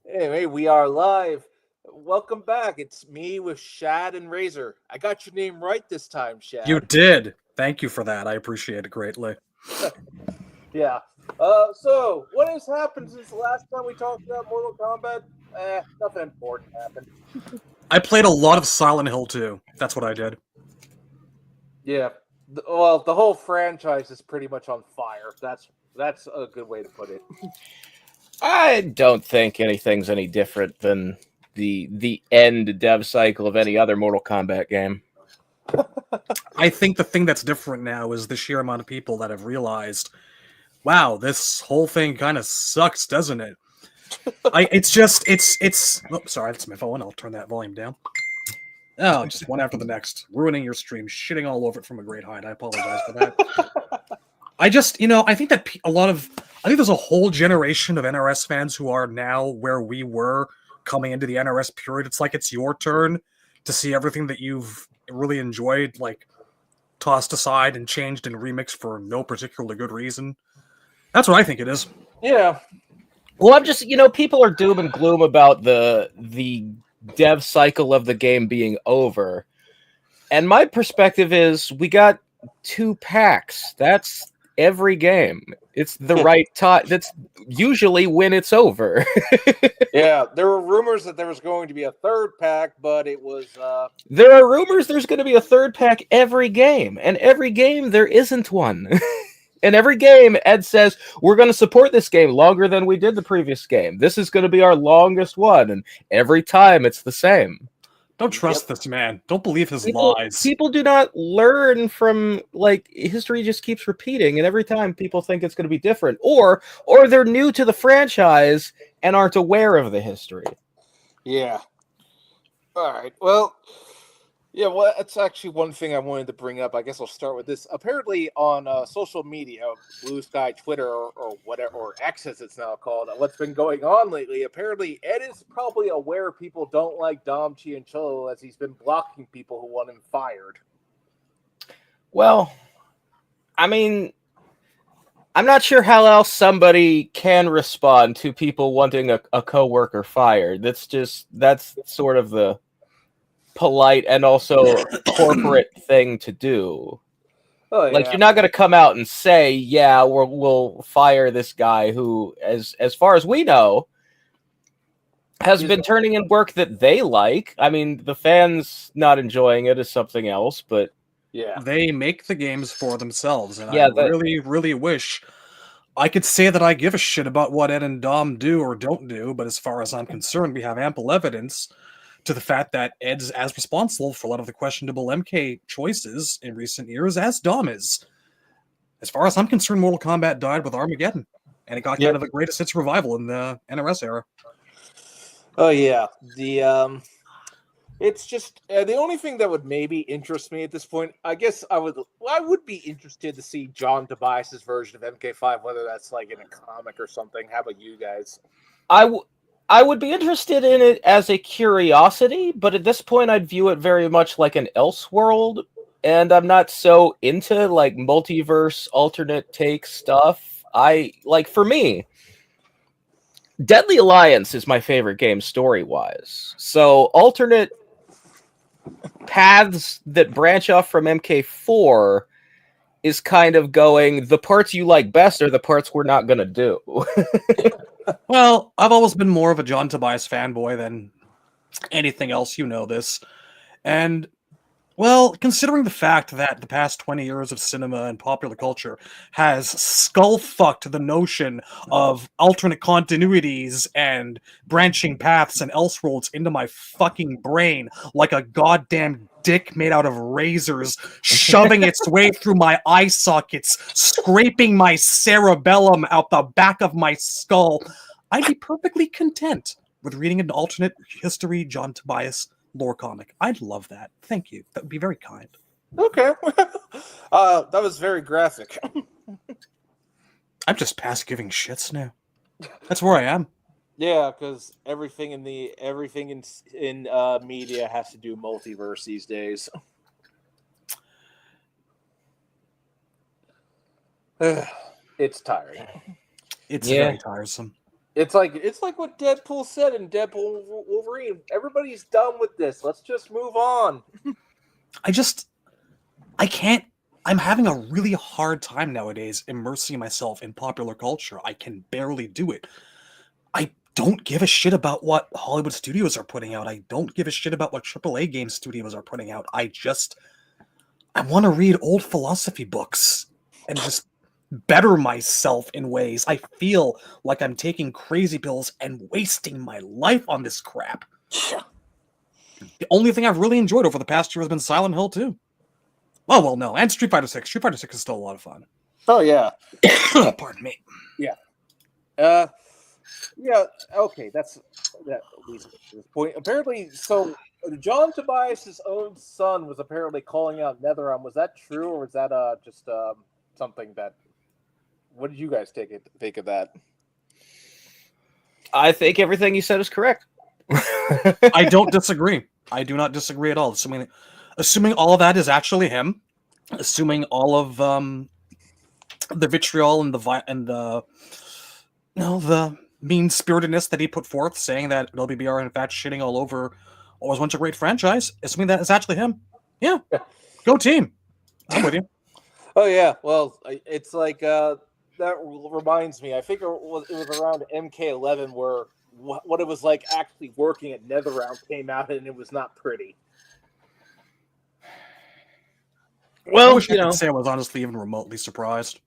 Anyway, we are live. Welcome back. It's me with Shad and Razor. I got your name right this time, You Shad. did. Thank you for that. I appreciate it greatly. Yeah. So what has happened since the last time we talked about Mortal Kombat? Nothing important happened. I played a lot of Silent Hill 2. That's what I did. Yeah. Well, the whole franchise is pretty much on fire. That's a good way to put it. I don't think anything's any different than the end dev cycle of any other Mortal Kombat game. I think the thing that's different now is the sheer amount of people that have realized, wow, this whole thing kind of sucks, doesn't it? Oh, sorry, that's my phone. I'll turn that volume down. Oh, just one after the next. Ruining your stream, shitting all over it from a great height. I apologize for that. I think that I think there's a whole generation of NRS fans who are now where we were coming into the NRS period. It's like it's your turn to see everything that you've really enjoyed, like, tossed aside and changed and remixed for no particularly good reason. That's what I think it is. Yeah. Well, I'm just people are doom and gloom about the dev cycle of the game being over, and my perspective is we got 2 packs. That's every game. It's the right time. That's usually when it's over. Yeah. There were rumors that there was going to be a third pack, but it was There are rumors there's going to be a 3rd pack every game, and every game there isn't one. And every game, Ed says, we're going to support this game longer than we did the previous game. This is going to be our longest one, and every time it's the same. Don't trust this man. Don't believe his People, lies. people do not learn from, like, history just keeps repeating, and every time people think it's going to be different, or they're new to the franchise and aren't aware of the history. Yeah. All right. Well, yeah, well, that's actually one thing I wanted to bring up. I guess I'll start with this. Apparently, on social media, Blue Sky, Twitter, or whatever, or X as it's now called, what's been going on lately? Apparently, Ed is probably aware people don't like Dom Chiancholo as he's been blocking people who want him fired. Well, I mean, I'm not sure how else somebody can respond to people wanting a coworker fired. That's sort of the polite and also corporate thing to do. Oh Like, yeah, you're not going to come out and say, "Yeah, we'll fire this guy who, as far as we know, has been turning in work that they like." I mean, the fans not enjoying it is something else, but yeah, They make the games for themselves, and yeah, I really, really wish I could say that I give a shit about what Ed and Dom do or don't do, but as far as I'm concerned, we have ample evidence to the fact that Ed's as responsible for a lot of the questionable MK choices in recent years as Dom is. As far as I'm concerned, Mortal Kombat died with Armageddon, and it got kind of a greatest hits revival in the NRS era. oh yeah. It's just the only thing that would maybe interest me at this point. I guess I would be interested to see John Tobias's version of MK5, whether that's like in a comic or something. How about you guys? I would be interested in it as a curiosity, but at this point, I'd view it very much like an Elseworld, and I'm not so into, like, multiverse alternate take stuff. For me, Deadly Alliance is my favorite game story-wise. So alternate paths that branch off from MK4 is kind of going, the parts you like best are the parts we're not going to do. Well, I've always been more of a John Tobias fanboy than anything else, you know this. And, well, considering the fact that the past 20 years of cinema and popular culture has skull-fucked the notion of alternate continuities and branching paths and Elseworlds into my fucking brain like a goddamn dick made out of razors, shoving its way through my eye sockets, scraping my cerebellum out the back of my skull, I'd be perfectly content with reading an alternate history John Tobias lore comic. I'd love that. Thank you. That would be very kind. Okay, that was very graphic. I'm just past giving shits now. That's where I am. Yeah, because everything in media has to do multiverse these days. It's tiring. It's very tiresome. It's like what Deadpool said in Deadpool Wolverine. Everybody's done with this. Let's just move on. I can't. I'm having a really hard time nowadays immersing myself in popular culture. I can barely do it. I don't give a shit about what Hollywood studios are putting out. I don't give a shit about what AAA game studios are putting out. I want to read old philosophy books and just better myself in ways. I feel like I'm taking crazy pills and wasting my life on this crap. The only thing I've really enjoyed over the past year has been Silent Hill 2. Oh, well, no. And Street Fighter 6. Street Fighter 6 is still a lot of fun. Oh, yeah. Pardon me. Yeah. Yeah, okay, that leads to this point. Apparently, so John Tobias's own son was apparently calling out NetherRealm. Was that true, or was that just something that? What did you guys think of that? I think everything you said is correct. I don't disagree. I do not disagree at all. Assuming all of that is actually him, assuming all of the vitriol and the mean-spiritedness that he put forth, saying that LBB are in fact shitting all over what was once a great franchise, assuming that is actually him. Yeah, go team. I'm with you. Oh yeah, well, it's like that reminds me. I think it was around MK11 where what it was like actually working at NetherRealm came out, and it was not pretty. Well, I wish I could say I was honestly even remotely surprised.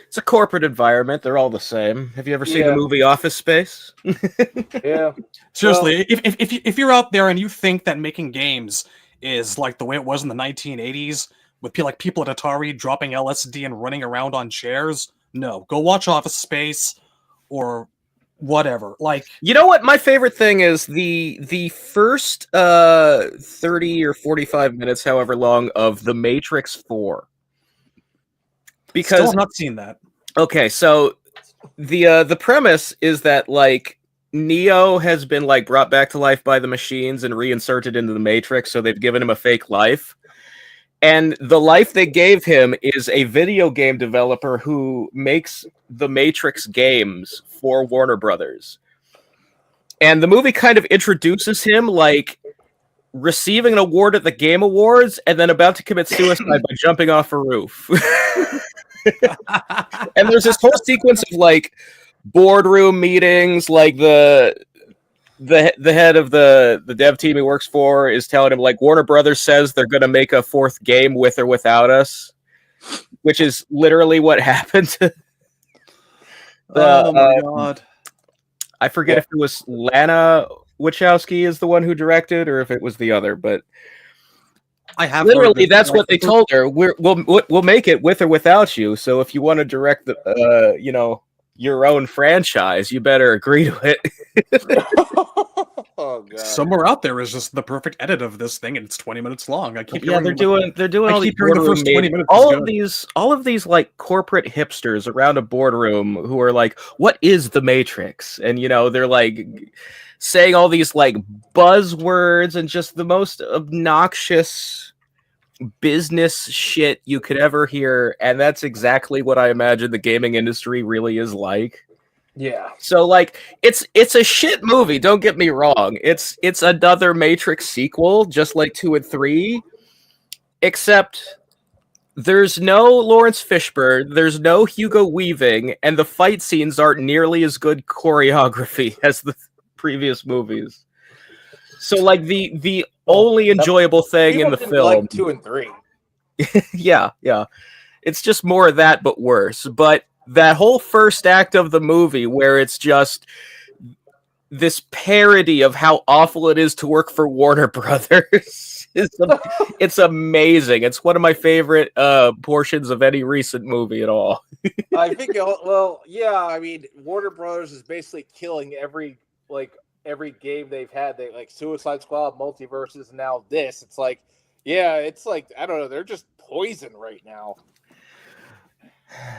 It's a corporate environment. They're all the same. Have you ever seen the movie Office Space? Yeah. Seriously, if you're out there and you think that making games is like the way it was in the 1980s, with people at Atari dropping LSD and running around on chairs, no. Go watch Office Space or whatever. Like, you know what? My favorite thing is the first 30 or 45 minutes, however long, of The Matrix 4. Because still have not seen that. Okay, so the premise is that like Neo has been like brought back to life by the machines and reinserted into the Matrix, so they've given him a fake life. And the life they gave him is a video game developer who makes the Matrix games for Warner Brothers. And the movie kind of introduces him like receiving an award at the Game Awards and then about to commit suicide by jumping off a roof. And there's this whole sequence of like boardroom meetings, like the head of the dev team he works for is telling him like Warner Brothers says they're going to make a fourth game with or without us, which is literally what happened to oh my god. I forget if it was Lana Wachowski is the one who directed or if it was the other, but I have literally that's what they told her. We'll make it with or without you. So if you want to direct the your own franchise, you better agree to it. Oh god! Somewhere out there is just the perfect edit of this thing, and it's 20 minutes long. I keep hearing they're doing all these the first 20 minutes. All of these like corporate hipsters around a boardroom who are like, "What is the Matrix?" And they're like saying all these like buzzwords and just the most obnoxious business shit you could ever hear, and that's exactly what I imagine the gaming industry really is like. Yeah. So like it's a shit movie, don't get me wrong. It's another Matrix sequel, just like 2 and 3, except there's no Lawrence Fishburne, there's no Hugo Weaving, and the fight scenes aren't nearly as good choreography as the previous movies. So like the only enjoyable thing in the film, like 2 and 3. yeah, it's just more of that but worse. But that whole first act of the movie where it's just this parody of how awful it is to work for Warner Brothers it's amazing. It's one of my favorite portions of any recent movie at all. I think I mean Warner Brothers is basically killing every game they've had. They like Suicide Squad, Multiverses, and now this. It's like I don't know, they're just poison right now.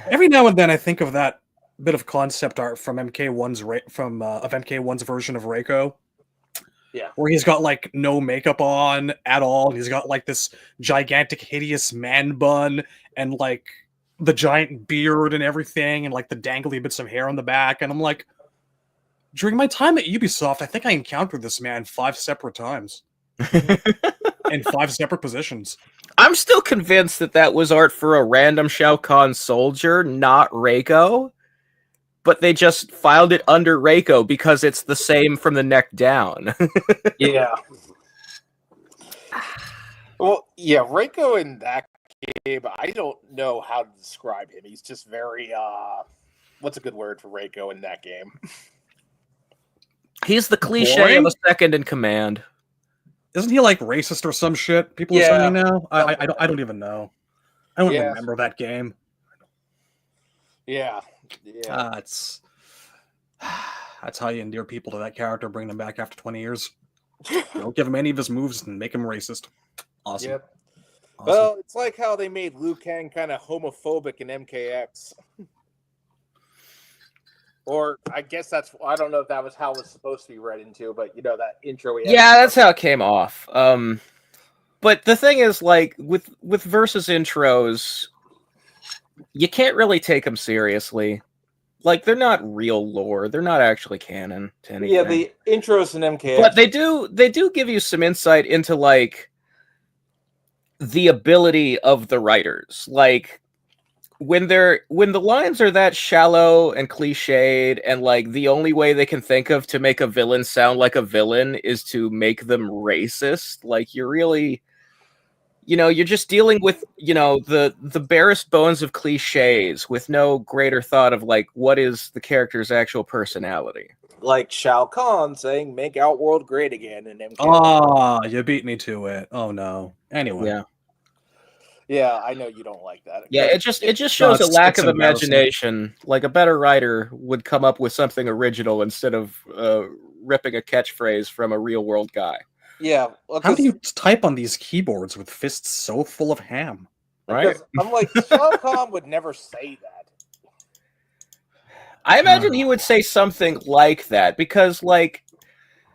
Every now and then I think of that bit of concept art from MK1's of MK1's version of Reiko. Yeah. Where he's got like no makeup on at all, and he's got like this gigantic hideous man bun and like the giant beard and everything and like the dangly bits of hair on the back, and I'm like, During my time at Ubisoft, I think I encountered this man 5 separate times. In 5 separate positions. I'm still convinced that was art for a random Shao Kahn soldier, not Reiko. But they just filed it under Reiko because it's the same from the neck down. Yeah. Well, yeah, Reiko in that game, I don't know how to describe him. He's just very, what's a good word for Reiko in that game? He's the cliche Boring? of a second in command. Isn't he like racist or some shit? People are saying now. I don't even know. I don't even remember that game. Yeah. That's how you endear people to that character. Bring them back after 20 years. Don't give him any of his moves and make him racist. Awesome. Yep. Awesome. Well, it's like how they made Liu Kang kind of homophobic in MKX. Or I guess I don't know if that was how it was supposed to be read into, but that intro. Yeah, that's how it came off. But the thing is, like, with versus intros, you can't really take them seriously. Like, they're not real lore. They're not actually canon to anything. Yeah, the intros in MKX. But they do give you some insight into, like, the ability of the writers. Like, when the lines are that shallow and cliched, and like the only way they can think of to make a villain sound like a villain is to make them racist, like you're really, you're just dealing with, the barest bones of cliches with no greater thought of like what is the character's actual personality. Like Shao Kahn saying "Make Outworld great again" in MKX. Oh, you beat me to it. Oh no. Anyway. Yeah, I know you don't like that. Yeah, it just shows a lack of imagination. Like a better writer would come up with something original instead of ripping a catchphrase from a real world guy. Yeah. Well, how do you type on these keyboards with fists so full of ham? Right? I'm like, Shao Kahn would never say that. I imagine he would say something like that because, like,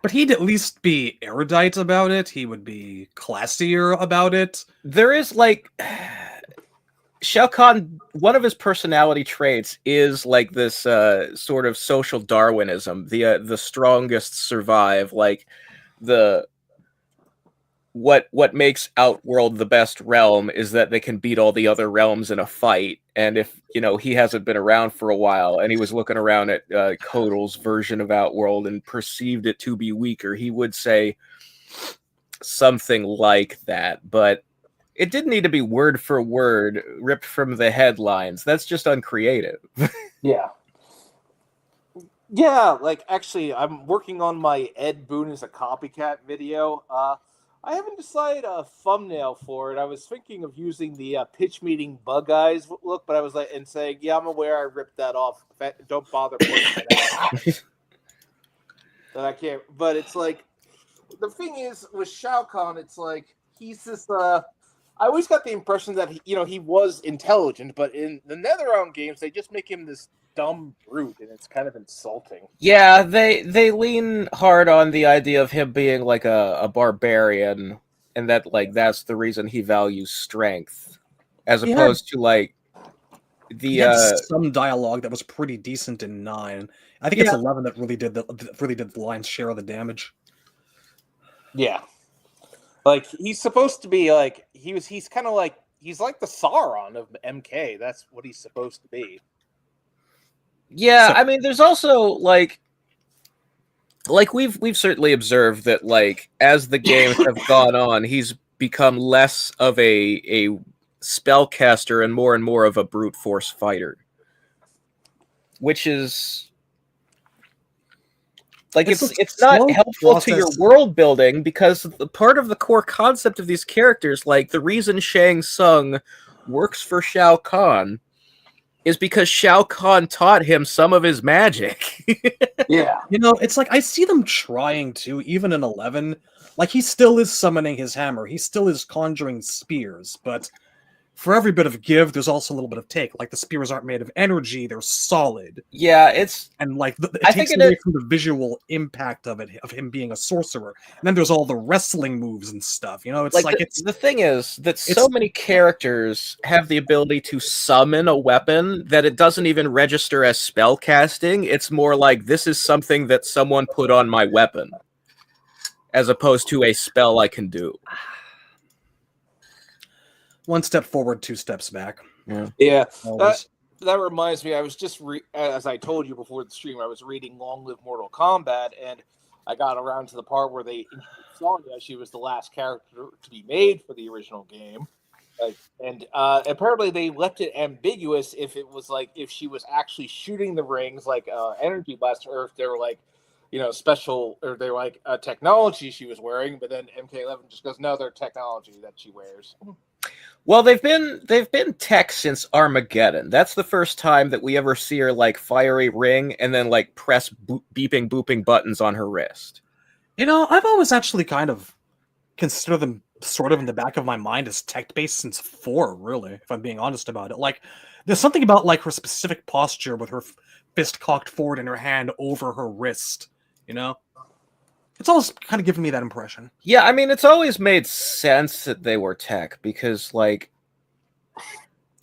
but he'd at least be erudite about it. He would be classier about it. There is, like, Shao Kahn, one of his personality traits is, like, this sort of social Darwinism. The strongest survive. Like, what makes Outworld the best realm is that they can beat all the other realms in a fight. And if, he hasn't been around for a while and he was looking around at Kotal's version of Outworld and perceived it to be weaker, he would say something like that. But it didn't need to be word for word ripped from the headlines. That's just uncreative. Yeah. Yeah, like, actually, I'm working on my Ed Boon is a copycat video. I haven't decided a thumbnail for it. I was thinking of using the pitch meeting bug eyes look, but I was like, and saying, yeah, I'm aware I ripped that off. Don't bother pointing it out. That I can't. But it's like, the thing is, with Shao Kahn, it's like, he's this, I always got the impression that, he was intelligent, but in the NetherRealm games, they just make him this dumb brute, and it's kind of insulting. Yeah, they lean hard on the idea of him being like a barbarian, and that like that's the reason he values strength, as opposed to like the some dialogue that was pretty decent in 9. I think it's 11 that really did the lion's share of the damage. Yeah, like he's supposed to be like he's kind of like he's like the Sauron of MK. That's what he's supposed to be. Yeah, I mean, there's also like we've certainly observed that like as the games have gone on, he's become less of a spellcaster and more of a brute force fighter, which is like it's not helpful to your world building because the part of the core concept of these characters, like the reason Shang Tsung works for Shao Kahn, is because Shao Kahn taught him some of his magic. Yeah. It's like I see them trying to, even in 11. Like, he still is summoning his hammer. He still is conjuring spears. But for every bit of give, there's also a little bit of take. Like the spears aren't made of energy; they're solid. Yeah, it's and like it I takes think away from the visual impact of it, of him being a sorcerer. And then there's all the wrestling moves and stuff. You know, it's like the thing is that so many characters have the ability to summon a weapon that it doesn't even register as spell casting. It's more like this is something that someone put on my weapon, as opposed to a spell I can do. One step forward, two steps back. Yeah. That reminds me, I was just, as I told you before the stream, I was reading Long Live Mortal Kombat, and I got around to the part where they introduced Sonya. She was the last character to be made for the original game. And apparently they left it ambiguous if it was like, if she was actually shooting the rings like energy blaster, or if they were like, special, or they were like a technology she was wearing, but then MK11 just goes, no, they're technology that she wears. Well, they've been tech since Armageddon. That's the first time that we ever see her like fire a ring and then like press beeping, booping buttons on her wrist. I've always actually kind of considered them sort of in the back of my mind as tech-based since 4, really, if I'm being honest about it. Like, there's something about like her specific posture with her fist cocked forward and her hand over her wrist, It's always kind of given me that impression. Yeah, I mean, it's always made sense that they were tech because, like,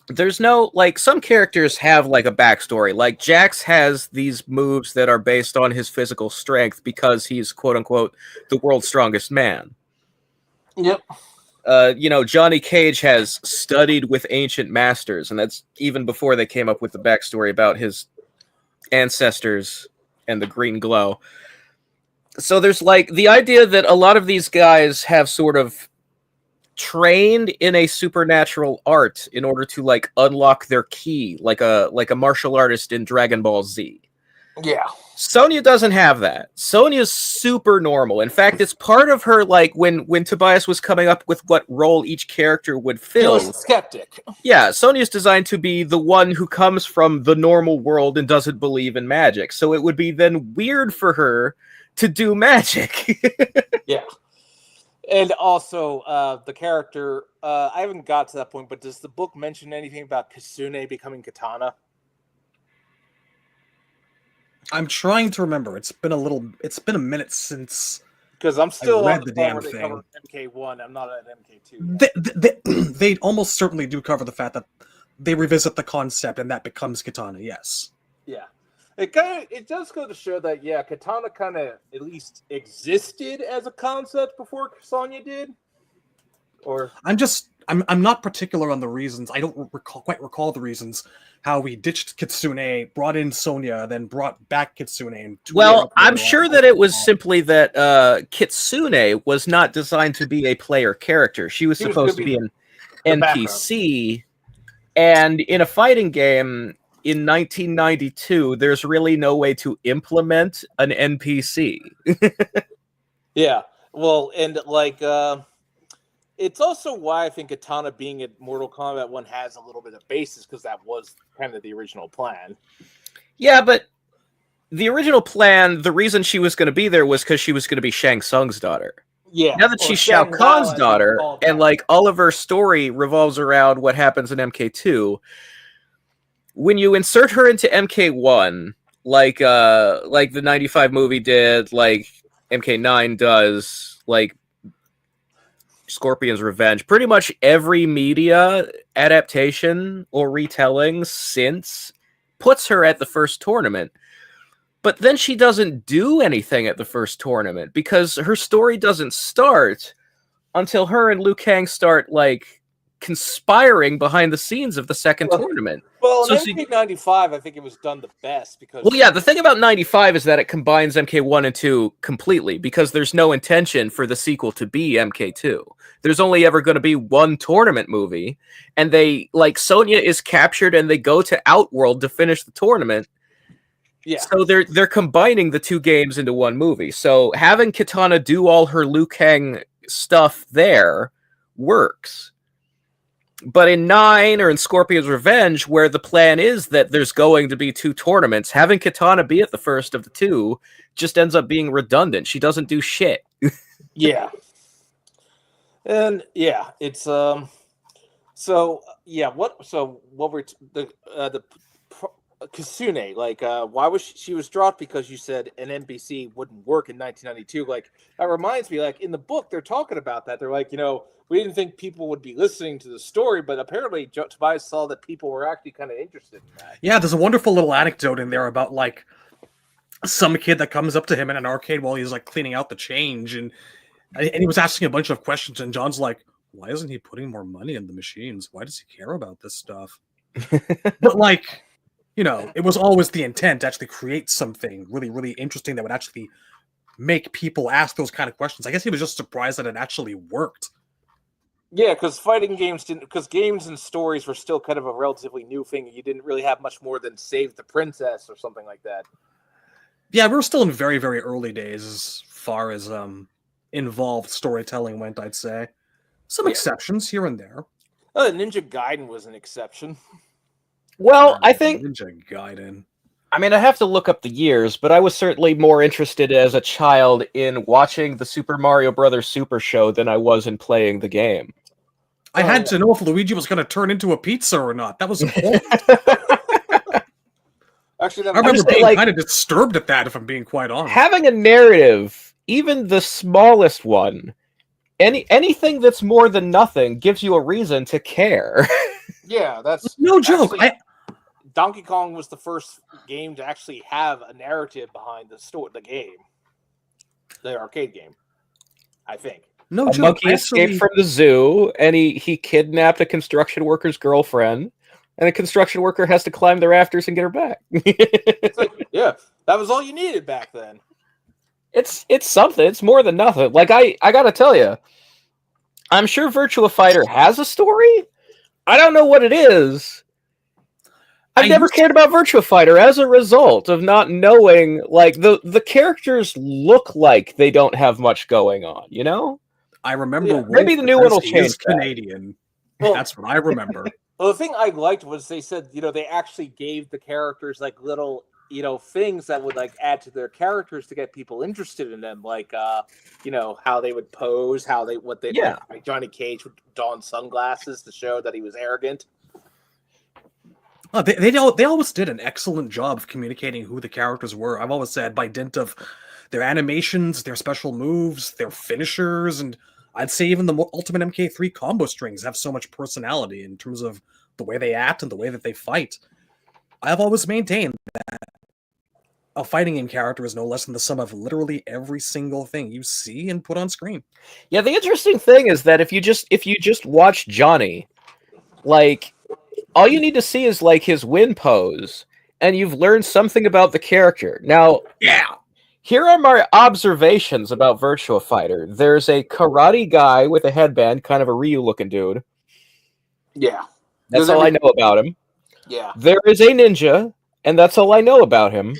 there's no, like, some characters have, like, a backstory. Like, Jax has these moves that are based on his physical strength because he's, quote-unquote, the world's strongest man. Yep. Johnny Cage has studied with ancient masters, and that's even before they came up with the backstory about his ancestors and the green glow. So there's like the idea that a lot of these guys have sort of trained in a supernatural art in order to like unlock their key, like a martial artist in Dragon Ball Z. Yeah. Sonya doesn't have that. Sonya's super normal. In fact, it's part of her, like when Tobias was coming up with what role each character would fill. He was a skeptic. Yeah, Sonya's designed to be the one who comes from the normal world and doesn't believe in magic. So it would be then weird for her to do magic. Yeah. And also, the character, I haven't got to that point, but does the book mention anything about Kasune becoming Katana? I'm trying to remember. It's been a minute since, because I'm still read on the damn where they thing. cover MK1. I'm not at MK2 They almost certainly do cover the fact that they revisit the concept and that becomes Katana. Yes. Yeah. It does go to show that, yeah, Katana kind of at least existed as a concept before Sonya did. Or I'm not particular on the reasons. I don't quite recall the reasons how we ditched Kitsune, brought in Sonya, then brought back Kitsune. And well, I'm sure that it was simply that Kitsune was not designed to be a player character. She was supposed to be an NPC. And in a fighting game in 1992, there's really no way to implement an NPC. Yeah. Well, and like, it's also why I think Katana being in Mortal Kombat 1 has a little bit of basis, because that was kind of the original plan. Yeah, but the original plan, the reason she was going to be there was because she was going to be Shang Tsung's daughter. Yeah. Now that she's Shao Kahn's daughter, and like all of her story revolves around what happens in MK2, when you insert her into MK1, like the 95 movie did, like MK9 does, like Scorpion's Revenge, pretty much every media adaptation or retelling since puts her at the first tournament. But then she doesn't do anything at the first tournament because her story doesn't start until her and Liu Kang start like conspiring behind the scenes of the second tournament. Well, in MK95, I think it was done the best because... Well, yeah, the thing about 95 is that it combines MK1 and 2 completely because there's no intention for the sequel to be MK2. There's only ever going to be one tournament movie, and they, like, Sonya is captured and they go to Outworld to finish the tournament. Yeah. So they're combining the two games into one movie. So having Katana do all her Liu Kang stuff there works. But in 9 or in Scorpion's Revenge, where the plan is that there's going to be two tournaments, having Katana be at the first of the two just ends up being redundant. She doesn't do shit. Yeah. And yeah, it's So yeah, what? So what were the Kasune? Like, why was she was dropped because you said an NPC wouldn't work in 1992? Like, that reminds me. Like in the book, they're talking about that. They're like, we didn't think people would be listening to the story, but apparently Tobias saw that people were actually kind of interested in that. Yeah, there's a wonderful little anecdote in there about like some kid that comes up to him in an arcade while he's like cleaning out the change, and he was asking a bunch of questions, and John's like, why isn't he putting more money in the machines? Why does he care about this stuff? But like, it was always the intent to actually create something really, really interesting that would actually make people ask those kind of questions. I guess he was just surprised that it actually worked. Yeah, because fighting games didn't. Because games and stories were still kind of a relatively new thing. You didn't really have much more than save the princess or something like that. Yeah, we were still in very, very early days as far as involved storytelling went, I'd say. Some exceptions here and there. Ninja Gaiden was an exception. Well, I think Ninja Gaiden. I mean, I have to look up the years, but I was certainly more interested as a child in watching the Super Mario Brothers Super Show than I was in playing the game. I had to know if Luigi was going to turn into a pizza or not. That was important. Actually, I remember being kind of disturbed at that, if I'm being quite honest. Having a narrative, even the smallest one, anything that's more than nothing gives you a reason to care. Yeah, that's no joke. Donkey Kong was the first game to actually have a narrative behind the game, the arcade game. I think. No joke. Monkey escaped from the zoo, and he kidnapped a construction worker's girlfriend, and the construction worker has to climb the rafters and get her back. It's like, yeah, that was all you needed back then. It's something. It's more than nothing. Like I gotta tell you, I'm sure Virtua Fighter has a story. I don't know what it is. I've never cared about Virtua Fighter as a result of not knowing. Like the characters look like they don't have much going on. I remember maybe the new one will change. Canadian. Well, that's what I remember. Well, the thing I liked was they said, they actually gave the characters like little, things that would like add to their characters to get people interested in them, like how they would pose, like Johnny Cage would don sunglasses to show that he was arrogant. Oh, they always did an excellent job of communicating who the characters were. I've always said by dint of their animations, their special moves, their finishers, and I'd say even the Ultimate MK3 combo strings have so much personality in terms of the way they act and the way that they fight. I've always maintained that a fighting game character is no less than the sum of literally every single thing you see and put on screen. Yeah, the interesting thing is that if you just watch Johnny, like, all you need to see is like his win pose, and you've learned something about the character. Now, here are my observations about Virtua Fighter. There's a karate guy with a headband, kind of a Ryu-looking dude. Yeah. That's all I know about him. Yeah. There is a ninja, and that's all I know about him.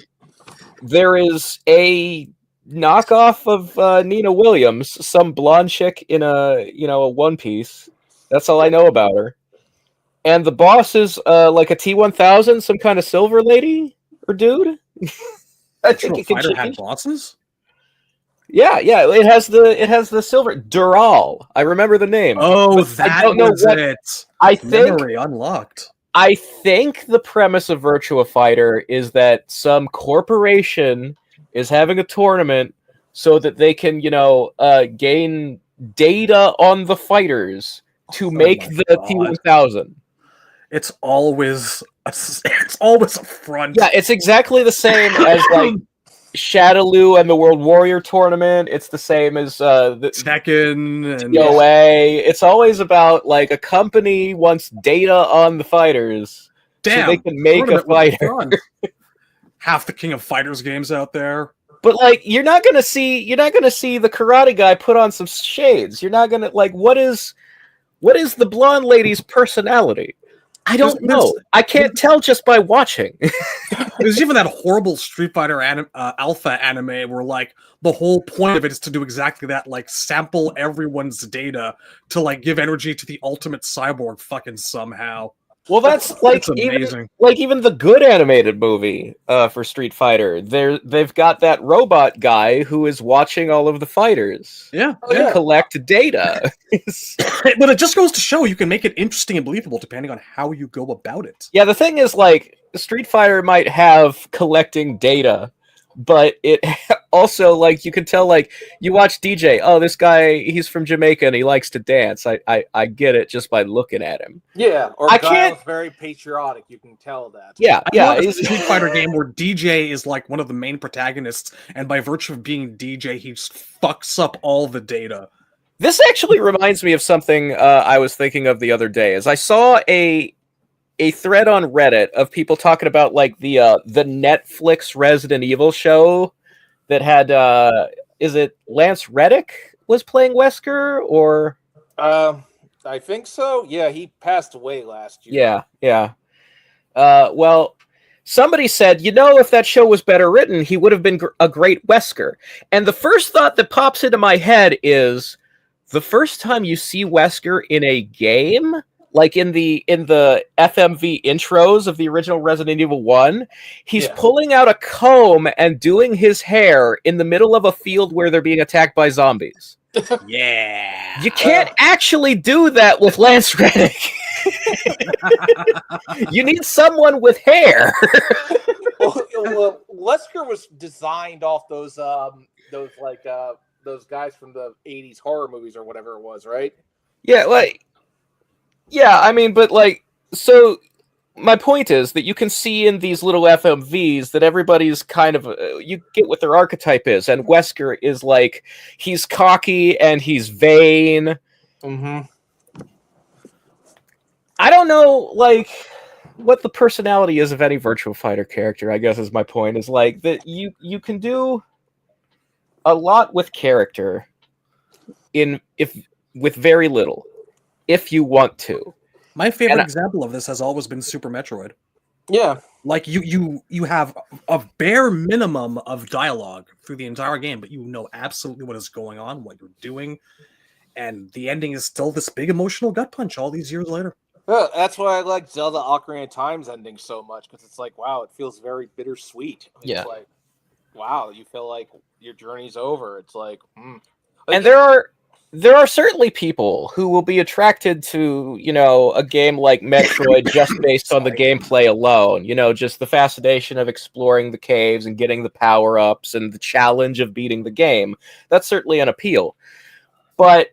There is a knockoff of Nina Williams, some blonde chick in a one piece. That's all I know about her. And the boss is like a T-1000, some kind of silver lady or dude. I think it Fighter had bosses. Yeah. It has the silver Dural. I remember the name. Oh, that was it. I think memory unlocked. I think the premise of Virtua Fighter is that some corporation is having a tournament so that they can, gain data on the fighters to make the T-1000. It's always a front. Yeah, it's exactly the same as like Shadaloo and the World Warrior Tournament. It's the same as the Tekken and TOA. It's always about like a company wants data on the fighters so they can make a fighter. Half the King of Fighters games out there. But like you're not gonna see the karate guy put on some shades. You're not gonna like what is the blonde lady's personality? I don't know. I can't tell just by watching. There's even that horrible Street Fighter Alpha anime where, like, the whole point of it is to do exactly that, like, sample everyone's data to, like, give energy to the ultimate cyborg fucking somehow. Well, that's like It's amazing. even the good animated movie for Street Fighter. They've got that robot guy who is watching all of the fighters Yeah, yeah. collect data. but it just goes to show you can make it interesting and believable depending on how you go about it. Yeah, the thing is, like, Street Fighter might have collecting data, but it also, like, you can tell, like, you watch DJ, oh, this guy, he's from Jamaica and he likes to dance. I get it just by looking at him. Yeah, or I Guile can't- is very patriotic. You can tell that. Yeah, I yeah. want a he's- Street Fighter game where DJ is like one of the main protagonists, and by virtue of being DJ, he just fucks up all the data. This actually reminds me of something I was thinking of the other day. As I saw a thread on Reddit of people talking about like the Netflix Resident Evil show that had is it Lance Reddick was playing Wesker or I think so. Yeah, he passed away last year. yeah. Well, somebody said, if that show was better written, he would have been a great Wesker. And the first thought that pops into my head is the first time you see Wesker in a game, like in the FMV intros of the original Resident Evil 1, he's pulling out a comb and doing his hair in the middle of a field where they're being attacked by zombies. Yeah. You can't actually do that with Lance Reddick. You need someone with hair. well, Wesker was designed off those guys from the 80s horror movies or whatever it was, right? Yeah, I mean, but like, so my point is that you can see in these little FMVs that everybody's kind of, you get what their archetype is, and Wesker is like, he's cocky and he's vain. Mm-hmm. I don't know, like, what the personality is of any Virtua Fighter character, I guess is my point, is like, that you can do a lot with character with very little, if you want to. My favorite example of this has always been Super Metroid. Yeah. Like you have a bare minimum of dialogue through the entire game, but you know absolutely what is going on, what you're doing, and the ending is still this big emotional gut punch all these years later. Well, that's why I like Zelda Ocarina of Time's ending so much, because it's like, wow, it feels very bittersweet. It's like, wow, you feel like your journey's over. It's like, and there are certainly people who will be attracted to, a game like Metroid just based on the gameplay alone. Just the fascination of exploring the caves and getting the power-ups and the challenge of beating the game. That's certainly an appeal. But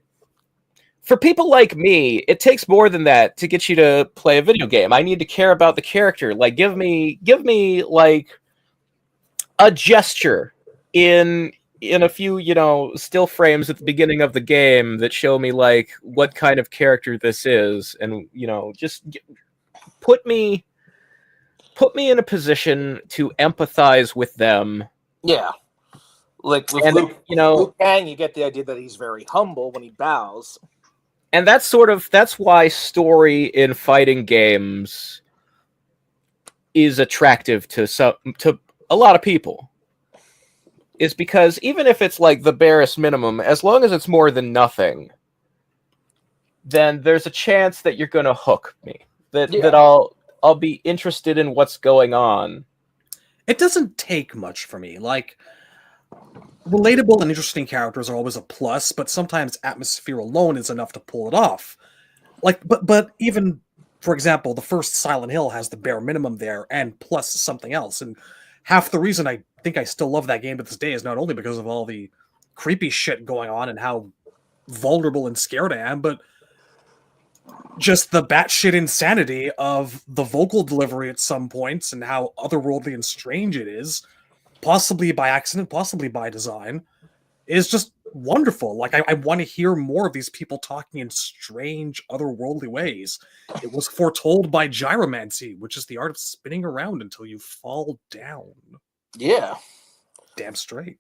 for people like me, it takes more than that to get you to play a video game. I need to care about the character. Like, give me like a gesture in a few, still frames at the beginning of the game that show me like what kind of character this is, and just put me in a position to empathize with them. Yeah. Like with Luke, Luke Kang, you get the idea that he's very humble when he bows. And that's why story in fighting games is attractive to a lot of people. Is because even if it's like the barest minimum, as long as it's more than nothing, then there's a chance that you're going to hook me. That I'll be interested in what's going on. It doesn't take much for me. Like, relatable and interesting characters are always a plus, but sometimes atmosphere alone is enough to pull it off. Like, but even, for example, the first Silent Hill has the bare minimum there, and plus something else. And half the reason I think I still love that game to this day is not only because of all the creepy shit going on and how vulnerable and scared I am, but just the batshit insanity of the vocal delivery at some points and how otherworldly and strange it is, possibly by accident, possibly by design, is just wonderful. Like, I want to hear more of these people talking in strange, otherworldly ways. It was foretold by gyromancy, which is the art of spinning around until you fall down. Yeah. Damn straight.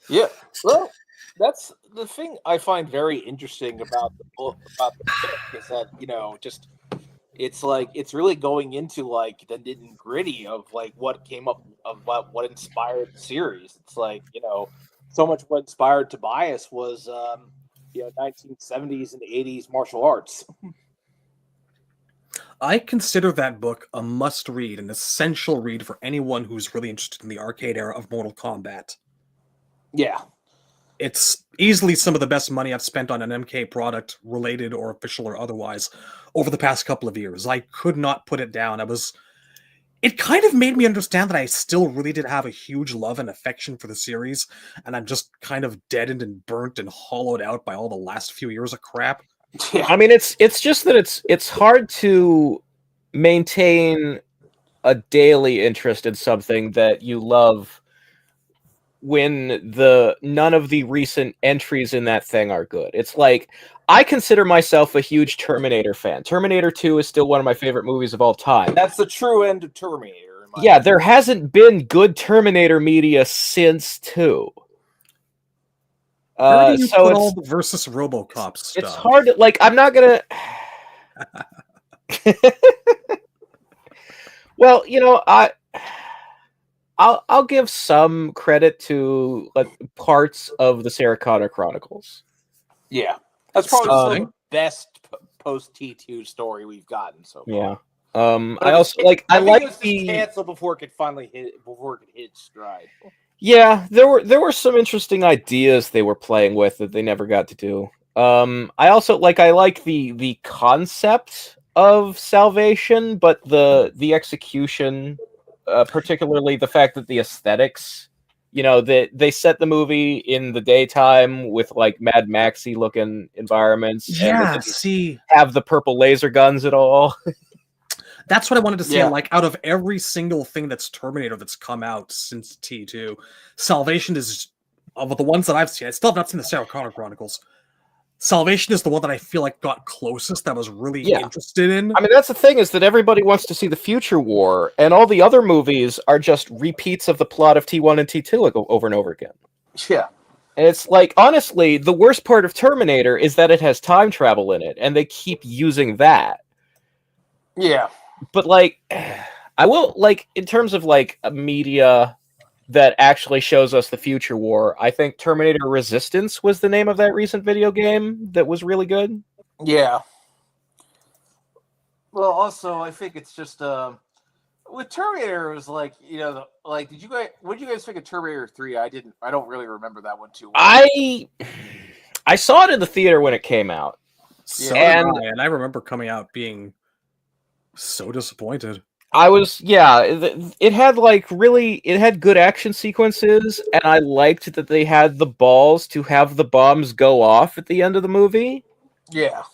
Yeah. Well, that's the thing I find very interesting about the book, about the book, is that, just it's like it's really going into like the nitty and gritty of like what came up of what inspired the series. It's like, so much what inspired Tobias was 1970s and 80s martial arts. I consider that book a must-read, an essential read for anyone who's really interested in the arcade era of Mortal Kombat. Yeah. It's easily some of the best money I've spent on an MK product, related or official or otherwise, over the past couple of years. I could not put it down. It kind of made me understand that I still really did have a huge love and affection for the series, and I'm just kind of deadened and burnt and hollowed out by all the last few years of crap. Yeah. I mean, it's just that it's hard to maintain a daily interest in something that you love when none of the recent entries in that thing are good. It's like, I consider myself a huge Terminator fan. Terminator 2 is still one of my favorite movies of all time. That's the true end of Terminator. In my Yeah, there hasn't been good Terminator media since 2. Where do you So put it's all the versus RoboCop stuff? it's hard to, like, I'm not gonna. Well, I'll give some credit to parts of the Sarah Connor Chronicles. Yeah. That's probably Still still thing. the best post T2 story we've gotten so far. Yeah. But I also I think it like was just the canceled before it could finally hit stride. yeah. There were some interesting ideas they were playing with that they never got to do. I also I like the concept of Salvation, but the execution, particularly the fact that the aesthetics, they set the movie in the daytime with like Mad Maxy looking environments, and they Yeah, didn't see, have the purple laser guns at all. that's what I wanted to say. Yeah. Like, out of every single thing that's Terminator that's come out since T2, Salvation is, of the ones that I've seen, I still have not seen the Sarah Connor Chronicles. Salvation is the one that I feel like got closest, that I was really Yeah. interested in. I mean, that's the thing, is that everybody wants to see the future war, and all the other movies are just repeats of the plot of T1 and T2 over and over again. Yeah. And it's like, honestly, the worst part of Terminator is that it has time travel in it, and they keep using that. Yeah. But like, I will, like, in terms of like a media that actually shows us the future war, I think Terminator Resistance was the name of that recent video game that was really good. Yeah. Well, also, I think it's just with Terminator, it was like, what did you guys think of Terminator 3? I don't really remember that one too well. I saw it in the theater when it came out. So And- did I, and I remember coming out being so disappointed. I was, it had it had good action sequences, and I liked that they had the balls to have the bombs go off at the end of the movie. Yeah.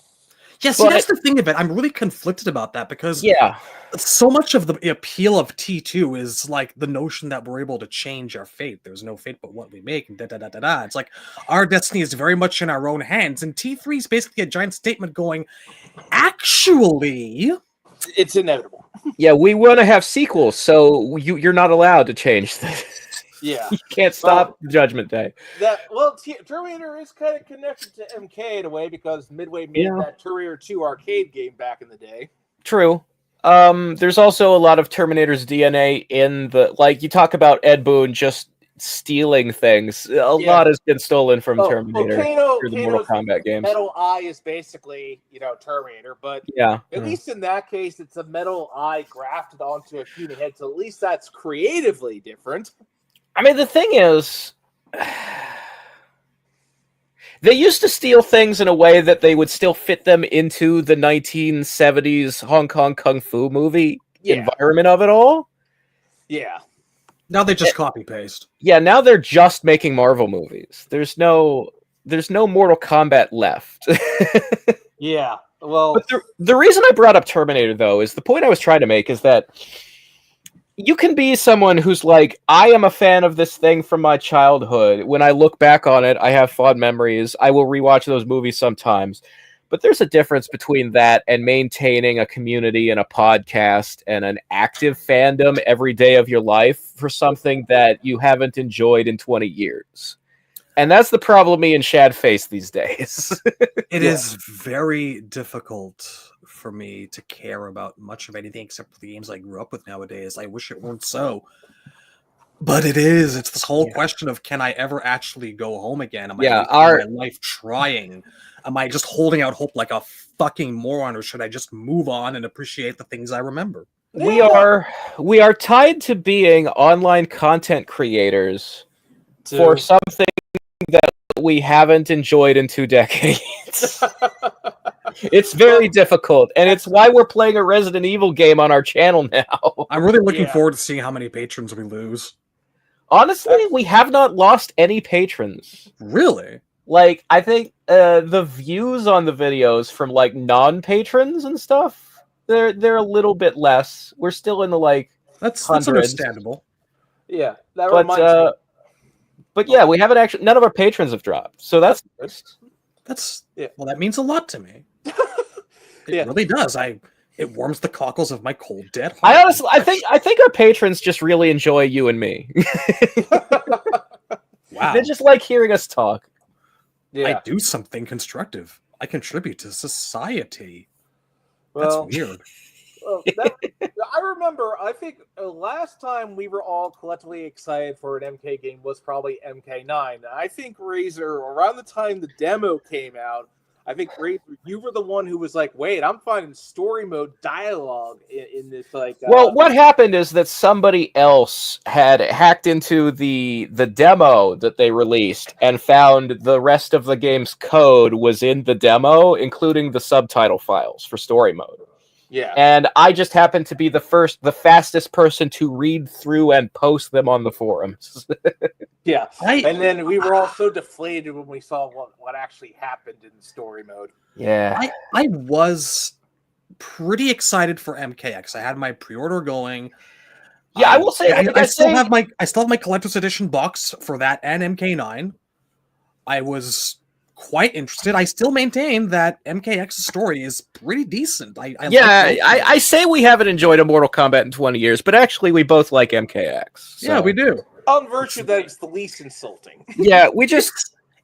Yeah, see, that's the thing of it. I'm really conflicted about that, because Yeah. so much of the appeal of T2 is like the notion that we're able to change our fate. There's no fate but what we make, and da-da-da-da-da. It's like our destiny is very much in our own hands, and T3 is basically a giant statement going, actually, It's inevitable. Yeah, we want to have sequels, so you're not allowed to change this. Yeah. You can't stop Judgment Day. Terminator is kind of connected to MK in a way, because Midway made that Terminator 2 arcade game back in the day. True. There's also a lot of Terminator's DNA in the, like, you talk about Ed Boon just stealing things. A lot has been stolen from Terminator through the Mortal Kombat games. Metal Eye is basically, Terminator, but at least in that case, it's a metal eye grafted onto a human head, so at least that's creatively different. I mean, the thing is, they used to steal things in a way that they would still fit them into the 1970s Hong Kong Kung Fu movie environment of it all. Yeah. Now they just copy-paste. Yeah, now they're just making Marvel movies. There's no Mortal Kombat left. Yeah. Well, but the reason I brought up Terminator, though, is the point I was trying to make is that you can be someone who's like, I am a fan of this thing from my childhood. When I look back on it, I have fond memories. I will rewatch those movies sometimes. But there's a difference between that and maintaining a community and a podcast and an active fandom every day of your life for something that you haven't enjoyed in 20 years. And that's the problem me and Shad face these days. It is very difficult for me to care about much of anything except for the games I grew up with nowadays. I wish it weren't so. But it is. It's this whole Yeah. question of, can I ever actually go home again? Am I Yeah, wasting my life trying? Am I just holding out hope like a fucking moron, or should I just move on and appreciate the things I remember? we are tied to being online content creators for something that we haven't enjoyed in 2 decades. It's very difficult, and it's why we're playing a Resident Evil game on our channel now. I'm really looking forward to seeing how many patrons we lose. Honestly, we have not lost any patrons. Really? Like, I think the views on the videos from like non-patrons and stuff, they're a little bit less. We're still in the like that's hundreds. understandable. Yeah, that reminds me. But yeah, we haven't actually. None of our patrons have dropped, so that's well, that means a lot to me. It really does. It warms the cockles of my cold dead heart. I honestly, I think our patrons just really enjoy you and me. Wow, they just like hearing us talk. Yeah. I do something constructive. I contribute to society. Well, that's weird. Well, I remember, I think last time we were all collectively excited for an MK game was probably MK9. I think, Razor, around the time the demo came out, I think, Razor, you were the one who was like, wait, I'm finding story mode dialogue in this, like... Well, what happened is that somebody else had hacked into the demo that they released and found the rest of the game's code was in the demo, including the subtitle files for story mode. Yeah. And I just happened to be the fastest person to read through and post them on the forums. Yeah. And then we were all so deflated when we saw what actually happened in story mode. Yeah. I was pretty excited for MKX. I had my pre-order going. Yeah, I will say I still have my collector's edition box for that and MK9. I was quite interested. I still maintain that MKX's story is pretty decent. I say we haven't enjoyed a Mortal Kombat in 20 years, but actually we both like MKX. So. Yeah, we do. On virtue that it's the least insulting. Yeah, we just...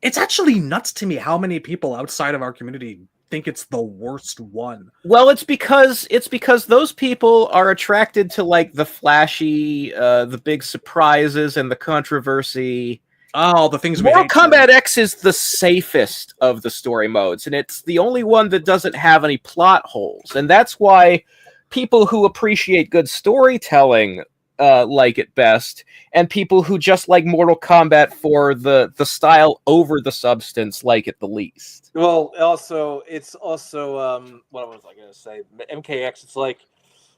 It's actually nuts to me how many people outside of our community think it's the worst one. Well, it's because those people are attracted to like the flashy, the big surprises and the controversy. Oh, the things Mortal Kombat X is the safest of the story modes, and it's the only one that doesn't have any plot holes. And that's why people who appreciate good storytelling like it best, and people who just like Mortal Kombat for the style over the substance like it the least. Well, it's also what was I going to say? MKX, it's like,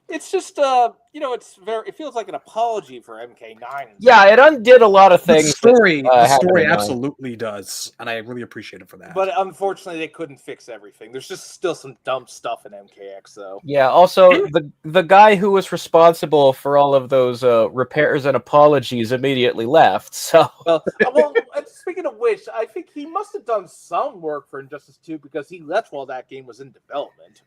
it's just it feels like an apology for MK9. Yeah, it undid a lot of things. The story absolutely does, and I really appreciate it for that. But unfortunately, they couldn't fix everything. There's just still some dumb stuff in MKX, though. Yeah. Also, the guy who was responsible for all of those repairs and apologies immediately left. So. Well, speaking of which, I think he must have done some work for Injustice 2 because he left while that game was in development.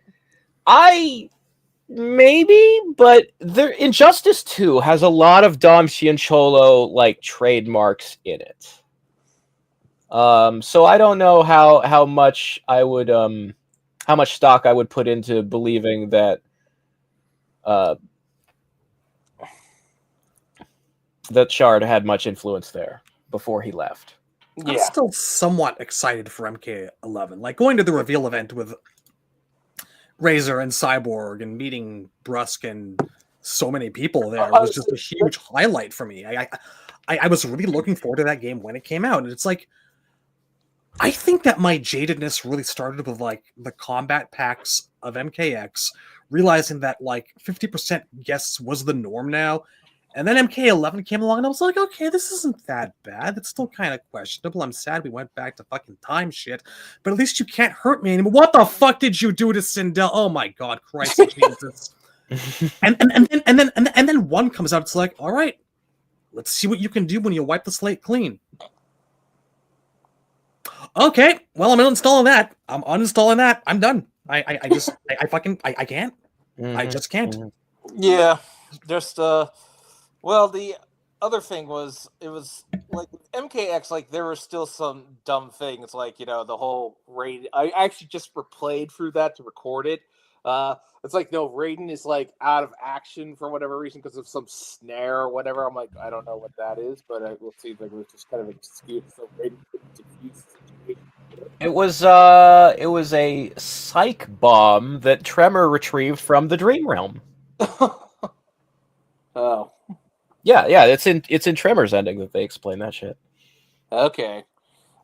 Maybe, but Injustice 2 has a lot of Dom Ciancholo like trademarks in it. So I don't know how much I would how much stock I would put into believing that that Shard had much influence there before he left. Yeah. I'm still somewhat excited for MK11. Like going to the reveal event with Razor and Cyborg and meeting Brusk and so many people there was just a huge highlight for me. I was really looking forward to that game when it came out. And it's like, I think that my jadedness really started with like the combat packs of MKX, realizing that like 50% guests was the norm now. And then MK11 came along and I was like, okay, this isn't that bad. It's still kind of questionable. I'm sad we went back to fucking time shit, but at least you can't hurt me anymore. What the fuck did you do to Sindel? Oh my God, Christ Jesus. and then one comes out, it's like, all right, let's see what you can do when you wipe the slate clean. Okay, well, I'm uninstalling that. I'm uninstalling that. I'm done. I can't. Mm-hmm. I just can't. Yeah, just well, the other thing was, it was like MKX, like there were still some dumb things, like, the whole raid. I actually just replayed through that to record it. It's like, no, Raiden is like out of action for whatever reason because of some snare or whatever. I'm like, I don't know what that is, but we'll see if it was just kind of an excuse so Raiden couldn't defuse the situation. It was a psych bomb that Tremor retrieved from the Dream Realm. Oh, Yeah, it's in Tremor's ending that they explain that shit. okay.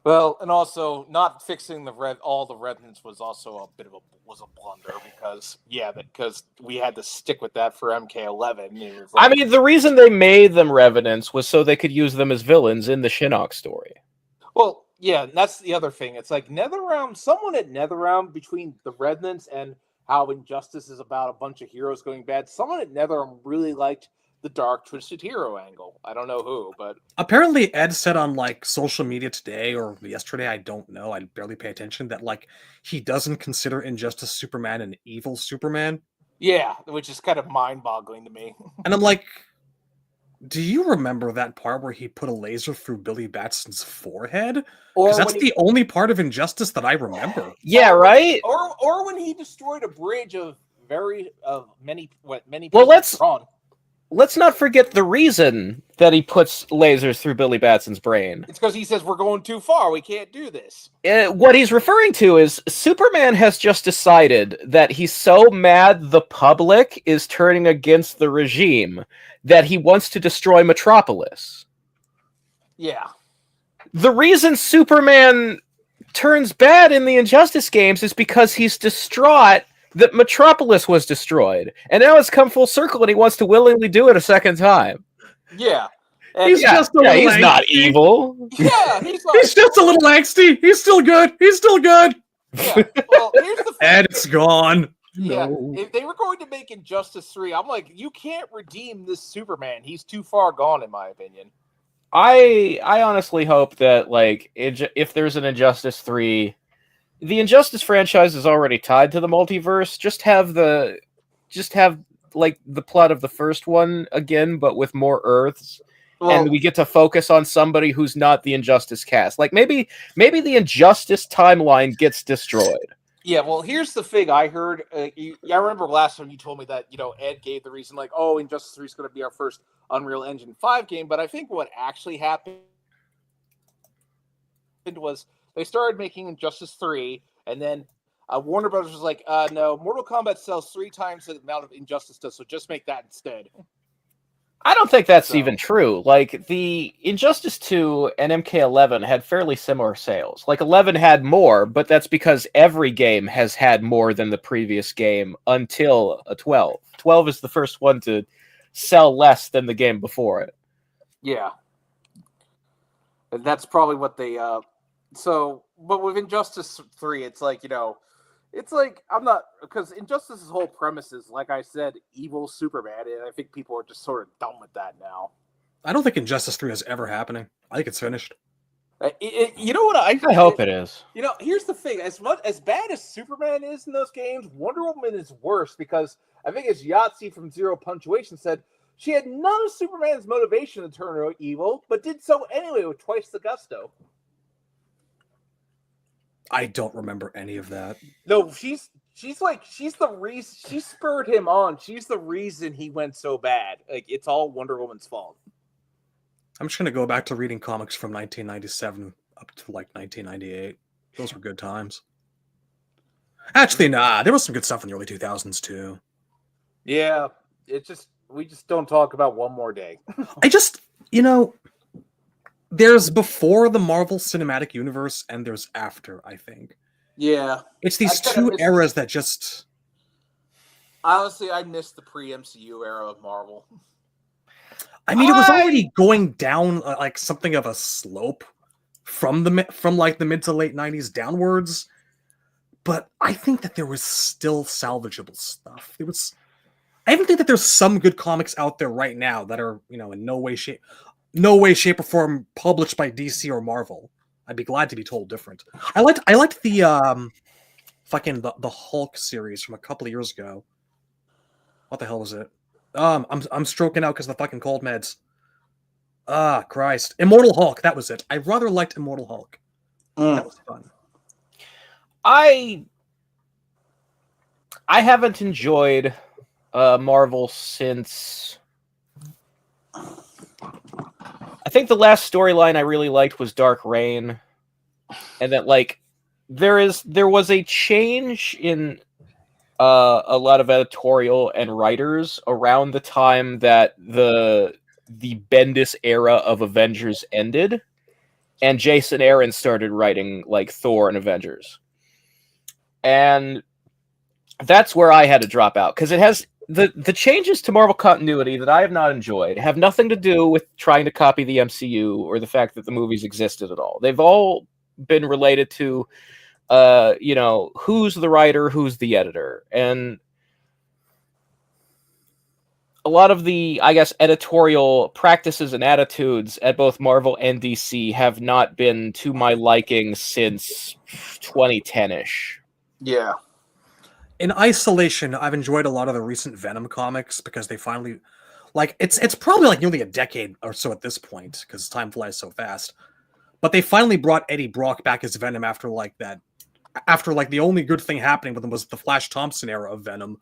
Well, and also not fixing all the remnants was also a bit of a blunder because we had to stick with that for MK11. It was I mean, the reason they made them revenants was so they could use them as villains in the Shinnok story. well, yeah, and that's the other thing. It's like NetherRealm, someone at NetherRealm, between the Remnants and how Injustice is about a bunch of heroes going bad, someone at NetherRealm really liked the dark, twisted hero angle. I don't know who, but Apparently, Ed said on like social media today or yesterday, I don't know, I barely pay attention, that like he doesn't consider Injustice Superman an evil Superman. yeah, which is kind of mind-boggling to me. And I'm like, do you remember that part where he put a laser through Billy Batson's forehead? Because that's the only part of Injustice that I remember. Yeah, right? Or when he destroyed a bridge of many Well, people let's not forget the reason that he puts lasers through Billy Batson's brain. It's because he says we're going too far. We can't do this. What he's referring to is Superman has just decided that he's so mad the public is turning against the regime that he wants to destroy Metropolis. Yeah. The reason Superman turns bad in the Injustice games is because he's distraught that Metropolis was destroyed. And now it's come full circle and he wants to willingly do it a second time. Yeah. He's just a little he's angsty. not evil. Yeah, he's just a little angsty. He's still good. He's still good. Yeah. Well, here's the thing. And it's gone. Yeah. No. If they were going to make Injustice 3, I'm like, you can't redeem this Superman. He's too far gone, in my opinion. I honestly hope that, like, if there's an Injustice 3, the Injustice franchise is already tied to the multiverse. Just have like the plot of the first one again, but with more Earths, and we get to focus on somebody who's not the Injustice cast. Like maybe the Injustice timeline gets destroyed. Yeah, well, here's the thing I heard. I remember last time you told me that, Ed gave the reason, like, oh, Injustice 3 is going to be our first Unreal Engine 5 game. But I think what actually happened was they started making Injustice 3, and then Warner Brothers was like, no, Mortal Kombat sells 3 times the amount of Injustice does, so just make that instead. I don't think that's even true. Like, the Injustice 2 and MK11 had fairly similar sales. Like, 11 had more, but that's because every game has had more than the previous game until 12. 12 is the first one to sell less than the game before it. Yeah. And that's probably what they... but with Injustice 3, it's like, it's like, I'm not, because Injustice's whole premise is, like I said, evil Superman, and I think people are just sort of done with that now. I don't think Injustice 3 is ever happening. I think it's finished. You know what? I hope it is. Here's the thing. As bad as Superman is in those games, Wonder Woman is worse because I think as Yahtzee from Zero Punctuation said, she had none of Superman's motivation to turn her evil, but did so anyway with twice the gusto. I don't remember any of that. No, she's the reason. She spurred him on. She's the reason he went so bad. Like, it's all Wonder Woman's fault. I'm just gonna go back to reading comics from 1997 up to like 1998. Those were good times. Actually, nah, there was some good stuff in the early 2000s too. Yeah, we just don't talk about One More Day. There's before the Marvel Cinematic Universe and there's after, I think. Yeah. It's these two eras that just... Honestly, I missed the pre-MCU era of Marvel. I mean, it was already going down like something of a slope from like the mid to late 90s downwards. But I think that there was still salvageable stuff. I even think that there's some good comics out there right now that are, in no way, shape, or form published by DC or Marvel. I'd be glad to be told different. I liked the the Hulk series from a couple of years ago. What the hell was it? I'm stroking out because of the fucking cold meds. Ah, Christ. Immortal Hulk, that was it. I rather liked Immortal Hulk. That was fun. I I haven't enjoyed Marvel since. I think the last storyline I really liked was Dark Reign, and that there was a change in a lot of editorial and writers around the time that the Bendis era of Avengers ended, and Jason Aaron started writing like Thor and Avengers, and that's where I had to drop out because it has the changes to Marvel continuity that I have not enjoyed have nothing to do with trying to copy the MCU or the fact that the movies existed at all. They've all been related to who's the writer, who's the editor, and a lot of the, I guess, editorial practices and attitudes at both Marvel and DC have not been to my liking since 2010-ish. Yeah. In isolation, I've enjoyed a lot of the recent Venom comics because they finally, it's probably like nearly a decade or so at this point because time flies so fast. But they finally brought Eddie Brock back as Venom after the only good thing happening with him was the Flash Thompson era of Venom.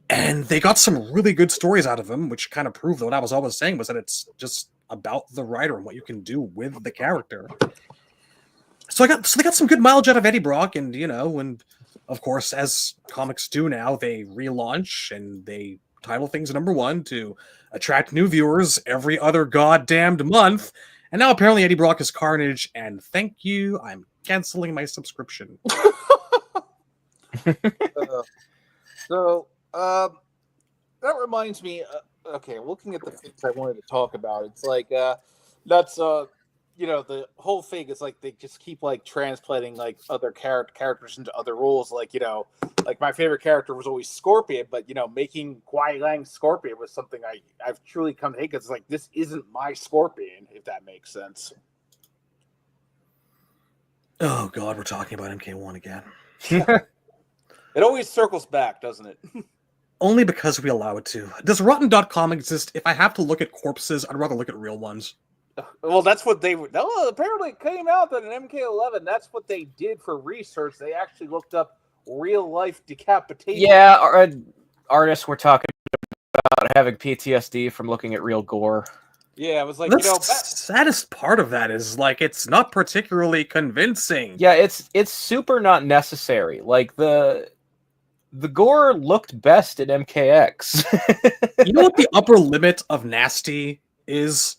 And they got some really good stories out of him, which kind of proved that what I was always saying was that it's just about the writer and what you can do with the character. So they got some good mileage out of Eddie Brock, and and of course, as comics do now, they relaunch and they title things #1 to attract new viewers every other goddamned month. And now apparently Eddie Brock is Carnage, and thank you, I'm canceling my subscription. That reminds me. Okay, looking at the things I wanted to talk about, it's like that's the whole thing is like they just keep like transplanting like other characters into other roles. Like like my favorite character was always Scorpion, but making Kuai Lang Scorpion was something I've truly come to hate because it's like this isn't my Scorpion, if that makes sense. Oh God, we're talking about MK1 again. It always circles back, doesn't it? Only because we allow it to. Does Rotten.com exist? If I have to look at corpses, I'd rather look at real ones. Well, that's what they were. No, apparently it came out that in MK11, that's what they did for research. They actually looked up real life decapitation. Yeah, artists were talking about having PTSD from looking at real gore. Yeah, it was like, the saddest part of that is like it's not particularly convincing. Yeah, it's super not necessary. Like the gore looked best in MKX. You know what the upper limit of nasty is?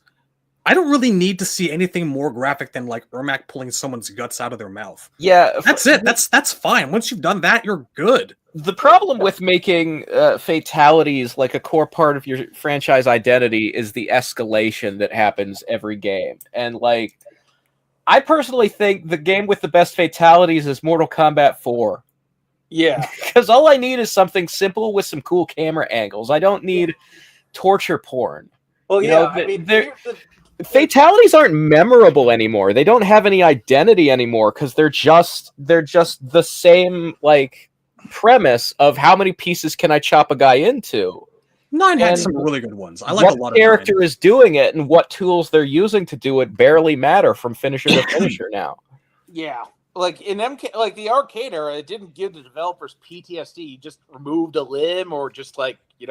I don't really need to see anything more graphic than like Ermac pulling someone's guts out of their mouth. Yeah, that's it. That's fine. Once you've done that, you're good. The problem with making fatalities like a core part of your franchise identity is the escalation that happens every game. And like, I personally think the game with the best fatalities is Mortal Kombat 4. Yeah. Because all I need is something simple with some cool camera angles. I don't need torture porn. Well, fatalities aren't memorable anymore. They don't have any identity anymore because they're just the same like premise of how many pieces can I chop a guy into. 9 had some really good ones. I like a lot of what character is doing it and what tools they're using to do it barely matter from finisher to finisher now. Yeah. Like in MK, like the arcade era, it didn't give the developers PTSD. You just removed a limb or just like, it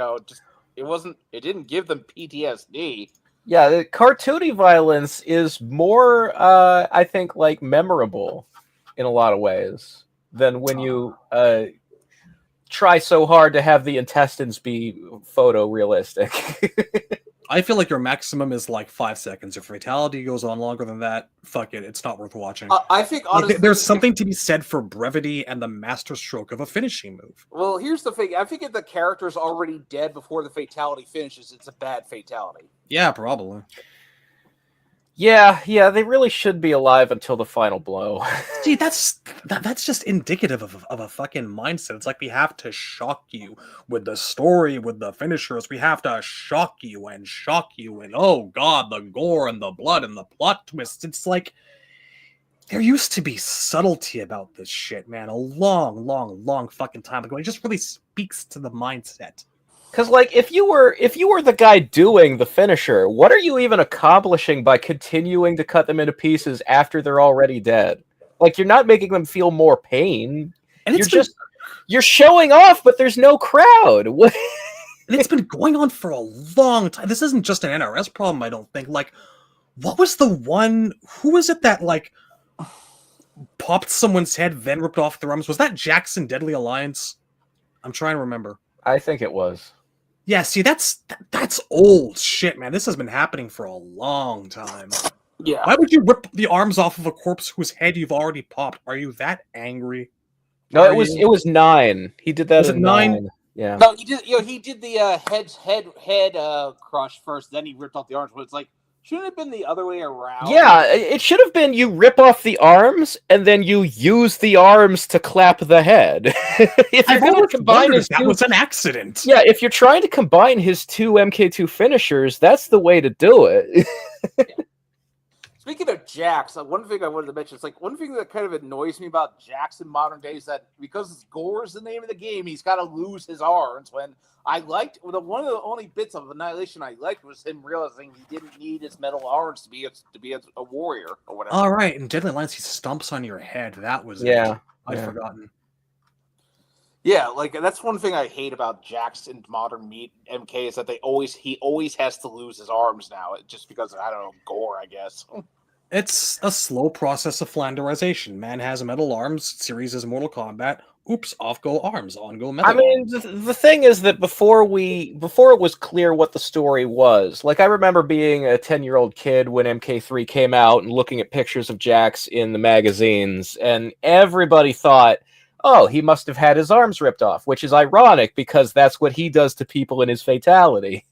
didn't give them PTSD. Yeah, the cartoony violence is more, I think, like memorable in a lot of ways than when you try so hard to have the intestines be photorealistic. I feel like your maximum is like 5 seconds. If fatality goes on longer than that, fuck it. It's not worth watching. I think honestly, there's something to be said for brevity and the masterstroke of a finishing move. Well, here's the thing. I think if the character's already dead before the fatality finishes, it's a bad fatality. Yeah, probably. Yeah, they really should be alive until the final blow. See, that's just indicative of a fucking mindset. It's like we have to shock you with the story, with the finishers. We have to shock you, and oh god, the gore and the blood and the plot twists. It's like there used to be subtlety about this shit, man. A long fucking time ago. It just really speaks to the mindset. Because, like, if you were the guy doing the finisher, what are you even accomplishing by continuing to cut them into pieces after they're already dead? Like, you're not making them feel more pain. And You're showing off, but there's no crowd. What? And it's been going on for a long time. This isn't just an NRS problem, I don't think. Like, what was the one? Who was it that like popped someone's head, then ripped off their arms? Was that Jackson Deadly Alliance? I'm trying to remember. I think it was. Yeah, see, that's old shit, man. This has been happening for a long time. Yeah. Why would you rip the arms off of a corpse whose head you've already popped? Are you that angry? No, it was 9. He did that. Was it 9? Yeah. No, he did. He did the head crush first. Then he ripped off the arms. But it's like, shouldn't it have been the other way around? Yeah, it should have been you rip off the arms and then you use the arms to clap the head. If you're going to combine his that was an accident. Yeah, if you're trying to combine his 2 MK2 finishers, that's the way to do it. Speaking of Jax, one thing I wanted to mention, it's like one thing that kind of annoys me about Jax in modern days that because Gore is the name of the game, he's got to lose his arms. When I liked one of the only bits of Annihilation I liked was him realizing he didn't need his metal arms to be a warrior or whatever. All right, in Deadly Alliance, he stumps on your head. That was I'd forgotten. Yeah, like that's one thing I hate about Jax in modern MK is that he always has to lose his arms now, just because I don't know Gore, I guess. It's a slow process of flanderization. Man has metal arms, series is Mortal Kombat. Oops, off go arms, on go metal. I mean, the thing is that before it was clear what the story was, like I remember being a 10-year-old kid when MK3 came out and looking at pictures of Jax in the magazines, and everybody thought, oh, he must have had his arms ripped off, which is ironic because that's what he does to people in his fatality.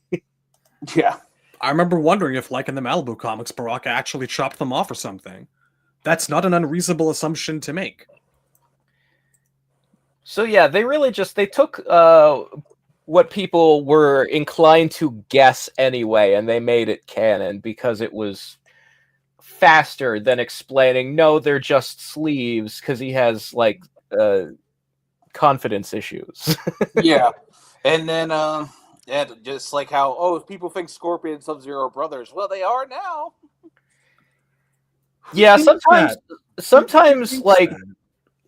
Yeah. I remember wondering if, like in the Malibu comics, Baraka actually chopped them off or something. That's not an unreasonable assumption to make. So yeah, they took what people were inclined to guess anyway, and they made it canon because it was faster than explaining, no, they're just sleeves, because he has, like, confidence issues. Yeah. And then, just like how, if people think Scorpion and Sub-Zero are brothers, well, they are now. Yeah, sometimes like,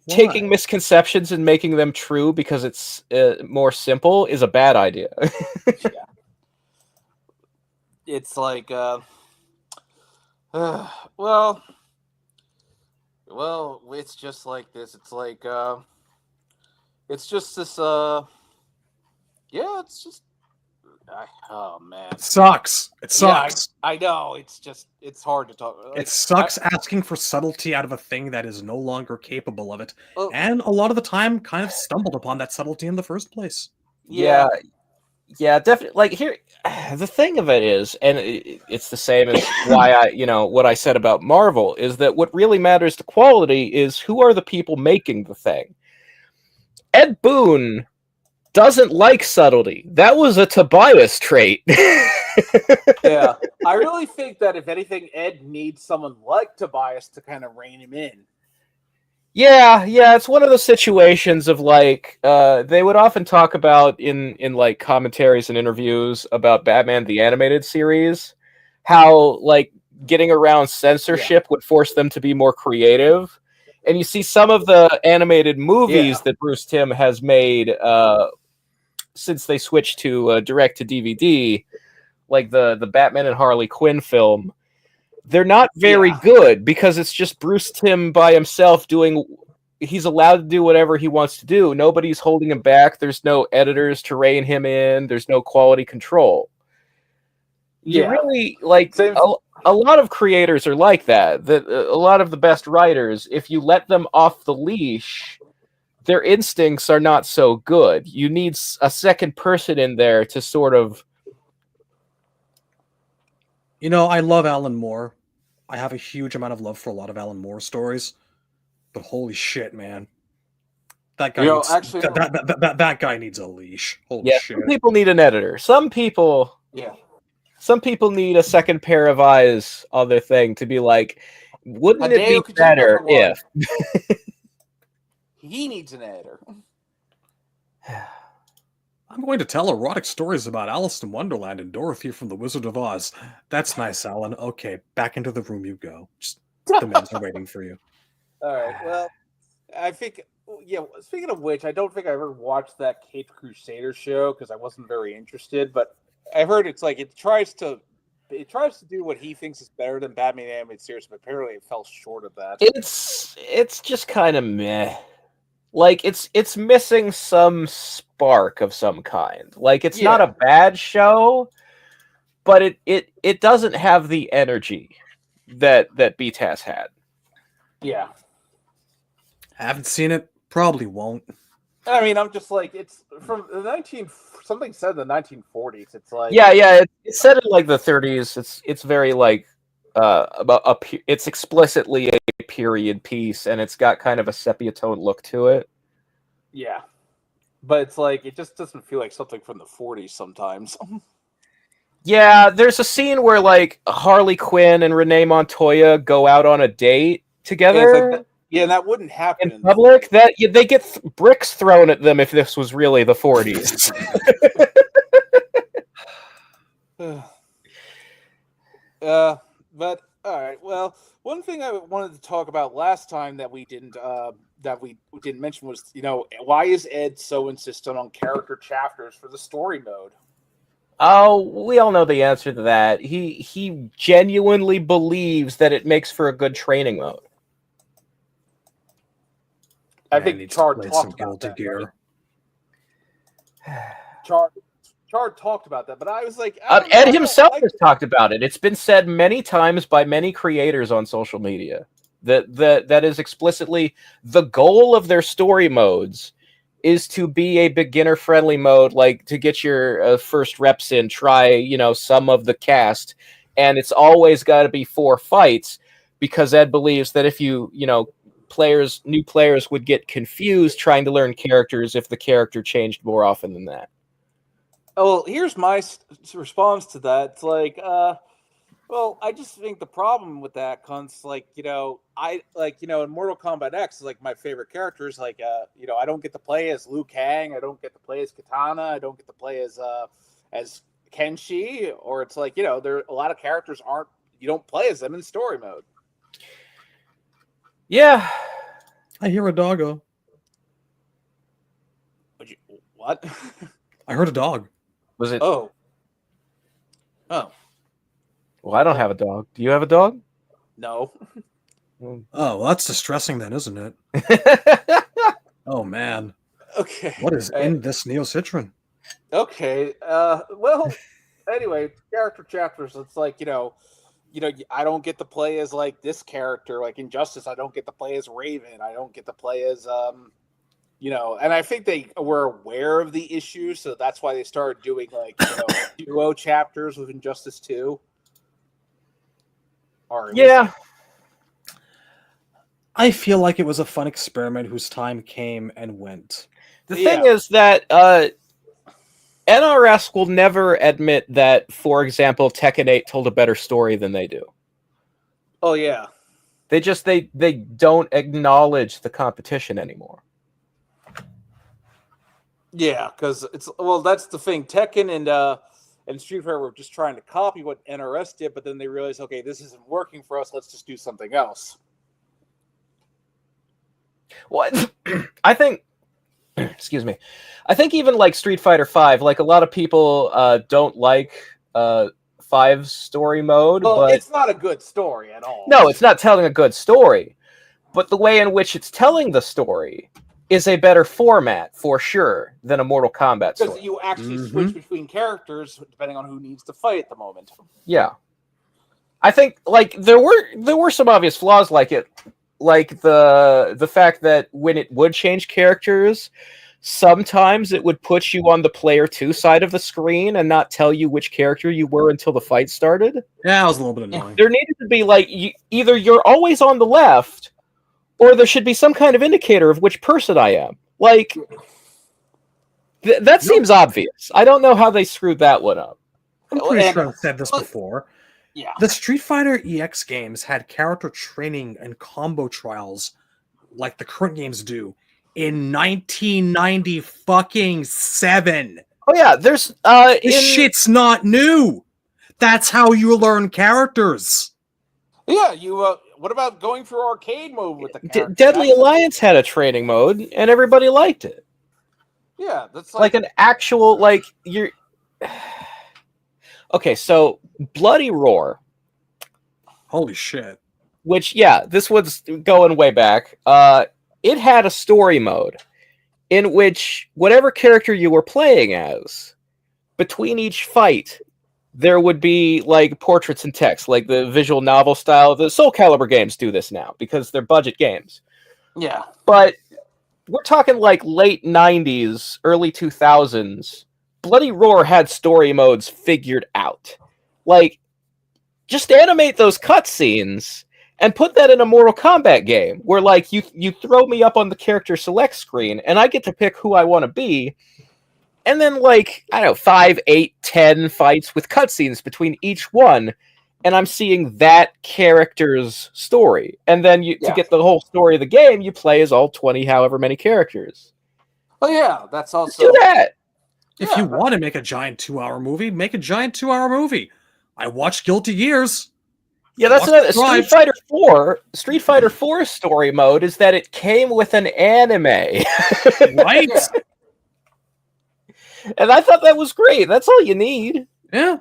taking misconceptions and making them true because it's more simple is a bad idea. Yeah. It's like, well, it's just like this. It's like, it's just this, it's just, oh man, it sucks. It sucks. Yeah, I know. It's hard to talk. Like, it sucks asking for subtlety out of a thing that is no longer capable of it, and a lot of the time, kind of stumbled upon that subtlety in the first place. Yeah, definitely. Like here, the thing of it is, and it's the same as why what I said about Marvel is that what really matters to quality is who are the people making the thing. Ed Boon doesn't like subtlety. That was a Tobias trait. Yeah, I really think that if anything, Ed needs someone like Tobias to kind of rein him in. Yeah, it's one of the situations of like they would often talk about in like commentaries and interviews about Batman the Animated Series, how like getting around censorship would force them to be more creative. And you see some of the animated movies that Bruce Timm has made since they switched to direct to DVD, like the Batman and Harley Quinn film. They're not very good because it's just Bruce Timm by himself he's allowed to do whatever he wants to do. Nobody's holding him back. There's no editors to rein him in. There's no quality control. You really, like, a lot of creators are like that. A lot of the best writers, if you let them off the leash, their instincts are not so good. You need a second person in there to sort of... I love Alan Moore. I have a huge amount of love for a lot of Alan Moore stories, but holy shit, man, that guy needs, that guy needs a leash. Holy shit! Some people need an editor. Some people need a second pair of eyes on their thing to be like, wouldn't it be better if he needs an editor? I'm going to tell erotic stories about Alice in Wonderland and Dorothy from The Wizard of Oz. That's nice, Alan. Okay, back into the room you go. Just the men are waiting for you. All right. Well, I think, yeah. Speaking of which, I don't think I ever watched that Caped Crusader show because I wasn't very interested. But I heard it's like it tries to do what he thinks is better than Batman animated series, but apparently it fell short of that. It's just kind of meh. Like it's missing some spark of some kind. Like it's not a bad show, but it doesn't have the energy that BTAS had. Yeah. Haven't seen it. Probably won't. I mean, I'm just like, it's from the something said in the 1940s. It's like, yeah. It's set in like the 30s. It's very like it's explicitly a period piece, and it's got kind of a sepia tone look to it. Yeah, but it's like it just doesn't feel like something from the 40s sometimes. Yeah, there's a scene where like Harley Quinn and Renee Montoya go out on a date together. Yeah, and that wouldn't happen in public. They get bricks thrown at them if this was really the 40s. But all right. Well, one thing I wanted to talk about last time that we didn't mention was, why is Ed so insistent on character chapters for the story mode? Oh, we all know the answer to that. He genuinely believes that it makes for a good training mode. I think Chard talked about that. Gear. Right? Chard talked about that, but I was like, Ed himself has talked about it. It's been said many times by many creators on social media that is explicitly the goal of their story modes is to be a beginner-friendly mode, like to get your first reps in, try some of the cast, and it's always got to be 4 fights because Ed believes that if new players would get confused trying to learn characters if the character changed more often than that. Oh, well, here's my response to that. It's like, well, I just think the problem with that comes in Mortal Kombat X, like my favorite characters, like, I don't get to play as Liu Kang, I don't get to play as Katana, I don't get to play as Kenshi, or it's like, there are a lot of characters you don't play as them in story mode. Yeah. I hear a doggo. What? I heard a dog. Was it? Oh. Well, I don't have a dog. Do you have a dog? No. Oh, well, that's distressing then, isn't it? Oh, man. Okay. What is in this Neocitron? Okay. Well, anyway, character chapters. It's like, I don't get to play as like this character, like Injustice. I don't get to play as Raven. I don't get to play as, and I think they were aware of the issue, so that's why they started doing like duo chapters with Injustice 2. Yeah. I feel like it was a fun experiment whose time came and went. The thing is that NRS will never admit that, for example, Tekken 8 told a better story than they do. Oh yeah. They don't acknowledge the competition anymore. Yeah, because that's the thing. Tekken and Street Fighter were just trying to copy what NRS did, but then they realized, okay, this isn't working for us. Let's just do something else. Well, I think, excuse me, I think even like Street Fighter 5, like a lot of people don't like 5's story mode. Well, but it's not a good story at all. No, it's not telling a good story, but the way in which it's telling the story is a better format for sure than a Mortal Kombat story. Because you actually switch between characters depending on who needs to fight at the moment. Yeah, I think like there were some obvious flaws like it, like the fact that when it would change characters, sometimes it would put you on the player 2 side of the screen and not tell you which character you were until the fight started. Yeah, it was a little bit annoying. There needed to be like either you're always on the left, or there should be some kind of indicator of which person I am. Like, that seems obvious. I don't know how they screwed that one up. I'm pretty sure I've said this before. Yeah. The Street Fighter EX games had character training and combo trials like the current games do in 1997. Oh, yeah. There's... this shit's not new. That's how you learn characters. Yeah, what about going through arcade mode with the character? Deadly Alliance had a training mode, and everybody liked it. Yeah, that's Like an actual you're. Okay, so Bloody Roar. Holy shit. Which, this was going way back. It had a story mode in which whatever character you were playing as, between each fight, there would be like portraits and text, like the visual novel style. The Soul Calibur games do this now because they're budget games. Yeah. But we're talking like late 90s, early 2000s. Bloody Roar had story modes figured out. Like, just animate those cutscenes and put that in a Mortal Kombat game where, like, you throw me up on the character select screen and I get to pick who I want to be. And then, like, I don't know, 5, 8, 10 fights with cutscenes between each one. And I'm seeing that character's story. And then to get the whole story of the game, you play as all 20, however many characters. Oh, yeah. That's also... Do that! If you want to make a giant 2-hour movie, make a giant 2-hour movie. I watched Guilty Gears. Yeah, that's another. Street Fighter 4 story mode is that it came with an anime. Right? Yeah. And I thought that was great. That's all you need. Yeah.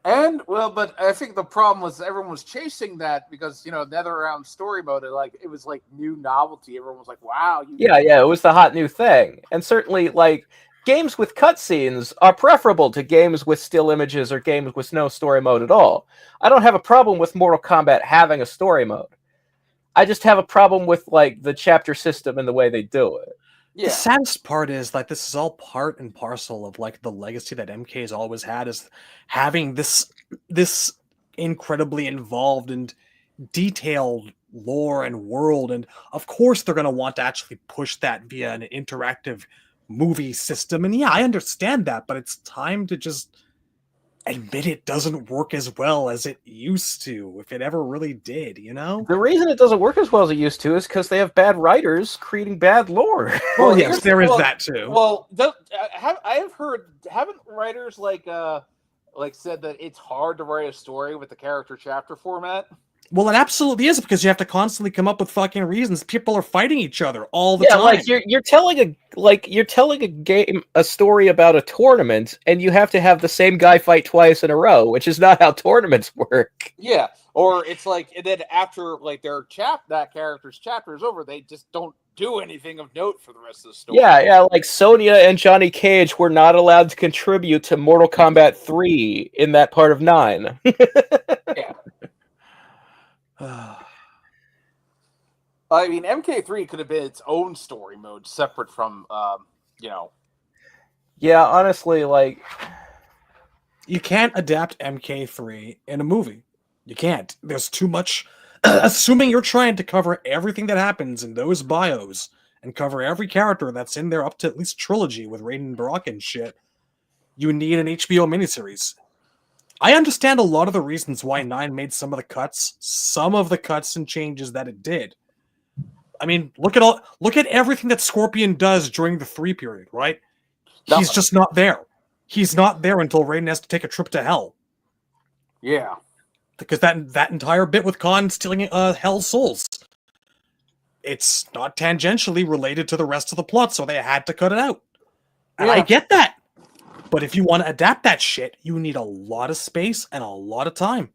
And, well, but I think the problem was everyone was chasing that because, NetherRealm story mode, it was like new novelty. Everyone was like, wow. Yeah, it was the hot new thing. And certainly, like, games with cutscenes are preferable to games with still images or games with no story mode at all. I don't have a problem with Mortal Kombat having a story mode. I just have a problem with, like, the chapter system and the way they do it. Yeah. The saddest part is like this is all part and parcel of like the legacy that MK has always had, is having this incredibly involved and detailed lore and world, and of course they're going to want to actually push that via an interactive movie system. And yeah, I understand that, but it's time to just admit it doesn't work as well as it used to, if it ever really did, The reason it doesn't work as well as it used to is because they have bad writers creating bad lore. Well, yes, there is that too. Well, I have heard, haven't writers like said that it's hard to write a story with the character chapter format? Well, it absolutely is, because you have to constantly come up with fucking reasons. People are fighting each other all the time. Like you're telling a story about a tournament, and you have to have the same guy fight twice in a row, which is not how tournaments work. Yeah, or it's like, and then after like that character's chapter is over, they just don't do anything of note for the rest of the story. Yeah, like Sonya and Johnny Cage were not allowed to contribute to Mortal Kombat 3 in that part of 9. Yeah. I mean, MK3 could have been its own story mode, separate from, Yeah, honestly, like... You can't adapt MK3 in a movie. You can't. There's too much... Assuming you're trying to cover everything that happens in those bios, and cover every character that's in there up to at least Trilogy with Raiden and Baraka and shit, you need an HBO miniseries. I understand a lot of the reasons why 9 made some of the cuts and changes that it did. I mean, look at everything that Scorpion does during the 3 period, right? Nothing. He's just not there. He's not there until Raiden has to take a trip to Hell. Yeah. Because that entire bit with Khan stealing Hell's souls, it's not tangentially related to the rest of the plot, so they had to cut it out. And I get that. But if you want to adapt that shit, you need a lot of space and a lot of time.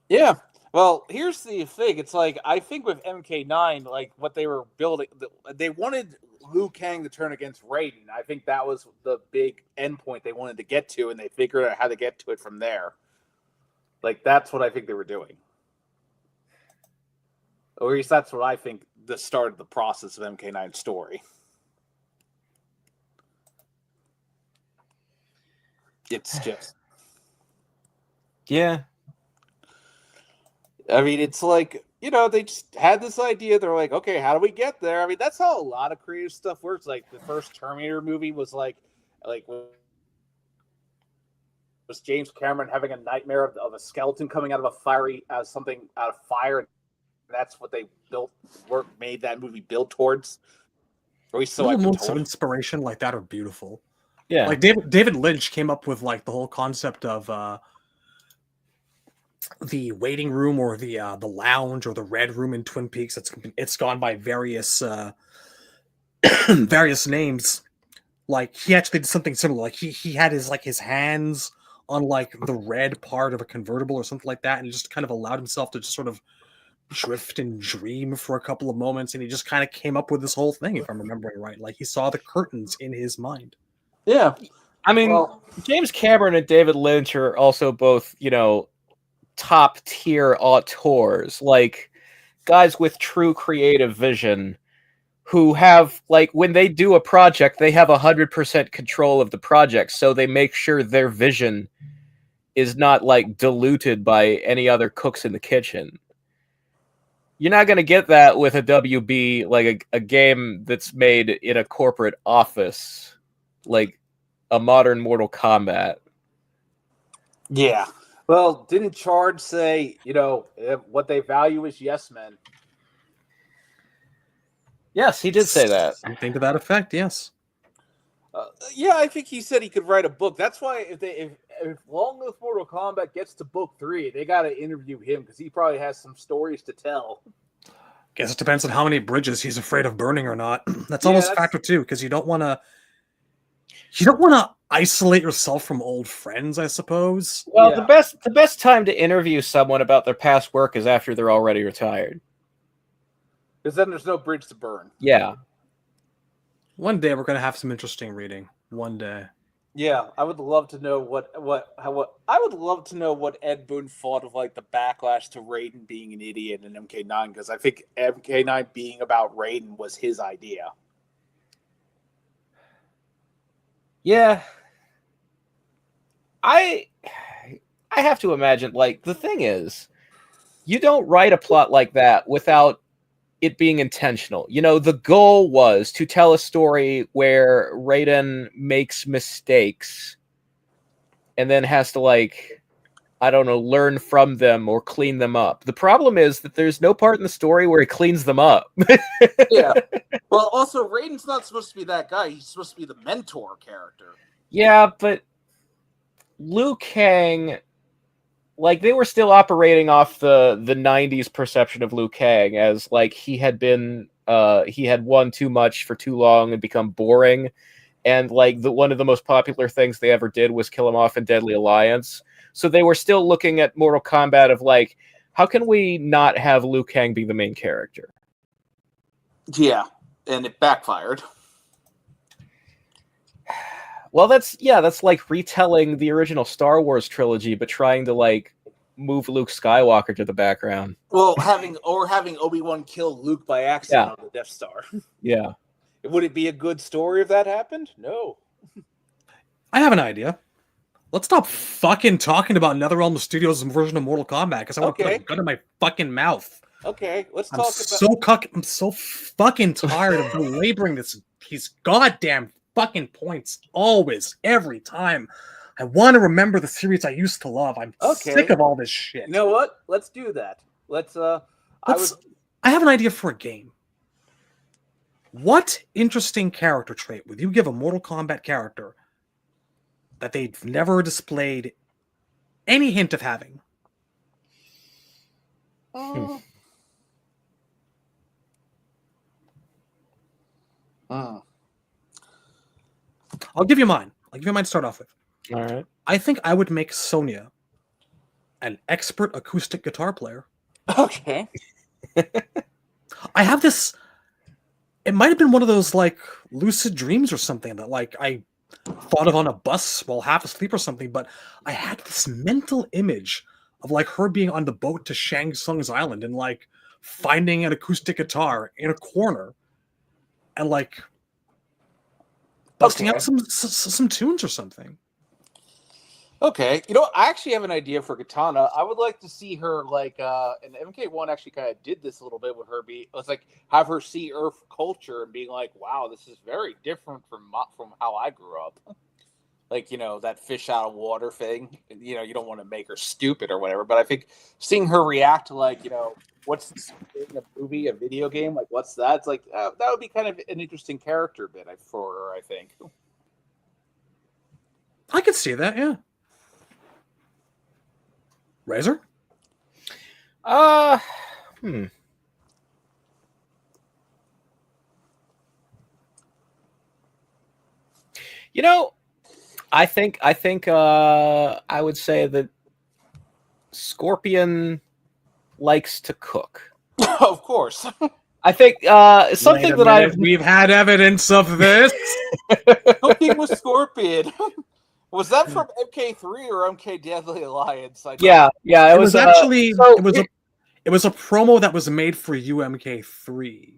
Yeah. Well, here's the thing. It's like, I think with MK9, like what they were building, they wanted Liu Kang to turn against Raiden. I think that was the big endpoint they wanted to get to, and they figured out how to get to it from there. Like, that's what I think they were doing. Or at least that's what I think the start of the process of MK9's story. It's just... Yeah. I mean, it's like, they just had this idea. They're like, okay, how do we get there? I mean, that's how a lot of creative stuff works. Like, the first Terminator movie was like was James Cameron having a nightmare of a skeleton coming out of something out of fire. And that's what they made that movie build towards. Moments of inspiration like that are beautiful. Yeah, like David Lynch came up with like the whole concept of the waiting room or the lounge or the red room in Twin Peaks. It's gone by various various names. Like he actually did something similar. Like he had his hands on like the red part of a convertible or something like that, and just kind of allowed himself to just sort of drift and dream for a couple of moments, and he just kind of came up with this whole thing, if I'm remembering right. Like he saw the curtains in his mind. Yeah. I mean, Well, James Cameron and David Lynch are also both, top tier auteurs, like guys with true creative vision who have, like, when they do a project, they have 100% control of the project, so they make sure their vision is not like diluted by any other cooks in the kitchen. You're not going to get that with a WB, like a game that's made in a corporate office, like a modern Mortal Kombat. yeah. Well, didn't Charge say, what they value is yes men? Yes, he did say that. Something to that effect, yes. Yeah, I think he said he could write a book. That's why if Long Live Mortal Kombat gets to book 3, they got to interview him because he probably has some stories to tell. Guess it depends on how many bridges he's afraid of burning or not. That's almost a factor too, because you don't want to isolate yourself from old friends, I suppose. Well, yeah. The best time to interview someone about their past work is after they're already retired. Because then there's no bridge to burn. Yeah. One day we're gonna have some interesting reading. One day. Yeah, I would love to know what Ed Boon thought of like the backlash to Raiden being an idiot in MK9, because I think MK9 being about Raiden was his idea. Yeah. I have to imagine, like, the thing is, you don't write a plot like that without it being intentional. The goal was to tell a story where Raiden makes mistakes and then has to, like, I don't know, learn from them or clean them up. The problem is that there's no part in the story where he cleans them up. Yeah. Well, also, Raiden's not supposed to be that guy. He's supposed to be the mentor character. Yeah, but Liu Kang, like, they were still operating off the 90s perception of Liu Kang as, like, he had won too much for too long and become boring. And, like, one of the most popular things they ever did was kill him off in Deadly Alliance. So they were still looking at Mortal Kombat of, like, how can we not have Liu Kang be the main character? Yeah, and it backfired. Well, that's like retelling the original Star Wars trilogy, but trying to, like, move Luke Skywalker to the background. Well, having Obi-Wan kill Luke by accident on the Death Star. Yeah. Would it be a good story if that happened? No. I have an idea. Let's stop fucking talking about NetherRealm Studios' version of Mortal Kombat, because I want to put a gun in my fucking mouth. Okay, I'm so fucking tired of belaboring these goddamn fucking points always, every time. I want to remember the series I used to love. I'm sick of all this shit. You know what? Let's do that. I have an idea for a game. What interesting character trait would you give a Mortal Kombat character that they've never displayed any hint of having? I'll give you mine. I'll give you mine to start off with. All right. I think I would make Sonya an expert acoustic guitar player. Okay. I have this... It might have been one of those, like, lucid dreams or something that, like, I thought of on a bus while half asleep or something, but I had this mental image of, like, her being on the boat to Shang Tsung's island and, like, finding an acoustic guitar in a corner and, like, busting out some tunes or something. Okay, I actually have an idea for Katana. I would like to see her, like, and MK1 actually kind of did this a little bit with her. It's like have her see Earth culture and being like, "Wow, this is very different from how I grew up." Like, that fish out of water thing. You don't want to make her stupid or whatever, but I think seeing her react to, like, what's this thing, a movie, a video game, like, what's that? It's like that would be kind of an interesting character bit for her, I think. I could see that, yeah. Razor? Hmm. You know, I think I would say that Scorpion likes to cook. Of course. I think Wait something a that minute, we've had evidence of this. Cooking with Scorpion. Was that from MK3 or MK Deadly Alliance? I don't. yeah, It was actually so it was a promo that was made for UMK3.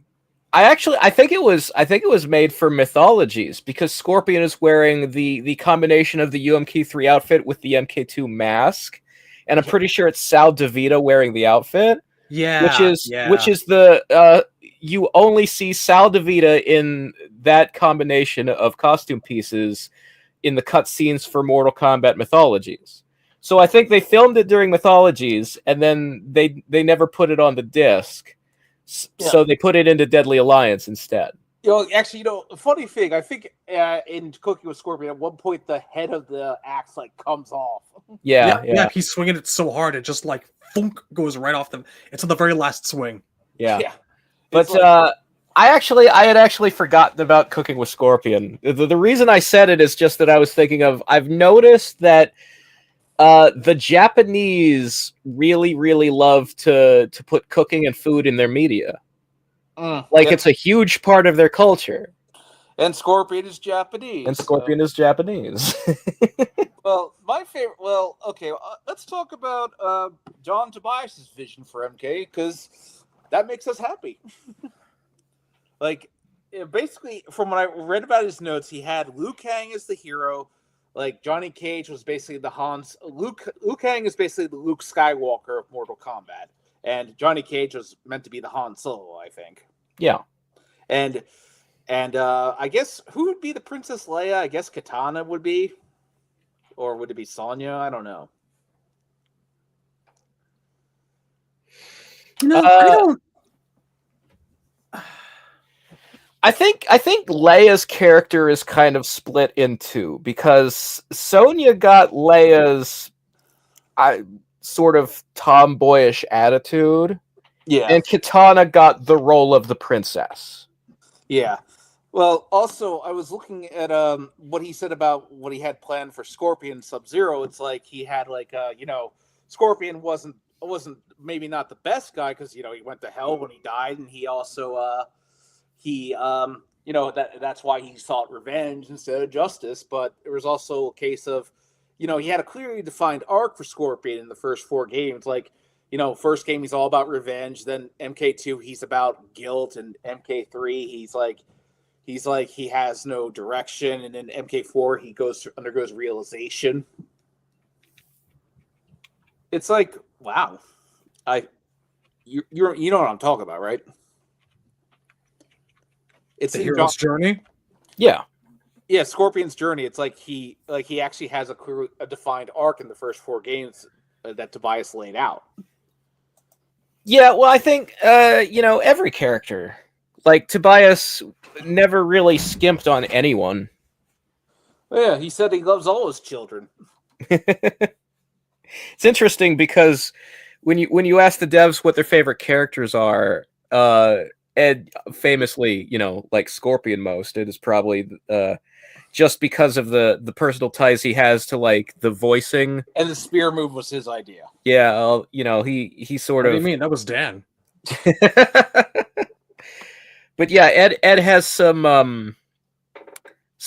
I think it was made for Mythologies because Scorpion is wearing the combination of the UMK3 outfit with the MK2 mask, and I'm pretty sure it's Sal DeVito wearing the outfit. Yeah, which is the you only see Sal DeVita in that combination of costume pieces in the cutscenes for Mortal Kombat Mythologies. So I think they filmed it during Mythologies, and then they never put it on the disc, so they put it into Deadly Alliance instead. Actually, a funny thing. I think in Cooking with Scorpion, at one point the head of the axe comes off. Yeah. He's swinging it so hard it just like thunk goes right off them. It's on the very last swing. Yeah. But I had actually forgotten about Cooking with Scorpion. The reason I said it is just that I was thinking of, I've noticed that the Japanese really, really love to put cooking and food in their media. It's a huge part of their culture. And Scorpion is Japanese. Well, my favorite. Well, okay. Let's talk about John Tobias's vision for MK, because that makes us happy. Basically, from what I read about his notes, he had Liu Kang as the hero. Like Johnny Cage was basically the Hans. Liu Kang is basically the Luke Skywalker of Mortal Kombat, and Johnny Cage was meant to be the Han Solo, I think. Yeah, and I guess who would be the Princess Leia? I guess Katana would be, or would it be Sonya? I don't know. No, I don't. I think Leia's character is kind of split in two, because Sonya got Leia's sort of tomboyish attitude, and Katana got the role of the princess. Yeah. Well, also, I was looking at what he said about what he had planned for Scorpion Sub-Zero. It's like he had Scorpion wasn't maybe not the best guy, because he went to hell when he died, and he also that's why he sought revenge instead of justice. But there was also a case of he had a clearly defined arc for Scorpion in the first 4 games. First game he's all about revenge, then MK2 he's about guilt, and MK3 he's like he has no direction, and then MK4 he undergoes realization. It's like, wow. You know what I'm talking about, right? It's the hero's journey. Yeah, Scorpion's journey. It's like he actually has a defined arc in the first 4 games that Tobias laid out. Yeah, well, I think every character, like Tobias, never really skimped on anyone. Yeah, he said he loves all his children. It's interesting because when you ask the devs what their favorite characters are, Ed famously, like Scorpion most, it is probably just because of the personal ties he has to like the voicing. And the spear move was his idea. Yeah, he sort of. What do you mean? That was Dan. But yeah, Ed has some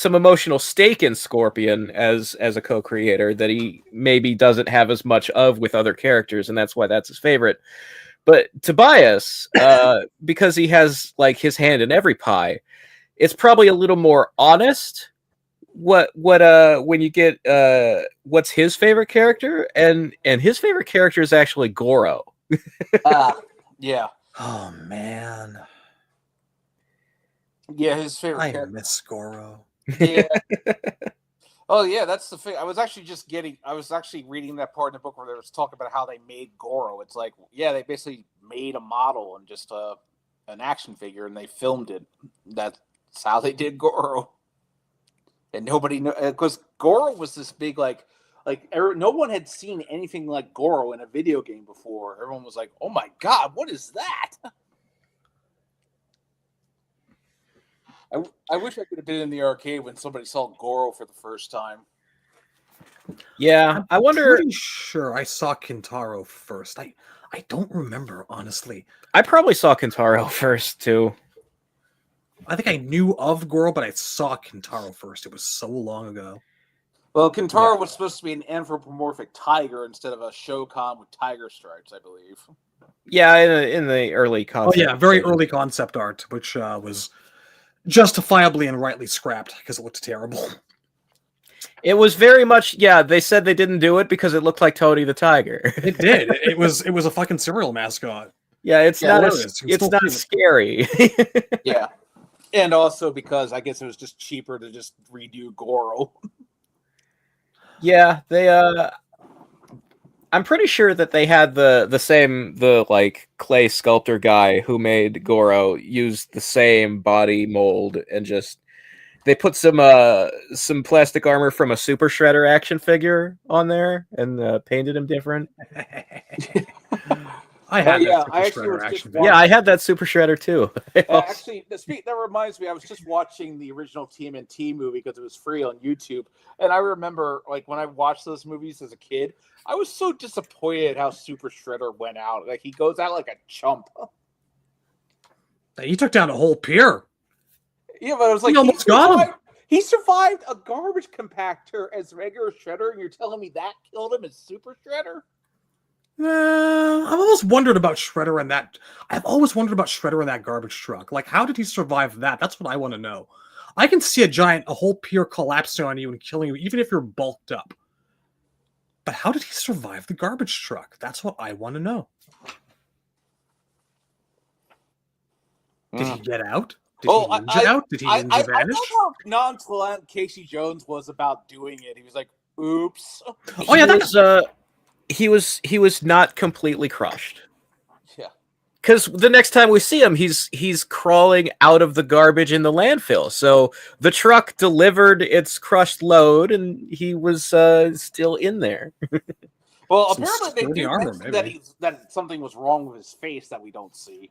emotional stake in Scorpion as a co-creator that he maybe doesn't have as much of with other characters, and that's why that's his favorite. But Tobias, because he has like his hand in every pie, it's probably a little more honest. When you get what's his favorite character, and his favorite character is actually Goro. Yeah. Oh man. Yeah, his favorite I character. miss Goro. Yeah. Oh yeah, that's the thing. I was actually reading that part in the book where there was talk about how they made Goro. It's like, yeah, they basically made a model and just an action figure, and they filmed it. That's how they did Goro. And nobody knew, because Goro was this big like no one had seen anything like Goro in a video game before. Everyone was like, "Oh my god, what is that?" I wish I could have been in the arcade when somebody saw Goro for the first time. Yeah, I wonder. Pretty sure I saw Kintaro first. I don't remember, honestly. I probably saw Kintaro first too. I think I knew of Goro, but I saw Kintaro first. It was so long ago. Well, Kintaro was supposed to be an anthropomorphic tiger instead of a Shokan with tiger stripes, I believe. Yeah, in the early concept. Oh yeah, very early concept art, which was justifiably and rightly scrapped because it looked terrible. It was very much, yeah, they said they didn't do it because it looked like Tony the Tiger. It did. It was a fucking cereal mascot. Yeah, it's Yeah, not it's not scary. Yeah. And also because I guess it was just cheaper to just redo Goro. Yeah, they I'm pretty sure that they had the like clay sculptor guy who made Goro use the same body mold and just they put some plastic armor from a Super Shredder action figure on there and painted him different. I had yeah, that I Super actually Shredder was just action watching- figure. Yeah, I had that Super Shredder too. Actually, that reminds me, I was just watching the original TMNT movie because it was free on YouTube. And I remember, like, when I watched those movies as a kid, I was so disappointed how Super Shredder went out. Like, he goes out like a chump. He took down a whole pier. Yeah, but I was like, He almost got him. He survived a garbage compactor as regular Shredder, and you're telling me that killed him as Super Shredder? I've always wondered about Shredder and that. I've always wondered about Shredder and that garbage truck. Like, how did he survive that? That's what I want to know. I can see a whole pier collapsing on you and killing you, even if you're bulked up. But how did he survive the garbage truck? That's what I want to know. Did he get out? Did he ninja out? Did he ninja vanish? I love how nonchalant Casey Jones was about doing it. He was like, oops. Oh yeah, he was not completely crushed. Yeah. Because the next time we see him, he's crawling out of the garbage in the landfill. So the truck delivered its crushed load, and he was still in there. Well, Some apparently they sturdy do armor, mention that something was wrong with his face that we don't see.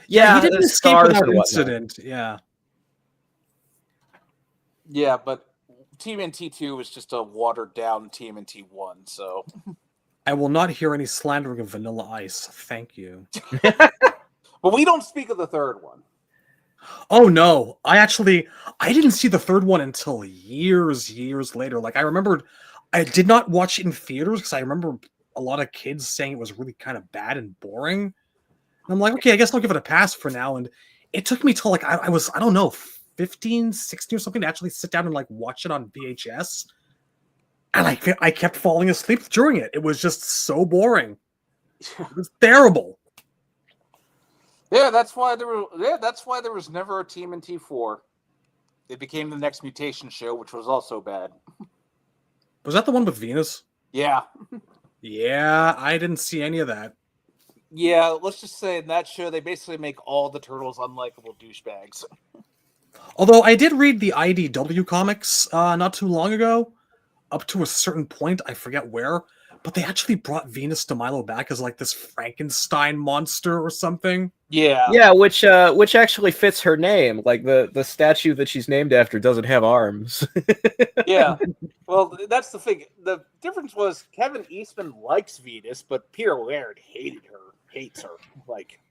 Yeah, he didn't the escape scars without and whatnot. incident. Yeah. Yeah, but TMNT 2 was just a watered down TMNT 1, so. I will not hear any slandering of Vanilla Ice. Thank you. But we don't speak of the third one. Oh no, I didn't see the third one until years later. Like I remembered, I did not watch it in theaters because I remember a lot of kids saying it was really kind of bad and boring. And I'm like, okay, I guess I'll give it a pass for now. And it took me till like I was, I don't know, 15, 16 or something to actually sit down and like watch it on VHS. And I kept falling asleep during it. It was just so boring. It was terrible. Yeah, that's why there was never a TMNT 4. It became the Next Mutation show, which was also bad. Was that the one with Venus? Yeah. Yeah, I didn't see any of that. Yeah, let's just say in that show they basically make all the turtles unlikable douchebags. Although I did read the IDW comics not too long ago, up to a certain point, I forget where, but they actually brought Venus de Milo back as like this Frankenstein monster or something. Yeah. Yeah, which actually fits her name. Like the statue that she's named after doesn't have arms. Yeah. Well, that's the thing. The difference was Kevin Eastman likes Venus, but Peter Laird hates her. Like,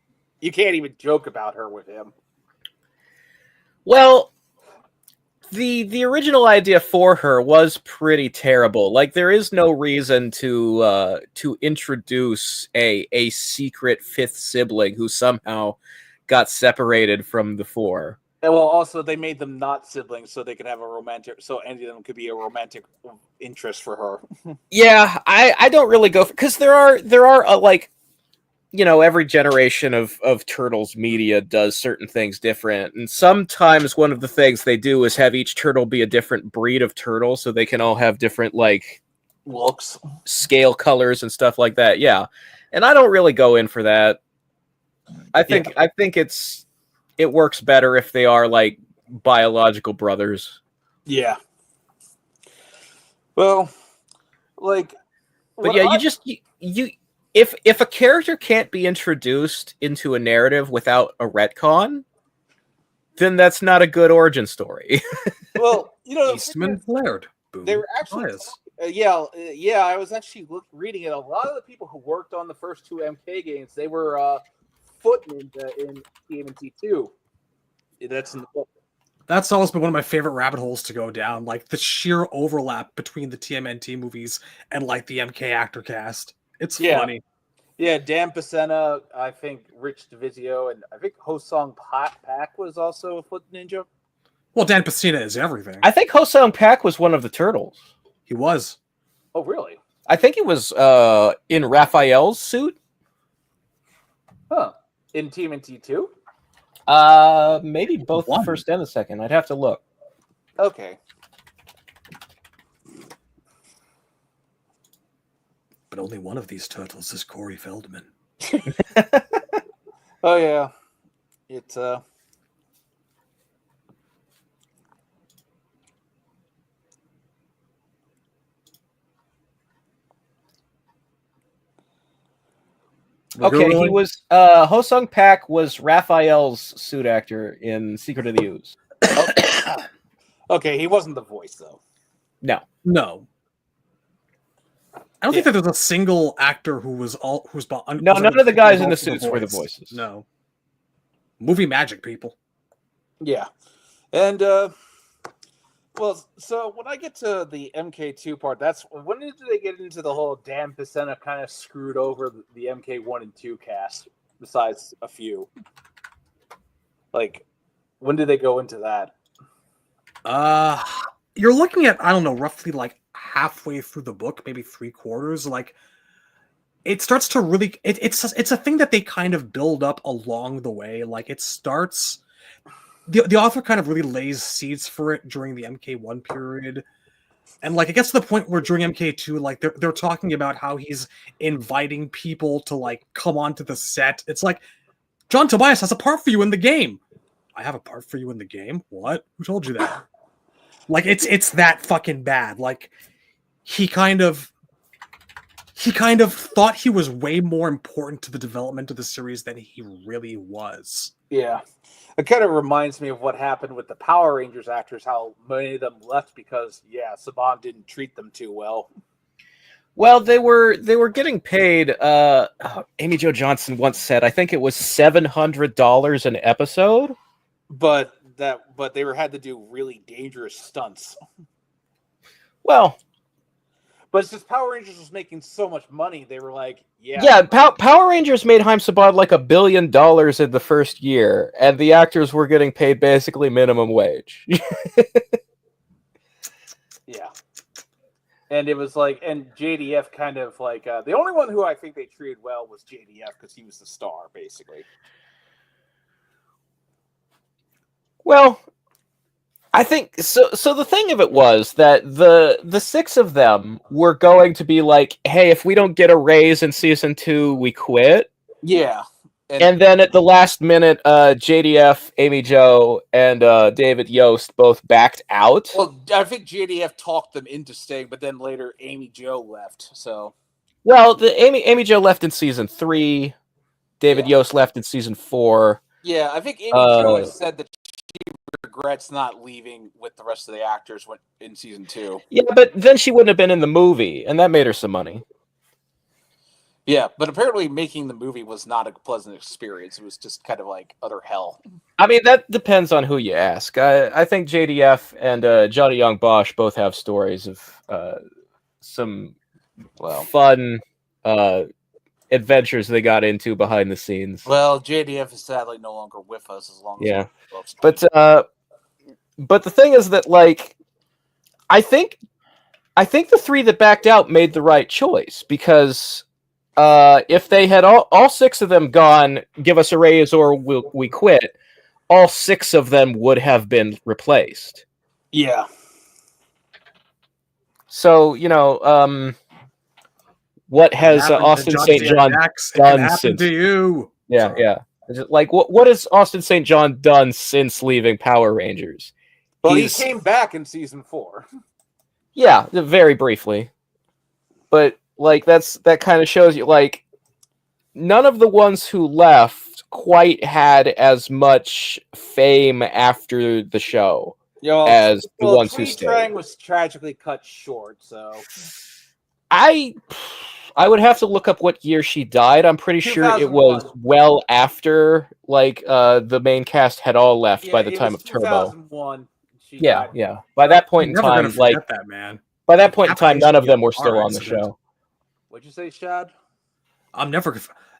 you can't even joke about her with him. Well, the original idea for her was pretty terrible. Like, there is no reason to introduce a secret fifth sibling who somehow got separated from the four. And well, also they made them not siblings so they could have a romantic. So any of them could be a romantic interest for her. Yeah, I don't really go because there are like, you know, every generation of Turtles media does certain things different. And sometimes one of the things they do is have each turtle be a different breed of turtle so they can all have different, like, Looks, scale colors and stuff like that. Yeah. And I don't really go in for that. I think it works better if they are like biological brothers. Yeah. Well, Like, But yeah, you if a character can't be introduced into a narrative without a retcon, then that's not a good origin story. well, Eastman flared. Boom. they were actually I was actually reading it. A lot of the people who worked on the first two MK games, they were foot ninja in TMNT 2. That's in the book. That's always been one of my favorite rabbit holes to go down, like the sheer overlap between the TMNT movies and like the MK actor cast. It's funny. Yeah, Dan Pacena, I think Rich DeVizio, and I think Hosong Pak was also a foot ninja. Well, Dan Pacena is everything. I think Hosong Pak was one of the turtles. He was. Oh, really? I think he was in Raphael's suit. Huh. In TMNT 2? Maybe both the first and the second. I'd have to look. Okay. But only one of these turtles is Corey Feldman. Oh, yeah. It's, Okay, he was Hosong Pak was Raphael's suit actor in Secret of the Ooze. Okay, he wasn't the voice though. No. I don't think that there's a single actor who's no, none of the guys in the suits were the voices. No. Movie magic, people. Yeah. And well, so when I get to the MK2 part, that's when did they get into the whole Dan Pacena kind of screwed over the MK1 and 2 cast, besides a few? Like, when did they go into that? You're looking at, I don't know, roughly like halfway through the book, maybe 3/4. Like, it starts to really it's a thing that they kind of build up along the way. Like, it starts, the author kind of really lays seeds for it during the MK1 period, and like it gets to the point where during MK2, like they're talking about how he's inviting people to like come onto the set. It's like, John Tobias has a part for you in the game. I have a part for you in the game? What? Who told you that? Like, it's that fucking bad. Like, he kind of thought he was way more important to the development of the series than he really was. Yeah. It kind of reminds me of what happened with the Power Rangers actors, how many of them left because, Saban didn't treat them too well. Well, they were getting paid. Amy Jo Johnson once said, I think it was $700 an episode. But they had to do really dangerous stunts. Well, but since Power Rangers was making so much money, they were like, Power Rangers made Haim Saban like $1 billion in the first year, and the actors were getting paid basically minimum wage. Yeah. And it was like, and JDF kind of like, the only one who I think they treated well was JDF because he was the star, basically. Well, I think so. So the thing of it was that the six of them were going to be like, "Hey, if we don't get a raise in season 2, we quit." Yeah, and then at the last minute, JDF, Amy Jo, and David Yost both backed out. Well, I think JDF talked them into staying, but then later Amy Jo left. So, well, the Amy Jo left in season 3. David Yost left in season 4. Yeah, I think Amy Jo has said that she regrets not leaving with the rest of the actors in season 2. Yeah, but then she wouldn't have been in the movie, and that made her some money. Yeah, but apparently making the movie was not a pleasant experience. It was just kind of like utter hell. I mean, that depends on who you ask. I think JDF and Johnny Young Bosch both have stories of some fun adventures they got into behind the scenes. Well, JDF is sadly no longer with us as long as but the thing is that, like, I think the 3 that backed out made the right choice, because if they had all 6 of them gone, give us a raise or we quit, all 6 of them would have been replaced. Yeah. So, what has Austin St. John done since? To you? Yeah. Like, what has Austin St. John done since leaving Power Rangers? Well, he came back in season 4. Yeah, very briefly. But like that kind of shows you like none of the ones who left quite had as much fame after the show as the ones who stayed. Trang was tragically cut short, so I would have to look up what year she died. I'm pretty sure it was well after like the main cast had all left by the time of Turbo. 2001. Yeah. By that point in time, like that, man. By that point in time, none of them were still on the show. What'd you say, Shad? I'm never.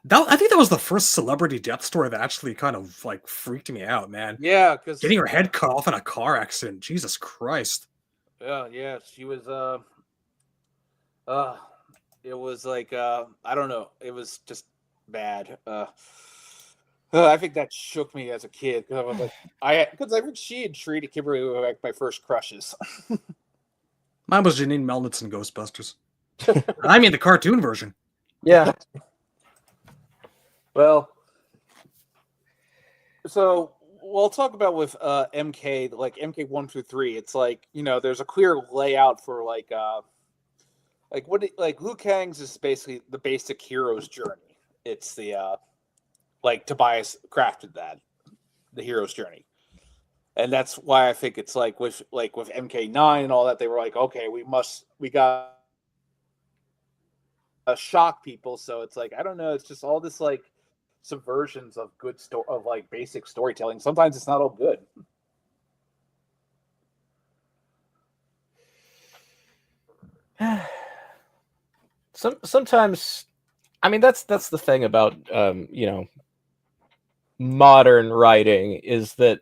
I think that was the first celebrity death story that actually kind of like freaked me out, man. Yeah, because getting her head cut off in a car accident. Jesus Christ. Yeah, she was. It was like I don't know. It was just bad. I think that shook me as a kid because I was like, because I think she and Shree and Kimberly were like my first crushes. Mine was Janine Melnitz in Ghostbusters. I mean the cartoon version. Yeah. Well, so we'll talk about with MK, like MK 1 through 3. It's like, you know, there's a clear layout for like Liu Kang's is basically the basic hero's journey. It's the like Tobias crafted that, the hero's journey. And that's why I think it's like with MK9 and all that, they were like, okay, we got shock people. So it's like, I don't know, it's just all this like subversions of good of like basic storytelling. Sometimes it's not all good. Sometimes, I mean, that's the thing about you know, modern writing is that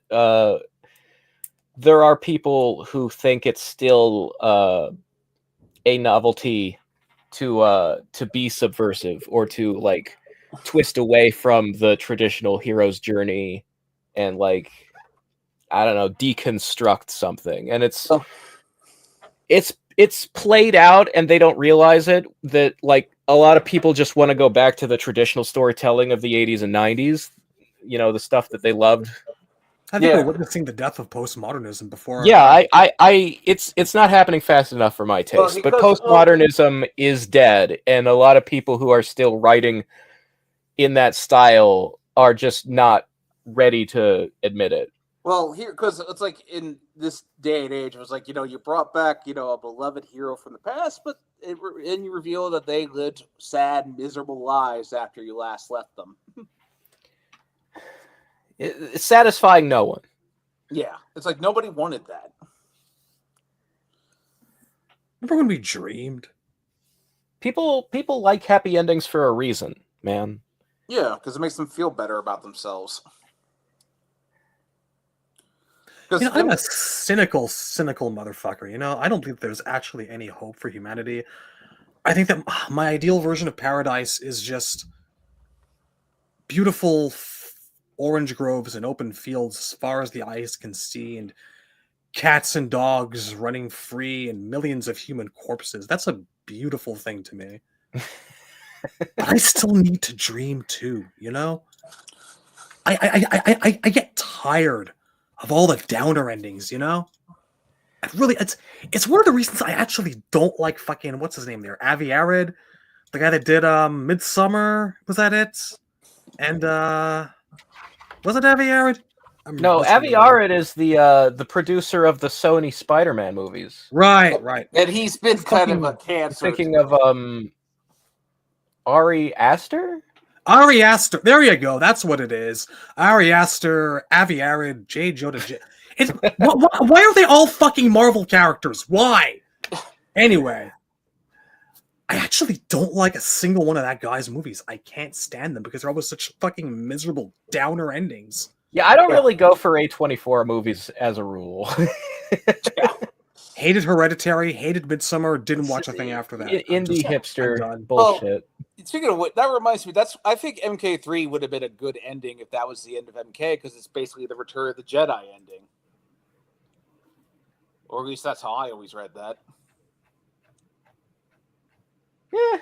there are people who think it's still a novelty to be subversive or to like twist away from the traditional hero's journey and like, I don't know, deconstruct something. And it's played out and they don't realize it, that like a lot of people just want to go back to the traditional storytelling of the 80s and 90s, you know, the stuff that they loved. I think we're witnessing the death of postmodernism before. Yeah, it's not happening fast enough for my taste. But postmodernism is dead, and a lot of people who are still writing in that style are just not ready to admit it. Well, here, because it's like in this day and age, it was like, you know, you brought back, you know, a beloved hero from the past, but and you reveal that they lived sad, miserable lives after you last left them. It's satisfying no one. Yeah, it's like nobody wanted that. Remember when we dreamed? People like happy endings for a reason, man. Yeah, because it makes them feel better about themselves. You know, I'm a cynical motherfucker. You know, I don't think there's actually any hope for humanity. I think that my ideal version of paradise is just beautiful orange groves and open fields as far as the eyes can see, and cats and dogs running free, and millions of human corpses. That's a beautiful thing to me. But I still need to dream too, you know? I get tired of all the downer endings, you know? It's one of the reasons I actually don't like fucking, what's his name there? Avi Arad? The guy that did Midsummer, was that it? And was it Avi Arad? No, Avi Arad is the producer of the Sony Spider-Man movies. Right. And he's been kind of a cancer. Thinking of Ari Aster? Ari Aster, there you go. That's what it is. Ari Aster, Avi Arad, J. Jonah. Why are they all fucking Marvel characters? Why? Anyway, I actually don't like a single one of that guy's movies. I can't stand them because they're always such fucking miserable downer endings. Yeah, I don't really go for A24 movies as a rule. Hated Hereditary, hated Midsummer, didn't watch a thing after that. Indie hipster bullshit. Speaking of what, that reminds me, I think MK3 would have been a good ending if that was the end of MK, because it's basically the Return of the Jedi ending. Or at least that's how I always read that. Yeah.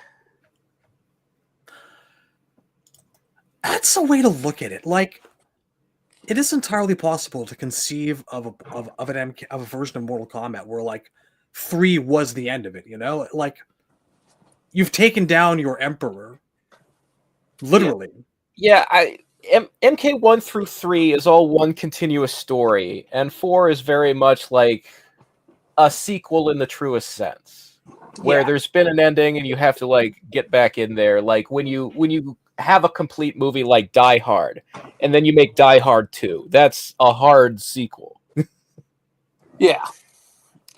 That's a way to look at it. Like, it is entirely possible to conceive of a version of Mortal Kombat where like 3 was the end of it, you know? Like, You've taken down your emperor. Literally. Yeah, MK1 through 3 is all one continuous story, and 4 is very much like a sequel in the truest sense, where there's been an ending and you have to like get back in there. Like when you have a complete movie like Die Hard, and then you make Die Hard 2, that's a hard sequel. Yeah.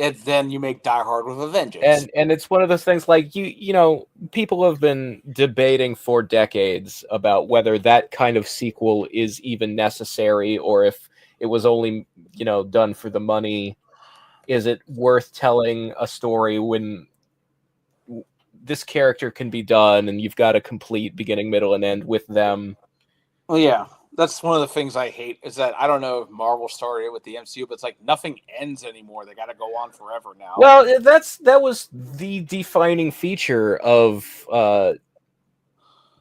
And then you make Die Hard with a vengeance. And it's one of those things like you know, people have been debating for decades about whether that kind of sequel is even necessary, or if it was only, you know, done for the money. Is it worth telling a story when this character can be done and you've got a complete beginning, middle, and end with them? Well, yeah. That's one of the things I hate, is that I don't know if Marvel started it with the MCU, but it's like nothing ends anymore. They got to go on forever now. Well, that was the defining feature of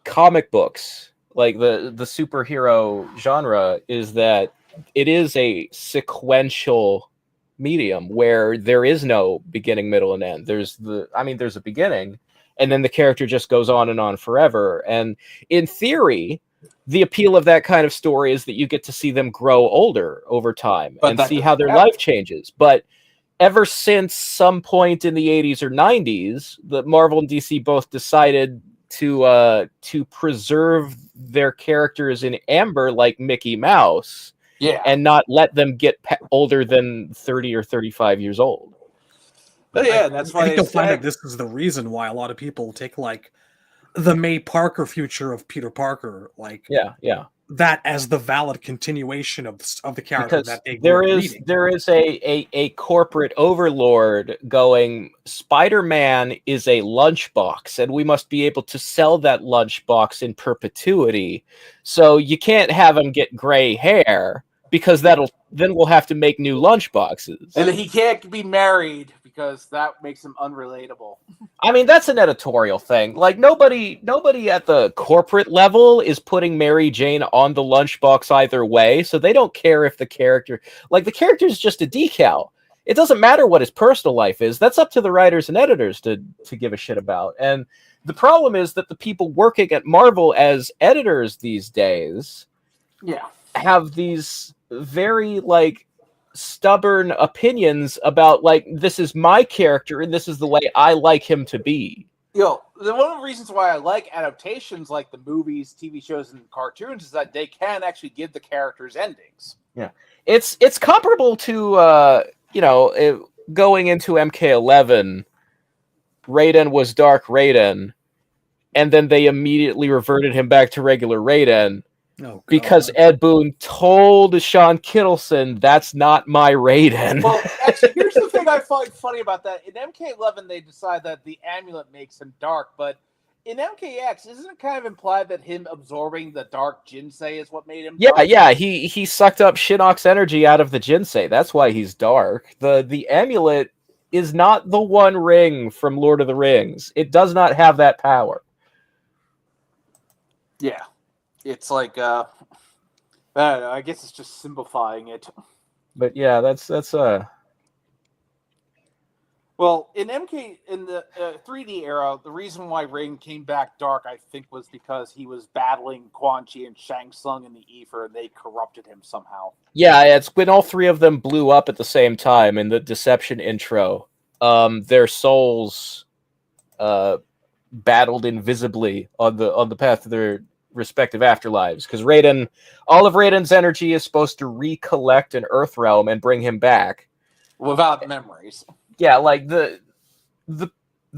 comic books, like the superhero genre, is that it is a sequential medium where there is no beginning, middle, and end. There's a beginning, and then the character just goes on and on forever. And in theory, the appeal of that kind of story is that you get to see them grow older over time and see how their life changes. But ever since some point in the 80s or 90s, the Marvel and DC both decided to preserve their characters in amber like Mickey Mouse, and not let them get older than 30 or 35 years old. But yeah, that's why I think you'll find that this is the reason why a lot of people take like the May Parker future of Peter Parker, like that as the valid continuation of the character, because that they there is a corporate overlord going, Spider-Man is a lunchbox, and we must be able to sell that lunchbox in perpetuity. So you can't have him get gray hair, because then we'll have to make new lunchboxes. And he can't be married because that makes him unrelatable. I mean, that's an editorial thing. Like nobody at the corporate level is putting Mary Jane on the lunchbox either way, so they don't care if the character is just a decal. It doesn't matter what his personal life is. That's up to the writers and editors to give a shit about. And the problem is that the people working at Marvel as editors these days have these very like stubborn opinions about like, this is my character and this is the way I like him to be. One of the reasons why I like adaptations like the movies, TV shows, and cartoons is that they can actually give the characters endings. Yeah, it's comparable to going into MK11. Raiden was Dark Raiden, and then they immediately reverted him back to regular Raiden. Oh, because Ed Boon told Sean Kittleson, that's not my Raiden. Well, actually, here's the thing I find funny about that. In MK11, they decide that the amulet makes him dark, but in MKX, isn't it kind of implied that him absorbing the dark Jinsei is what made him dark? Yeah, he sucked up Shinnok's energy out of the Jinsei. That's why he's dark. The amulet is not the One Ring from Lord of the Rings. It does not have that power. Yeah. It's like, I don't know, I guess it's just simplifying it. But yeah, that's Well, in the 3D era, the reason why Raiden came back dark, I think, was because he was battling Quan Chi and Shang Tsung in the Ether, and they corrupted him somehow. Yeah, it's when all three of them blew up at the same time in the Deception intro. Their souls battled invisibly on the path to their respective afterlives, because all of Raiden's energy is supposed to recollect an Earth realm and bring him back without memories. Yeah, like the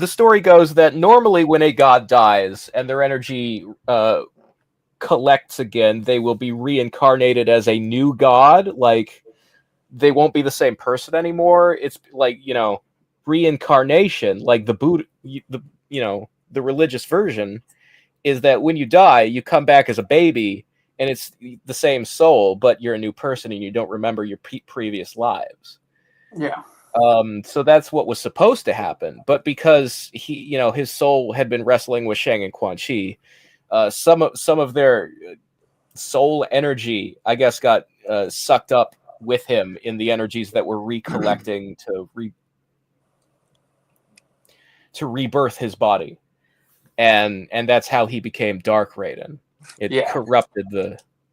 story goes that normally when a god dies and their energy collects again, they will be reincarnated as a new god. Like they won't be the same person anymore. It's like, reincarnation, like the Buddha, the religious version is that when you die, you come back as a baby and it's the same soul, but you're a new person and you don't remember your previous lives. Yeah. So that's what was supposed to happen. But because his soul had been wrestling with Shang and Quan Chi, some of their soul energy, I guess, got sucked up with him in the energies that were recollecting to rebirth his body. and that's how he became Dark Raiden. It corrupted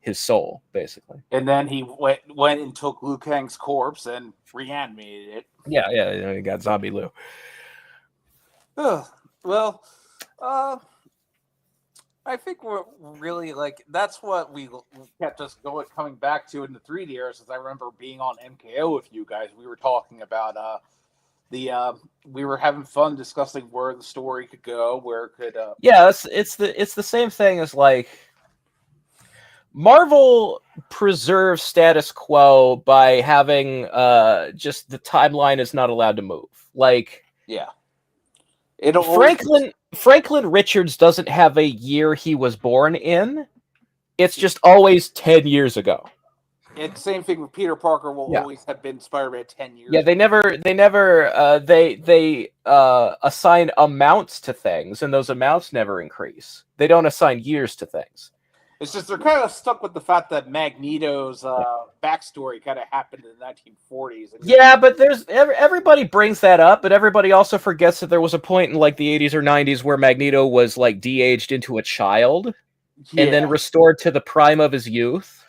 his soul, basically. And then he went and took Liu Kang's corpse and reanimated it. Yeah, he got Zombie Liu. Well, I think we're really like that's what we kept us coming back to in the 3D era. Since I remember being on MKO with you guys, we were talking about we were having fun discussing where the story could go, where it could. Yeah, it's the same thing as like Marvel preserves status quo by having just the timeline is not allowed to move. Like Franklin Richards doesn't have a year he was born in. It's just always 10 years ago. And same thing with Peter Parker will always have been Spider-Man 10 years ago. They assign amounts to things, and those amounts never increase. They don't assign years to things. It's just they're kind of stuck with the fact that Magneto's backstory kind of happened in the 1940s. Yeah, but everybody brings that up, but everybody also forgets that there was a point in like the 80s or 90s where Magneto was like de-aged into a child and then restored to the prime of his youth.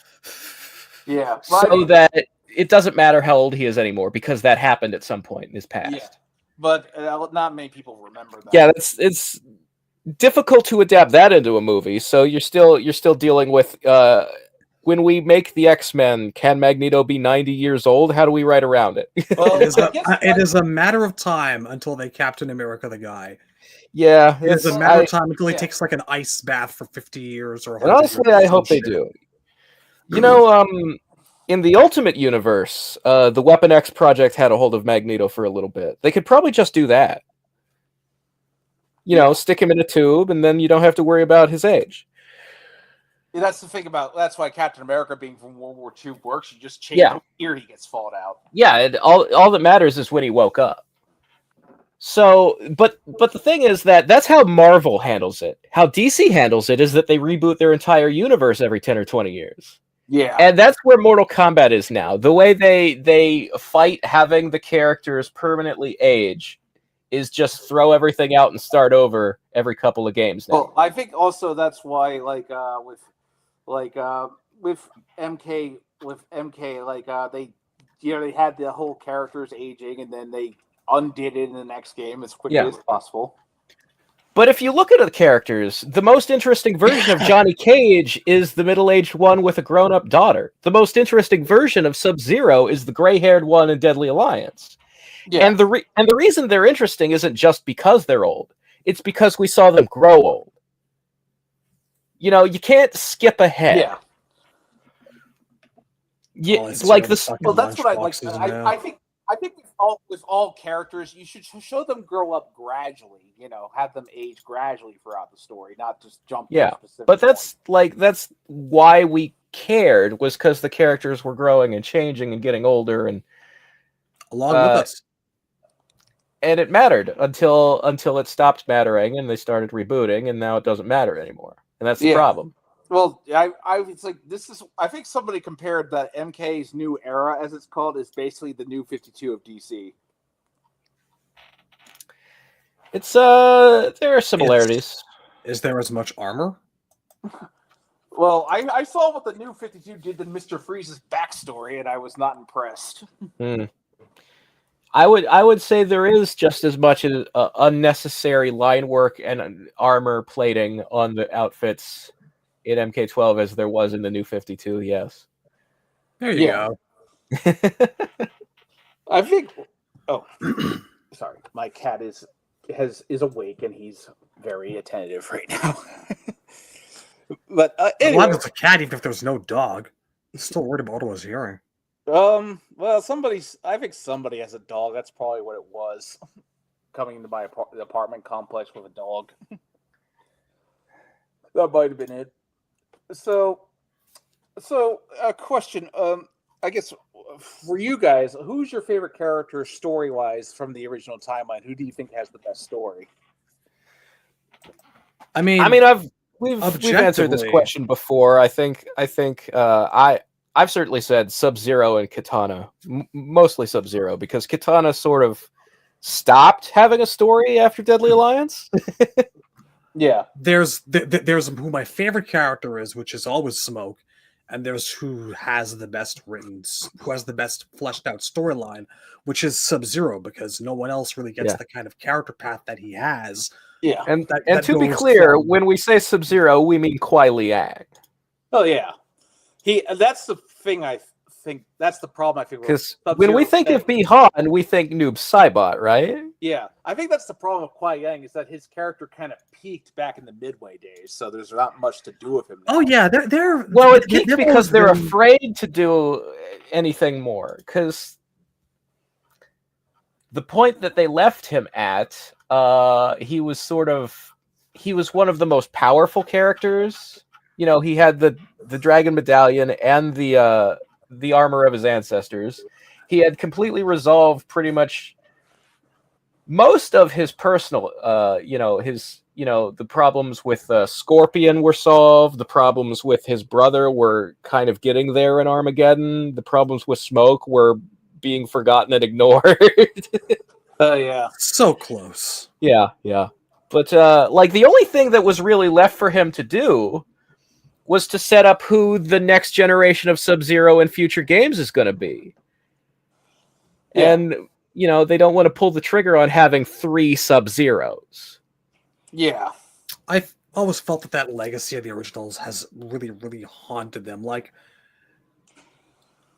Yeah. So that it doesn't matter how old he is anymore because that happened at some point in his past. Yeah. But not many people remember that. Yeah, it's difficult to adapt that into a movie. So you're still dealing with when we make the X-Men, can Magneto be 90 years old? How do we write around it? Well, it is a matter of time until they Captain America the guy. Yeah, it is a matter of time until he takes like an ice bath for 50 years or 100 honestly, I hope they do. You know, in the Ultimate Universe, the Weapon X project had a hold of Magneto for a little bit. They could probably just do that. You know, stick him in a tube, and then you don't have to worry about his age. Yeah, that's the thing that's why Captain America being from World War II works. You just change the year he gets fought out. Yeah, all that matters is when he woke up. So, but the thing is that's how Marvel handles it. How DC handles it is that they reboot their entire universe every 10 or 20 years. Yeah. And that's where Mortal Kombat is now. The way they fight having the characters permanently age is just throw everything out and start over every couple of games now. Well, I think also that's why with MK they had the whole characters aging and then they undid it in the next game as quickly as possible. But if you look at the characters, the most interesting version of Johnny Cage is the middle-aged one with a grown-up daughter. The most interesting version of Sub-Zero is the gray-haired one in Deadly Alliance. Yeah. And the reason they're interesting isn't just because they're old. It's because we saw them grow old. You know, you can't skip ahead. Yeah. That's what I like. I think with all characters, you should show them grow up gradually. You know, have them age gradually throughout the story, not just jump. Yeah, but that's why we cared, was because the characters were growing and changing and getting older and along with us. And it mattered until it stopped mattering and they started rebooting, and now it doesn't matter anymore. And that's the problem. Well, it's like I think somebody compared that MK's new era, as it's called, is basically the new 52 of DC. It's there are similarities. Is there as much armor? Well, I saw what the new 52 did to Mr. Freeze's backstory, and I was not impressed. I would say there is just as much unnecessary line work and armor plating on the outfits in MK12 as there was in the new 52. Yes. There you go. I think. Oh, sorry. My cat is awake and he's very attentive right now. But anyway. Why was a cat even if there's no dog? I'm still worried about what I was hearing. Well, I think somebody has a dog. That's probably what it was. Coming into my apartment complex with a dog. That might have been it. So a question. I guess for you guys, who's your favorite character story-wise from the original timeline? Who do you think has the best story? I mean, we've answered this question before. I think I've certainly said Sub-Zero and Kitana, mostly Sub-Zero, because Kitana sort of stopped having a story after Deadly Alliance. Yeah. There's who my favorite character is, which is always Smoke, and there's who has the best fleshed out storyline, which is Sub-Zero, because no one else really gets the kind of character path that he has. Yeah. And That to be goes clear, from- when we say Sub-Zero, we mean Kuai Liang. Oh yeah. That's the thing I think that's the problem I think Because when we think of Bi-Han, we think Noob Saibot, right? Yeah, I think that's the problem with Kuai Yang is that his character kind of peaked back in the Midway days, so there's not much to do with him now. Oh yeah, they're well, it peaked because they're afraid to do anything more. Because the point that they left him at, he was one of the most powerful characters. You know, he had the dragon medallion and the armor of his ancestors. He had completely resolved pretty much most of his personal, the problems with Scorpion were solved. The problems with his brother were kind of getting there in Armageddon. The problems with Smoke were being forgotten and ignored. Oh yeah, so close. Yeah. But the only thing that was really left for him to do was to set up who the next generation of Sub-Zero in future games is going to be. Yeah. And, they don't want to pull the trigger on having 3 Sub-Zeros. Yeah. I've always felt that legacy of the originals has really, really haunted them. Like,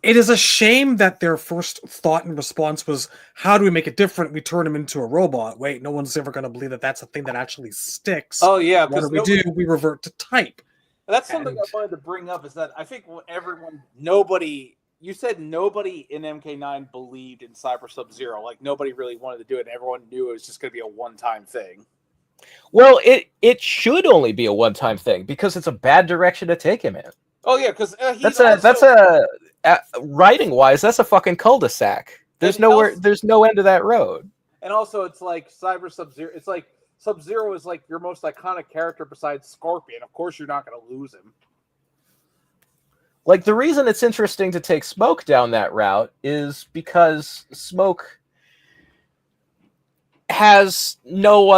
it is a shame that their first thought and response was, how do we make it different? We turn him into a robot. Wait, no one's ever going to believe that that's a thing that actually sticks. Oh, yeah. What do? We revert to type. That's something I wanted to bring up, is that I think you said nobody in MK9 believed in Cyber Sub-Zero. Like, nobody really wanted to do it, and everyone knew it was just going to be a one-time thing. Well, it should only be a one-time thing, because it's a bad direction to take him in. Oh, yeah, because writing-wise, that's a fucking cul-de-sac. There's no end to that road. And also, it's like Cyber Sub-Zero, it's like Sub-Zero is like your most iconic character besides Scorpion. Of course, you're not going to lose him. Like, the reason it's interesting to take Smoke down that route is because Smoke has nothing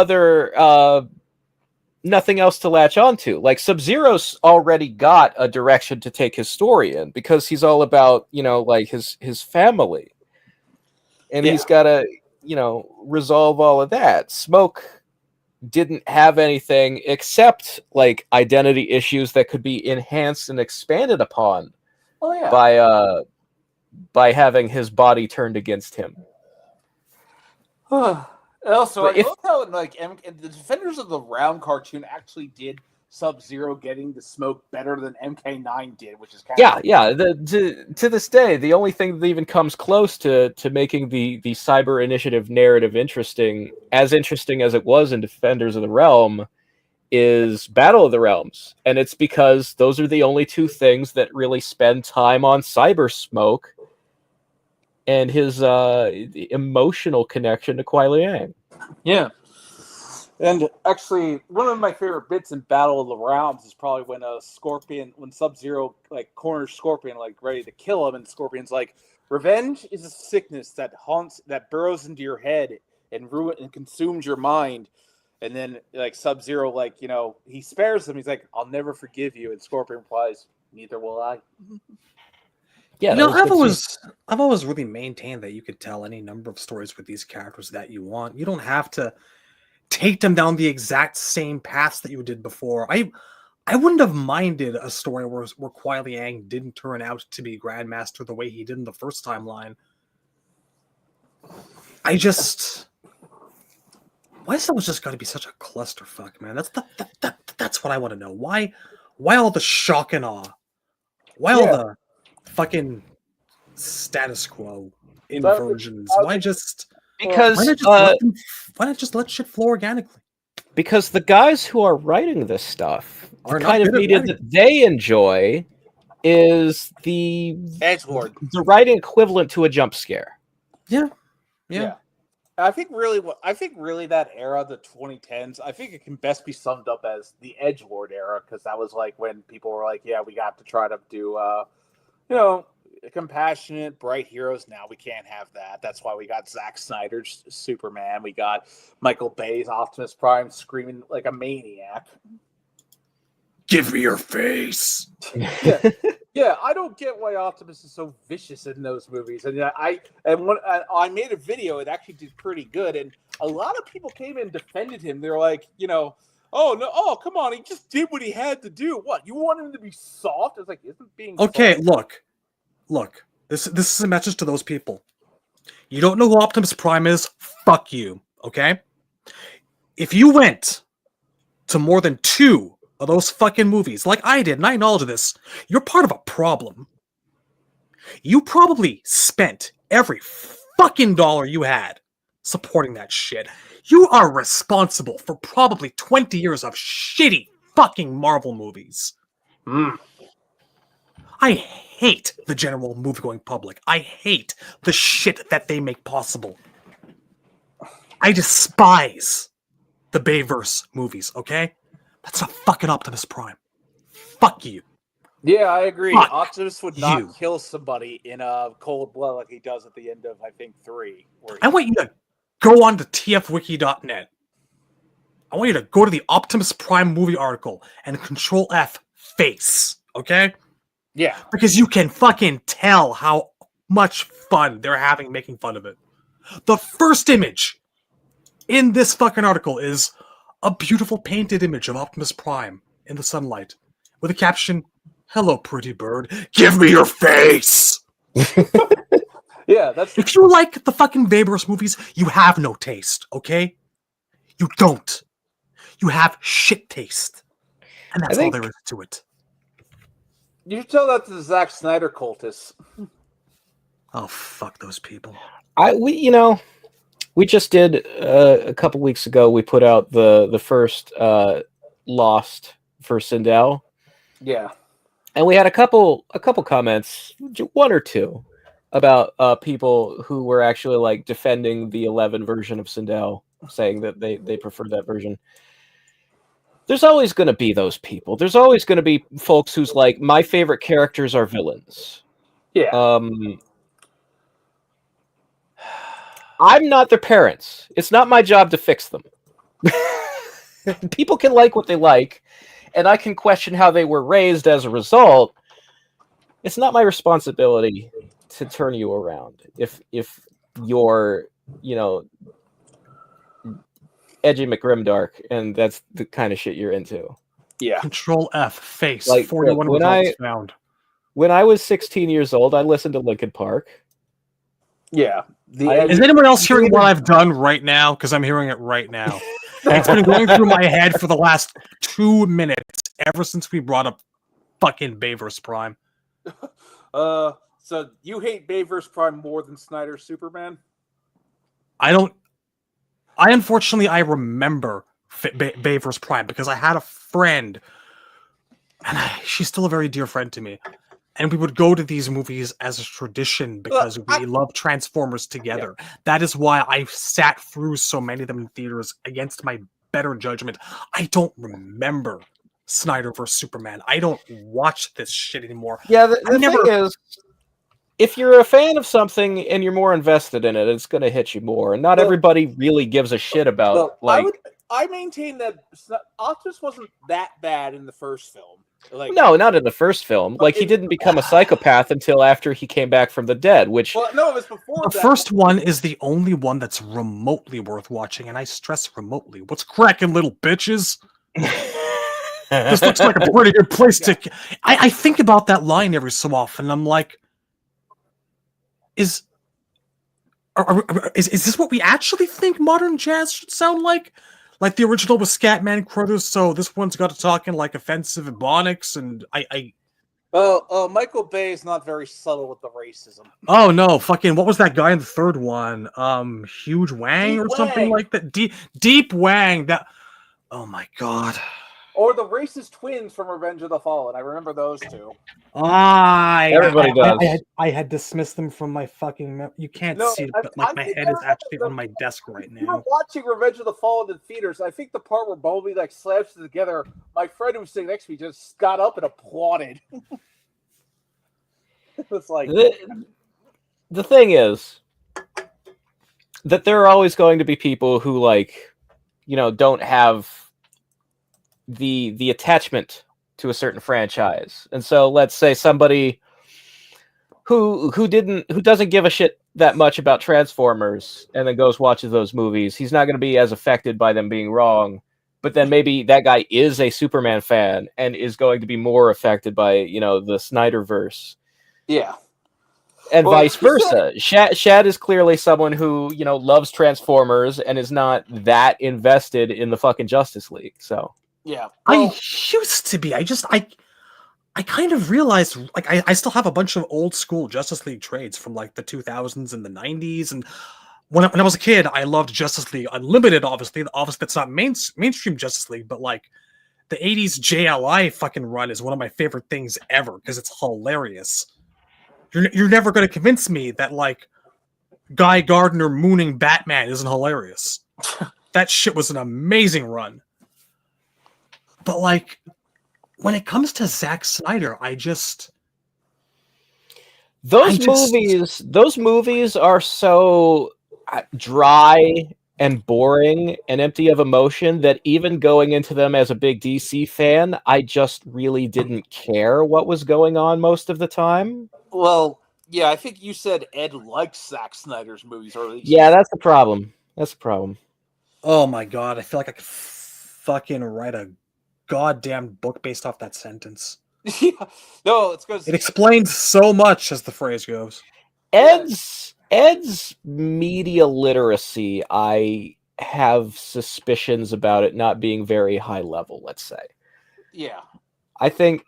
else to latch onto. Like, Sub-Zero's already got a direction to take his story in, because he's all about, his family. And he's got to, resolve all of that. Smoke didn't have anything except identity issues that could be enhanced and expanded upon by having his body turned against him. Also, I love how the Defenders of the Realm cartoon actually did Sub-Zero getting the Smoke better than MK9 did, which is kind of to this day, the only thing that even comes close to making the Cyber Initiative narrative interesting as it was in Defenders of the Realm, is Battle of the Realms. And it's because those are the only 2 things that really spend time on Cyber Smoke and his emotional connection to Kuai Liang. Yeah. And actually, one of my favorite bits in Battle of the Realms is probably when Sub-Zero corners Scorpion ready to kill him, and Scorpion's like, "Revenge is a sickness that burrows into your head and consumes your mind." And then Sub-Zero he spares him. He's like, "I'll never forgive you," and Scorpion replies, "Neither will I." Yeah, I've always really maintained that you could tell any number of stories with these characters that you want. You don't have to take them down the exact same paths that you did before. I wouldn't have minded a story where Kuai Liang didn't turn out to be Grandmaster the way he did in the first timeline. Why is that just got to be such a clusterfuck, man? That's what I want to know. Why all the shock and awe? Why all the fucking status quo inversions? Why not just let shit flow organically? Because the guys who are writing this stuff, the kind of media that they enjoy is the edgelord, the writing equivalent to a jump scare. Yeah. I think really that era, the 2010s, I think it can best be summed up as the edgelord era, because that was when people were like, "Yeah, we got to try to do, compassionate, bright heroes. Now we can't have that. That's why we got Zack Snyder's Superman. We got Michael Bay's Optimus Prime screaming like a maniac. Give me your face. Yeah, I don't get why Optimus is so vicious in those movies. And when I made a video, it actually did pretty good, and a lot of people came in and defended him. They're like, oh no, oh come on, he just did what he had to do. What, you want him to be soft? It's like, isn't being okay? soft? Look. This is a message to those people. You don't know who Optimus Prime is? Fuck you. Okay. If you went to more than 2 of those fucking movies, like I did, and I acknowledge this, you're part of a problem. You probably spent every fucking dollar you had supporting that shit. You are responsible for probably 20 years of shitty fucking Marvel movies. I hate the general movie-going public. I hate the shit that they make possible. I despise the Bayverse movies, okay? That's a fucking Optimus Prime. Fuck you. Yeah, I agree. Fuck Optimus would not you. kill somebody in a cold blood like he does at the end of, I think, 3. I want you to go on to tfwiki.net. I want you to go to the Optimus Prime movie article and Control F face, okay? Yeah. Because you can fucking tell how much fun they're having making fun of it. The first image in this fucking article is a beautiful painted image of Optimus Prime in the sunlight with a caption, "Hello, pretty bird. Give me your face." Yeah, that's... If you like the fucking Bayverse movies, you have no taste, okay? You don't. You have shit taste. And that's all there is to it. You should tell that to the Zack Snyder cultists. Oh, fuck those people. We just did a couple weeks ago. We put out the first Lost for Sindel. Yeah, and we had a couple comments, 1 or 2, about people who were actually like defending the 11 version of Sindel, saying that they prefer that version. There's always going to be those people. There's always going to be folks who's like, my favorite characters are villains. Yeah. I'm not their parents. It's not my job to fix them. People can like what they like, and I can question how they were raised as a result. It's not my responsibility to turn you around. If you're, edgy McGrimdark, and that's the kind of shit you're into. Yeah. Control F face. Like, 41 results found. When I was 16 years old, I listened to Linkin Park. Yeah. Is anyone else hearing what I've done right now? Because I'm hearing it right now. It's been going through my head for the last 2 minutes, ever since we brought up fucking Bayverse Prime. So you hate Bayverse Prime more than Snyder's Superman? Unfortunately, I remember Bayverse Prime because I had a friend, and she's still a very dear friend to me. And we would go to these movies as a tradition because we love Transformers together. Yeah. That is why I sat through so many of them in theaters against my better judgment. I don't remember Snyder vs. Superman. I don't watch this shit anymore. Yeah, the thing is, if you're a fan of something and you're more invested in it, it's going to hit you more. And not everybody really gives a shit about. I maintain that Optimus wasn't that bad in the first film. No, not in the first film. Like, he didn't become a psychopath until after he came back from the dead, which... Well, no, it was before the first one is the only one that's remotely worth watching, and I stress remotely. What's cracking, little bitches? This looks like a pretty good place to... I think about that line every so often, and I'm like... Is this what we actually think modern jazz should sound like? Like the original was Scatman Crothers, so this one's got to talk in like offensive ebonics, and Michael Bay is not very subtle with the racism. Oh no, fucking what was that guy in the third one? Huge Wang or something like that. Deep Wang. That. Oh my god. Or the racist twins from Revenge of the Fallen. I remember those two. Everybody does. I had dismissed them from my fucking... You can't see it, but like my head is actually on my desk right now. You were watching Revenge of the Fallen in theaters. I think the part where Bumblebee like slaps it together, my friend who was sitting next to me just got up and applauded. It's like the thing is that there are always going to be people who don't have the attachment to a certain franchise. And so let's say somebody who doesn't give a shit that much about Transformers and then goes watches those movies, he's not going to be as affected by them being wrong. But then maybe that guy is a Superman fan and is going to be more affected by, the Snyderverse. Yeah. And vice versa. Shad is clearly someone who, loves Transformers and is not that invested in the fucking Justice League. So yeah. Well, I used to be. I kind of realized, I still have a bunch of old school Justice League trades from, the 2000s and the 90s. And when I was a kid, I loved Justice League Unlimited, obviously. Obviously, that's not mainstream Justice League, but, the 80s JLI fucking run is one of my favorite things ever, because it's hilarious. You're never going to convince me that, Guy Gardner mooning Batman isn't hilarious. That shit was an amazing run. But, when it comes to Zack Snyder, those movies are so dry and boring and empty of emotion that even going into them as a big DC fan, I just really didn't care what was going on most of the time. Well, yeah, I think you said Ed likes Zack Snyder's movies, or at least that's the problem. That's the problem. Oh my god, I feel like I could fucking write a goddamn book based off that sentence. Yeah. No, it's because it explains so much, as the phrase goes. Ed's media literacy, I have suspicions about it not being very high level, let's say. Yeah. I think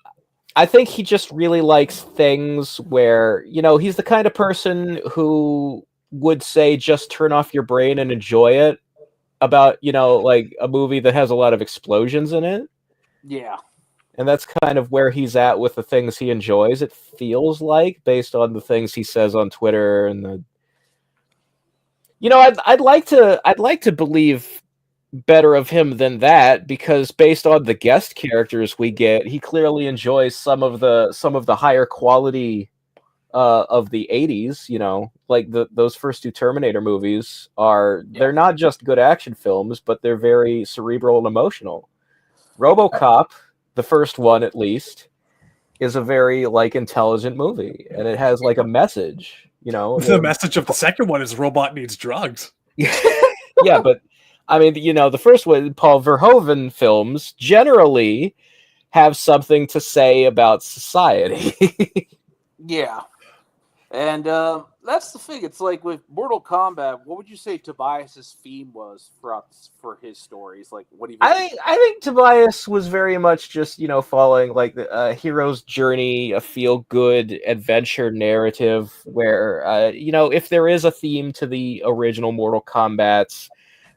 he just really likes things where, he's the kind of person who would say just turn off your brain and enjoy it, about, a movie that has a lot of explosions in it. Yeah. And that's kind of where he's at with the things he enjoys, it feels like, based on the things he says on Twitter and I'd like to believe better of him than that, because based on the guest characters we get, he clearly enjoys some of the higher quality of the 80s, those first two Terminator movies they're not just good action films, but they're very cerebral and emotional. RoboCop, the first one at least, is a very intelligent movie, and it has a message, The message of the second one is robot needs drugs. Yeah, but I mean, the first one, Paul Verhoeven films generally have something to say about society. Yeah. And that's the thing. It's like with Mortal Kombat, what would you say Tobias's theme was for his stories? What do you think? I think Tobias was very much just, following the hero's journey, a feel-good adventure narrative where, if there is a theme to the original Mortal Kombats,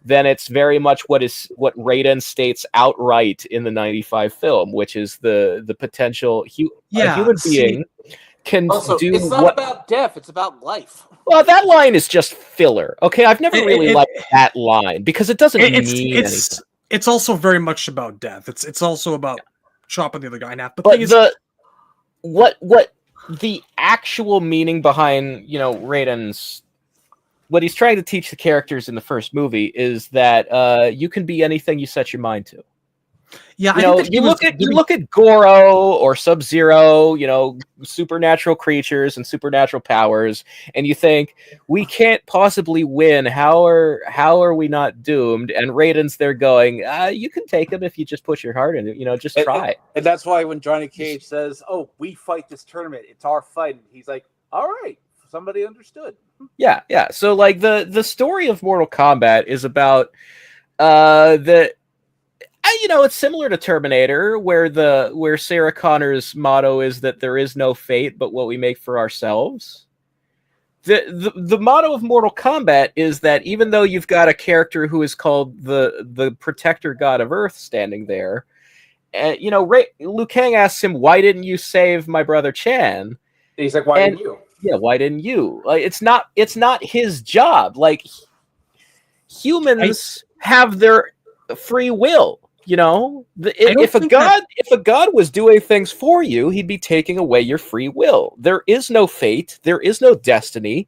then it's very much what Raiden states outright in the 95 film, which is the potential a human being can also, do it's not about death, it's about life. Well, that line is just filler. Okay, I've never really liked that line because it doesn't mean anything. It's also very much about death. It's also about chopping the other guy in half. But what the actual meaning behind Raiden's, what he's trying to teach the characters in the first movie is that you can be anything you set your mind to. Yeah, you look at Goro or Sub-Zero, supernatural creatures and supernatural powers, and you think we can't possibly win. How are we not doomed? And Raiden's there going, you can take them if you just put your heart in it. Just try. And that's why when Johnny Cage says, "Oh, we fight this tournament. It's our fight," he's like, "All right, somebody understood." Yeah. So the story of Mortal Kombat is about it's similar to Terminator, where Sarah Connor's motto is that there is no fate but what we make for ourselves. The motto of Mortal Kombat is that even though you've got a character who is called the protector god of Earth standing there, Liu Kang asks him, "Why didn't you save my brother Chan?" And he's like, "Why didn't you?" Yeah, why didn't you? It's not his job. Humans have their free will. You know, I don't if a think that- god was doing things for you, he'd be taking away your free will. There is no fate. There is no destiny.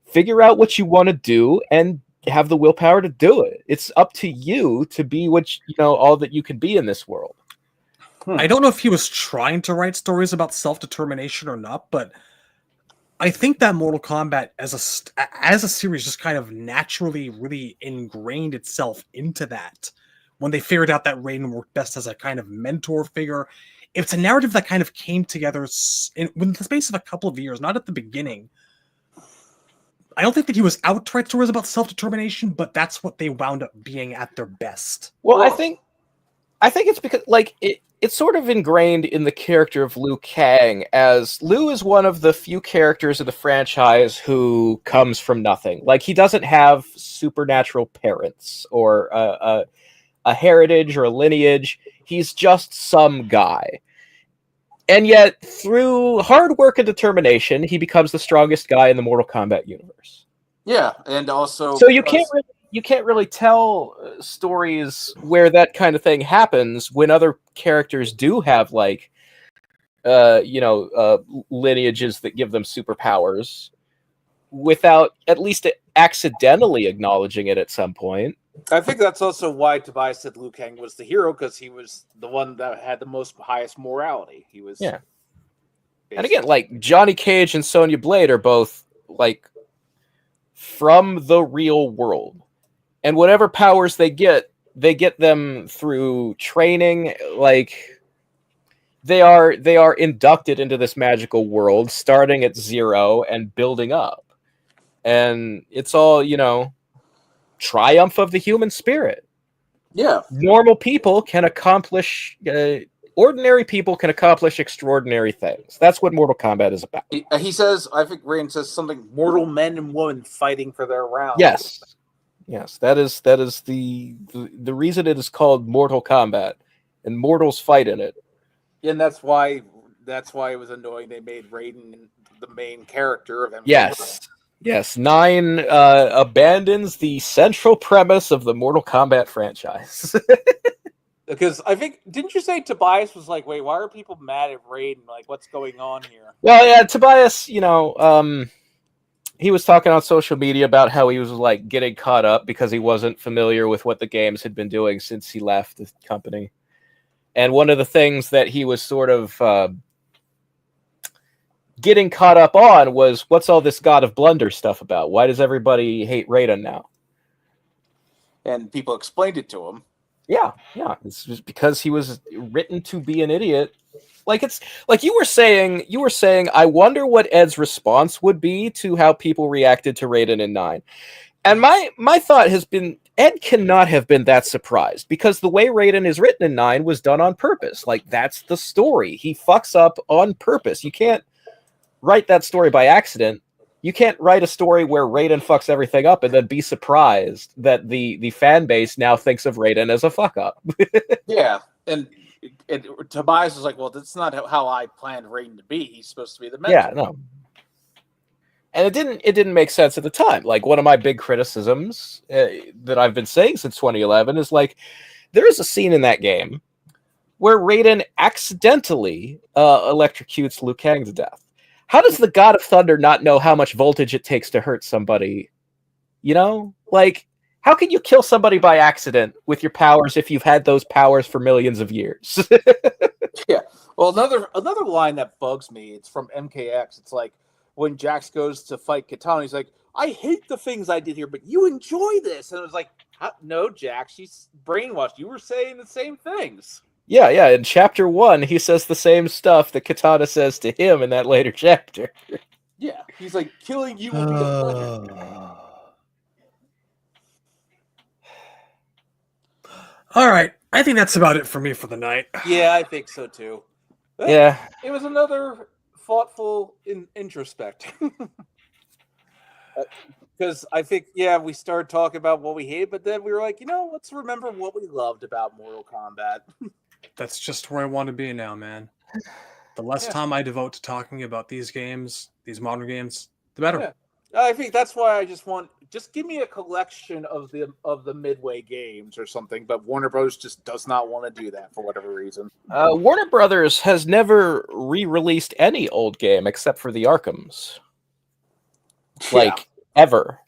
Figure out what you want to do and have the willpower to do it. It's up to you to be all that you can be in this world. I don't know if he was trying to write stories about self-determination or not, but I think that Mortal Kombat as a series just kind of naturally really ingrained itself into that. When they figured out that Raiden worked best as a kind of mentor figure, it's a narrative that kind of came together within the space of a couple of years, not at the beginning. I don't think that he was out to write stories about self-determination, but that's what they wound up being at their best. Well, I think it's because it's sort of ingrained in the character of Liu Kang, as Liu is one of the few characters in the franchise who comes from nothing. Like, he doesn't have supernatural parents or a heritage or a lineage. He's just some guy. And yet, through hard work and determination, he becomes the strongest guy in the Mortal Kombat universe. Yeah, and also So you can't really tell stories where that kind of thing happens when other characters do have lineages that give them superpowers without at least accidentally acknowledging it at some point. I think that's also why Tobias said Liu Kang was the hero, because he was the one that had the highest morality. He was, yeah. And again, like Johnny Cage and Sonya Blade are both like from the real world, and whatever powers they get them through training. Like they are inducted into this magical world, starting at zero and building up, and it's all triumph of the human spirit. Yeah, normal people can accomplish. Ordinary people can accomplish extraordinary things. That's what Mortal Kombat is about. He says, I think Raiden says something, mortal men and women fighting for their round. Yes, that is the reason it is called Mortal Kombat, and mortals fight in it. And that's why it was annoying they made Raiden the main character of MK9. Yes. 9 abandons the central premise of the Mortal Kombat franchise. Because I think, didn't you say Tobias was like, wait, why are people mad at Raiden? Like, what's going on here? Well, yeah, Tobias, he was talking on social media about how he was like getting caught up because he wasn't familiar with what the games had been doing since he left the company. And one of the things that he was sort of getting caught up on was, what's all this God of Blunder stuff about? Why does everybody hate Raiden now? And people explained it to him. Yeah. It's just because he was written to be an idiot. Like, it's like you were saying, I wonder what Ed's response would be to how people reacted to Raiden in 9. And my thought has been, Ed cannot have been that surprised, because the way Raiden is written in 9 was done on purpose. Like, that's the story. He fucks up on purpose. You can't write that story by accident. You can't write a story where Raiden fucks everything up and then be surprised that the fan base now thinks of Raiden as a fuck up. Yeah, and Tobias was like, well, that's not how I planned Raiden to be. He's supposed to be the mentor. Yeah, no. And it didn't make sense at the time. Like, one of my big criticisms that I've been saying since 2011 is, like, there is a scene in that game where Raiden accidentally electrocutes Liu Kang to death. How does the God of Thunder not know how much voltage it takes to hurt somebody? Like, how can you kill somebody by accident with your powers if you've had those powers for millions of years? Yeah. Well, another line that bugs me, it's from MKX. It's like, when Jax goes to fight Kitana, he's like, I hate the things I did here, but you enjoy this. And it was like, no, Jax, she's brainwashed. You were saying the same things. Yeah. In chapter 1, he says the same stuff that Kitana says to him in that later chapter. Yeah, he's like, killing you will be a pleasure. All right, I think that's about it for me for the night. Yeah, I think so too. But yeah, it was another thoughtful introspect. Because I think, we started talking about what we hate, but then we were like, let's remember what we loved about Mortal Kombat. That's just where I want to be now, man. The less time I devote to talking about these games, these modern games, the better. I think that's why I just give me a collection of the Midway games or something. But Warner Bros. Just does not want to do that for whatever reason. Warner Brothers has never re-released any old game except for the Arkhams, like ever.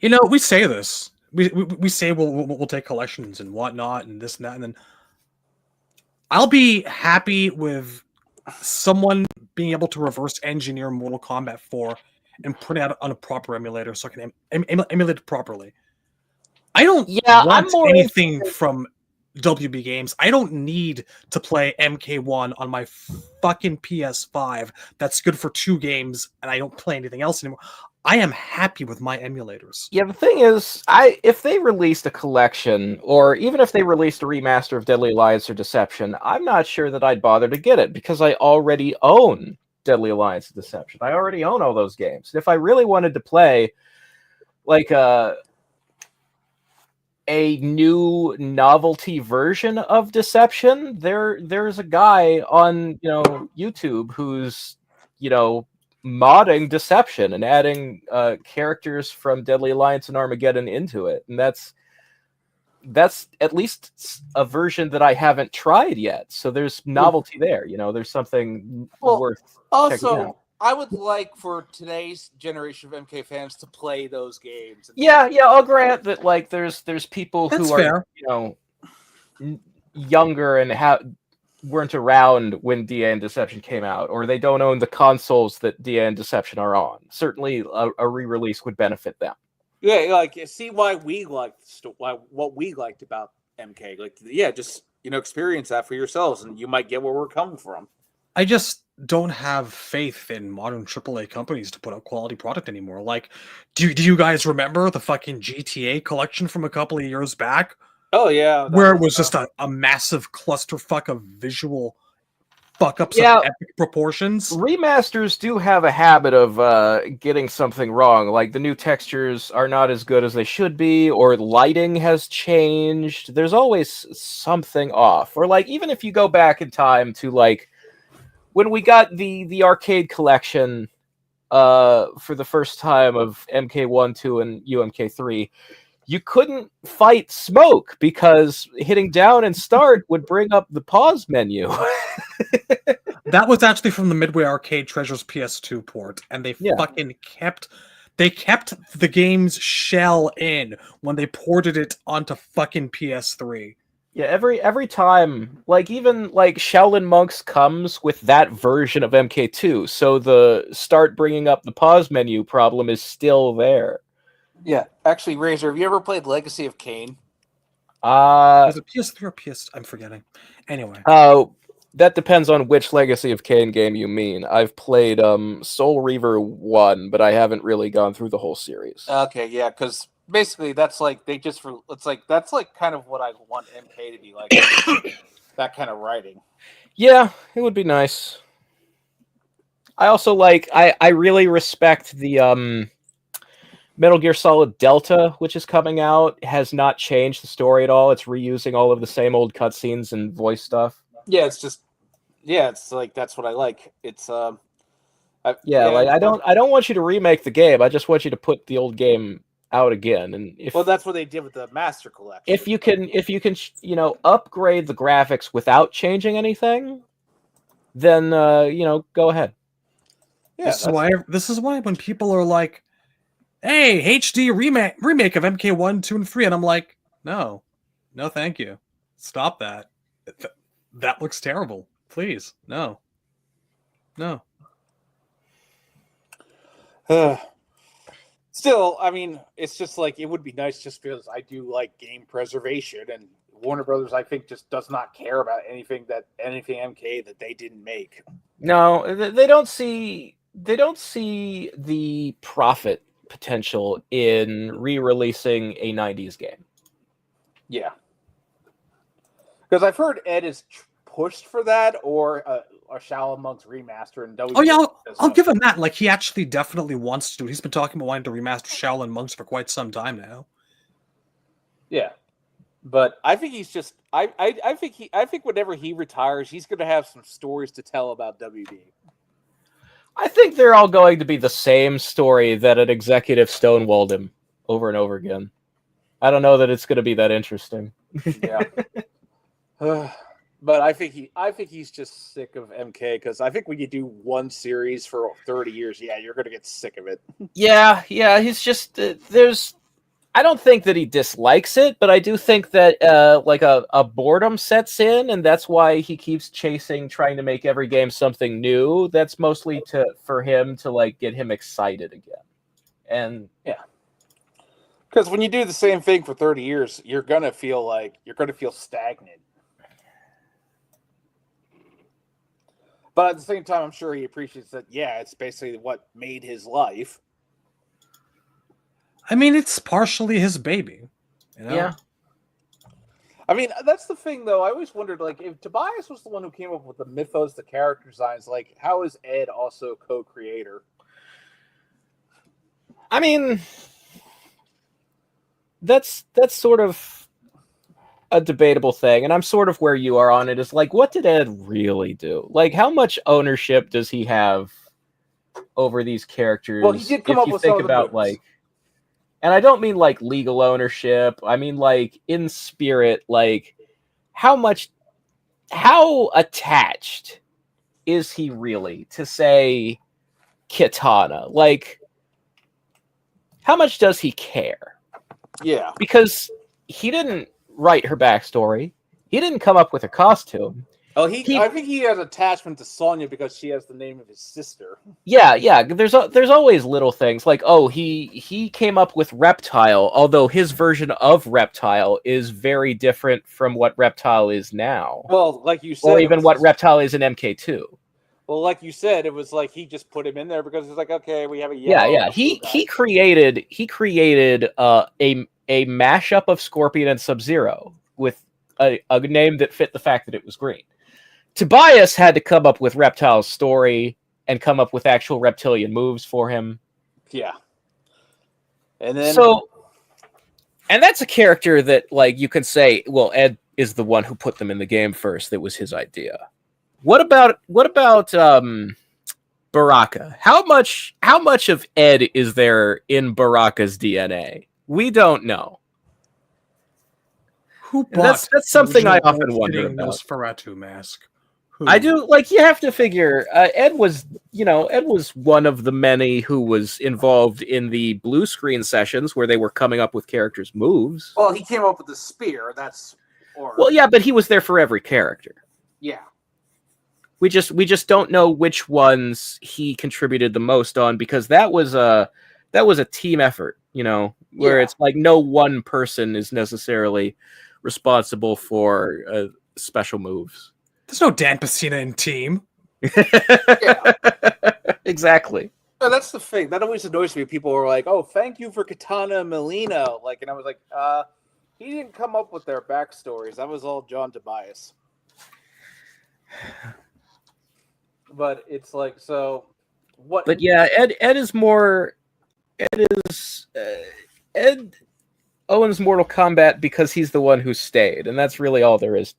You know, we say this. We say we'll take collections and whatnot and this and that, and then I'll be happy with someone being able to reverse engineer Mortal Kombat 4 and put it out on a proper emulator so I can emulate it properly. I don't I'm want more anything from WB Games. I don't need to play MK1 on my fucking PS5 that's good for 2 games and I don't play anything else anymore. I am happy with my emulators. Yeah, the thing is, if they released a collection, or even if they released a remaster of Deadly Alliance or Deception, I'm not sure that I'd bother to get it because I already own Deadly Alliance and Deception. I already own all those games. If I really wanted to play like a new novelty version of Deception, there's a guy on YouTube who's modding Deception and adding characters from Deadly Alliance and Armageddon into it, and that's at least a version that I haven't tried yet. So there's novelty there. There's something worth checking out. Also, I would like for today's generation of MK fans to play those games. Yeah, I'll grant that. Like, there's people That's who are younger and weren't around when DA and Deception came out, or they don't own the consoles that DA and Deception are on. Certainly, a re-release would benefit them. Yeah, like see why we liked what we liked about MK. Like, yeah, just experience that for yourselves, and you might get where we're coming from. I just don't have faith in modern AAA companies to put out quality product anymore. Like, do you guys remember the fucking GTA collection from a couple of years back? Oh yeah, where it was just a massive clusterfuck of visual fuck-ups of epic proportions. Remasters do have a habit of getting something wrong. Like, the new textures are not as good as they should be, or lighting has changed. There's always something off. Or, like, even if you go back in time to, like, when we got the arcade collection for the first time of MK1, 2, and UMK3, you couldn't fight Smoke because hitting down and start would bring up the pause menu. That was actually from the Midway Arcade Treasures PS2 port, and they fucking kept the game's shell in when they ported it onto fucking PS3. Yeah, every time, like, even like Shaolin Monks comes with that version of MK2, so the start bringing up the pause menu problem is still there. Yeah, actually, Razor, have you ever played Legacy of Kain? Was it PS3 or PS? I'm forgetting. Anyway. That depends on which Legacy of Kain game you mean. I've played Soul Reaver 1, but I haven't really gone through the whole series. Okay, yeah, because basically that's like that's like kind of what I want MK to be like. That kind of writing. Yeah, it would be nice. I also I really respect the Metal Gear Solid Delta, which is coming out. It has not changed the story at all. It's reusing all of the same old cutscenes and voice stuff. Yeah, it's like that's what I like. It's I don't want you to remake the game. I just want you to put the old game out again. And that's what they did with the Master Collection. If you can upgrade the graphics without changing anything, then go ahead. Yeah, this is why when people are like, "Hey, HD remake of MK1, 2, and 3," and I'm like, no, thank you, stop that. That looks terrible. Please, no. Still, I mean, it's just like it would be nice just because I do like game preservation, and Warner Brothers, I think, just does not care about anything MK that they didn't make. No, they don't see the profit potential in re-releasing a 90s game. Yeah. Because I've heard Ed is pushed for that, or a Shaolin Monks remaster. And I'll give him that. Like, he actually definitely wants to. He's been talking about wanting to remaster Shaolin Monks for quite some time now. Yeah, but I think he's just. I think whenever he retires, he's going to have some stories to tell about WB. I think they're all going to be the same story that an executive stonewalled him over and over again. I don't know that it's going to be that interesting. Yeah. But I think he's just sick of MK, because I think when you do one series for 30 years, yeah, you're going to get sick of it. Yeah, he's just there's. I don't think that he dislikes it, but I do think that like a boredom sets in, and that's why he keeps trying to make every game something new. That's mostly for him to like get him excited again. And yeah, because when you do the same thing for 30 years, you're gonna feel stagnant. But at the same time, I'm sure he appreciates that. Yeah, it's basically what made his life. I mean, it's partially his baby. You know? Yeah. I mean, that's the thing, though. I always wondered, like, if Tobias was the one who came up with the mythos, the character designs, like, how is Ed also co-creator? I mean, that's sort of a debatable thing, and I'm sort of where you are on it. Is like, what did Ed really do? Like, how much ownership does he have over these characters? Well, he did come up with some of the moves. Like, and I don't mean like legal ownership. I mean like in spirit, like how attached is he really to, say, Kitana? Like, how much does he care? Yeah. Because he didn't write her backstory. He didn't come up with a costume. Oh, I think he has attachment to Sonya because she has the name of his sister. Yeah. There's always little things like, oh, he came up with Reptile, although his version of Reptile is very different from what Reptile is now. Well, like you said, or even what Reptile is in MK2. Well, like you said, it was like he just put him in there because it's like, okay, we have a yellow. Yeah. He created a mashup of Scorpion and Sub-Zero with a name that fit the fact that it was green. Tobias had to come up with Reptile's story and come up with actual reptilian moves for him. Yeah. And then and that's a character that, like, you can say, well, Ed is the one who put them in the game first. That was his idea. What about Baraka? How much of Ed is there in Baraka's DNA? We don't know. Who bought that's something I often wonder about. Nosferatu mask. I do, like, you have to figure Ed was one of the many who was involved in the blue screen sessions where they were coming up with characters' moves. Well, he came up with the spear. Well, yeah, but he was there for every character. Yeah. We just don't know which ones he contributed the most on, because that was a team effort, where it's like no one person is necessarily responsible for special moves. There's no Dan Pesina in Team. Yeah. Exactly. No, that's the thing. That always annoys me. People are like, "Oh, thank you for Katana and Melina." Like, and I was like, he didn't come up with their backstories. That was all John Tobias. But it's like, so what? But yeah, Ed owns Mortal Kombat because he's the one who stayed, and that's really all there is.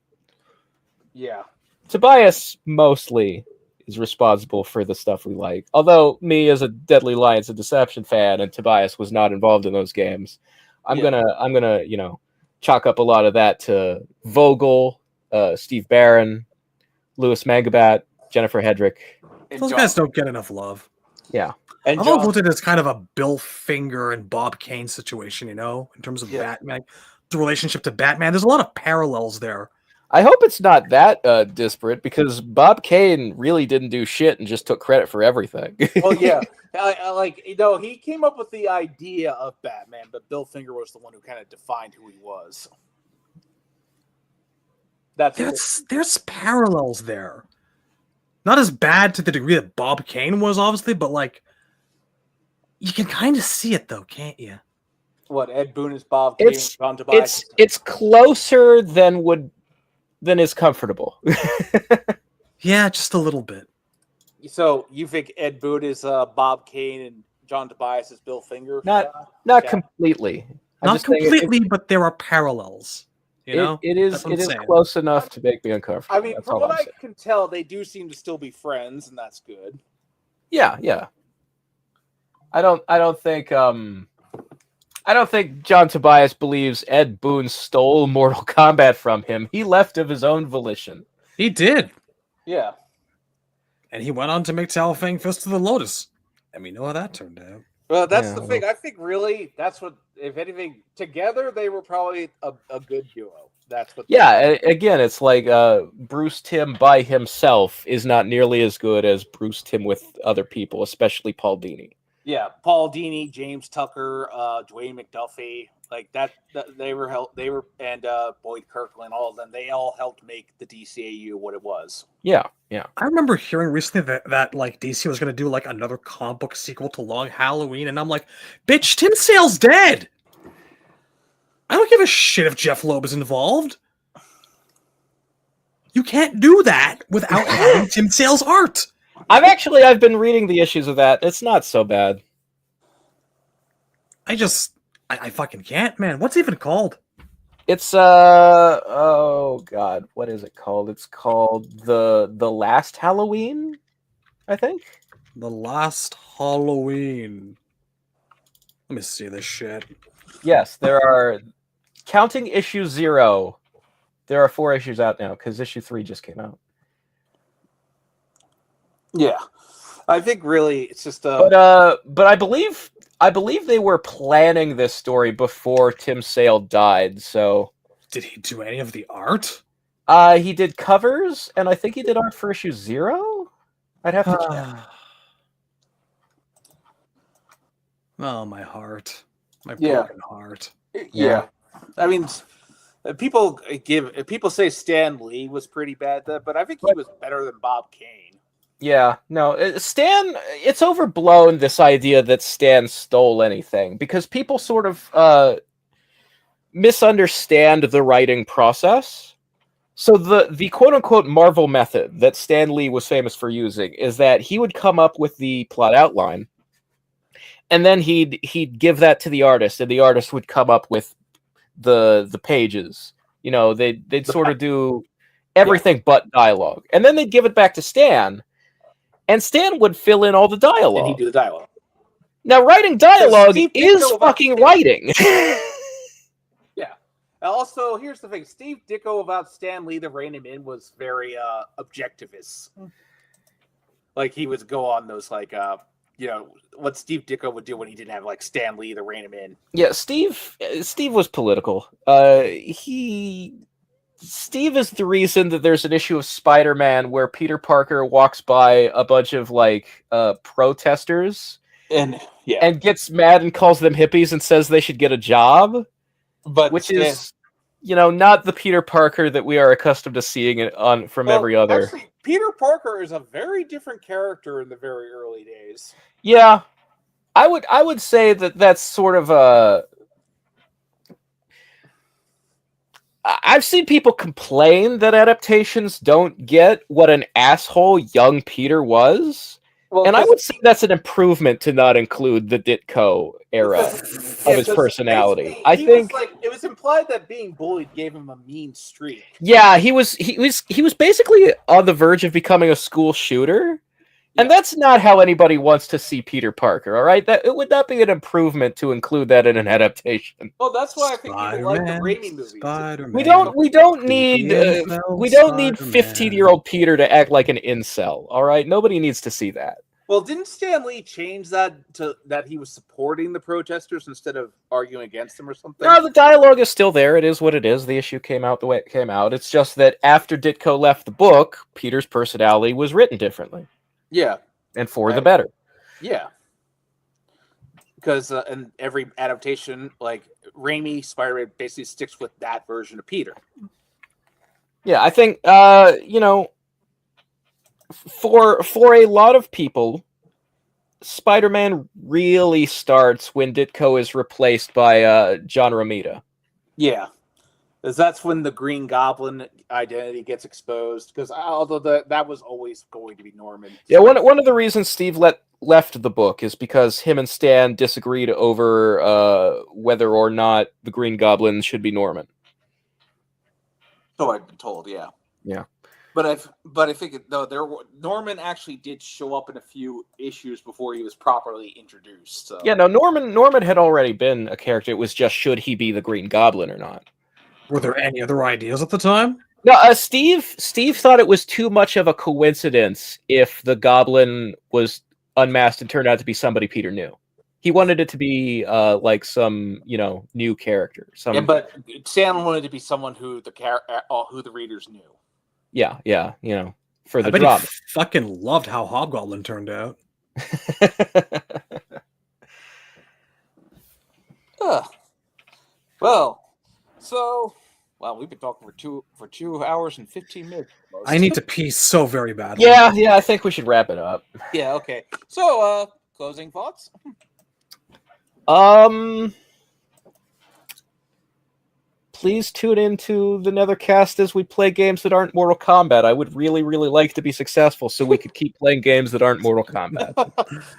Yeah. Tobias mostly is responsible for the stuff we like. Although me, as a Deadly Alliance and Deception fan, and Tobias was not involved in those games, I'm gonna chalk up a lot of that to Vogel, Steve Barron, Louis Mangabat, Jennifer Hedrick. Those guys don't get enough love. Yeah. And I've always looked at it as kind of a Bill Finger and Bob Kane situation, in terms of Batman, the relationship to Batman. There's a lot of parallels there. I hope it's not that disparate, because Bob Kane really didn't do shit and just took credit for everything. Well, yeah. He came up with the idea of Batman, but Bill Finger was the one who kind of defined who he was. There's parallels there. Not as bad to the degree that Bob Kane was, obviously, but like you can kind of see it though, can't you? What, Ed Boon is Bob Kane, John Tobias? It's closer than is comfortable. Yeah, just a little bit. So you think Ed Boon is Bob Kane and John Tobias is Bill Finger? Not completely. Not completely, but there are parallels. It is close enough to make me uncomfortable. I mean, from what I can tell, they do seem to still be friends, and that's good. Yeah. I don't think John Tobias believes Ed Boon stole Mortal Kombat from him. He left of his own volition. He did. Yeah. And he went on to make Tao Fang Fist of the Lotus. And we know how that turned out. Well, that's the thing. I think really that's what, if anything, together they were probably a good duo. That's what. Again, it's like Bruce Timm by himself is not nearly as good as Bruce Timm with other people, especially Paul Dini. Yeah, Paul Dini, James Tucker, Dwayne McDuffie, like that they were and Boyd Kirkland, all of them. They all helped make the DCAU what it was. Yeah. I remember hearing recently that like DC was going to do like another comic book sequel to Long Halloween, and I'm like, bitch, Tim Sale's dead. I don't give a shit if Jeff Loeb is involved. You can't do that without having Tim Sale's art. I've been reading the issues of that. It's not so bad. I fucking can't, man. What's it even called? It's oh god, what is it called? It's called the Last Halloween, I think. The Last Halloween. Let me see this shit. Yes, there are, counting issue 0. There are 4 issues out now because issue 3 just came out. Yeah, I think really it's just but I believe they were planning this story before Tim Sale died. So did he do any of the art? He did covers, and I think he did art for issue 0. I'd have to check. Oh, my heart, my broken heart. Yeah, I mean, people say Stan Lee was pretty bad, but I think he was better than Bob Kane. Yeah, no, Stan, it's overblown, this idea that Stan stole anything, because people sort of misunderstand the writing process. So the quote-unquote Marvel method that Stan Lee was famous for using is that he would come up with the plot outline, and then he'd give that to the artist, and the artist would come up with the pages. You know, they'd sort of do everything but dialogue. And then they'd give it back to Stan, and Stan would fill in all the dialogue. And he'd do the dialogue. Now, writing dialogue is fucking writing. Yeah. Also, here's the thing. Steve Ditko about Stan Lee to rein him in was very objectivist. Like, he would go on those, like, what Steve Ditko would do when he didn't have, like, Stan Lee to rein him in. Yeah, Steve was political. Steve is the reason that there's an issue of Spider-Man where Peter Parker walks by a bunch of like protesters and gets mad and calls them hippies and says they should get a job, which is not the Peter Parker that we are accustomed to seeing from every other. Actually, Peter Parker is a very different character in the very early days. Yeah, I would say that's sort of a. I've seen people complain that adaptations don't get what an asshole young Peter was. Well, and I would say that's an improvement to not include the Ditko era of his personality. I think it was implied that being bullied gave him a mean streak. Yeah, he was basically on the verge of becoming a school shooter. And that's not how anybody wants to see Peter Parker, all right? It would not be an improvement to include that in an adaptation. Well, that's why I think people like the Raimi movies. We don't need 15-year-old Peter to act like an incel, all right? Nobody needs to see that. Well, didn't Stan Lee change that to that he was supporting the protesters instead of arguing against them or something? No, the dialogue is still there. It is what it is. The issue came out the way it came out. It's just that after Ditko left the book, Peter's personality was written differently. Yeah. And for the better. Yeah. Because in every adaptation, like Raimi, Spider-Man basically sticks with that version of Peter. Yeah, I think, for a lot of people, Spider-Man really starts when Ditko is replaced by John Romita. Yeah. Because that's when the Green Goblin identity gets exposed. Because although that was always going to be Norman. Yeah, one of the reasons Steve left the book is because him and Stan disagreed over whether or not the Green Goblin should be Norman. So I've been told, yeah. Yeah. But I think Norman actually did show up in a few issues before he was properly introduced. So. Yeah, no, Norman had already been a character. It was just should he be the Green Goblin or not? Were there any other ideas at the time? No, Steve thought it was too much of a coincidence if the Goblin was unmasked and turned out to be somebody Peter knew. He wanted it to be like some new character. Yeah, but Sam wanted to be someone who the readers knew. Yeah, for the I bet drama. he fucking loved how Hobgoblin turned out. Well, we've been talking for 2 hours and 15 minutes. Almost. I need to pee so very badly. Yeah, I think we should wrap it up. Yeah, okay. So, closing thoughts? Please tune into the NetherKast as we play games that aren't Mortal Kombat. I would really, really like to be successful so we could keep playing games that aren't Mortal Kombat.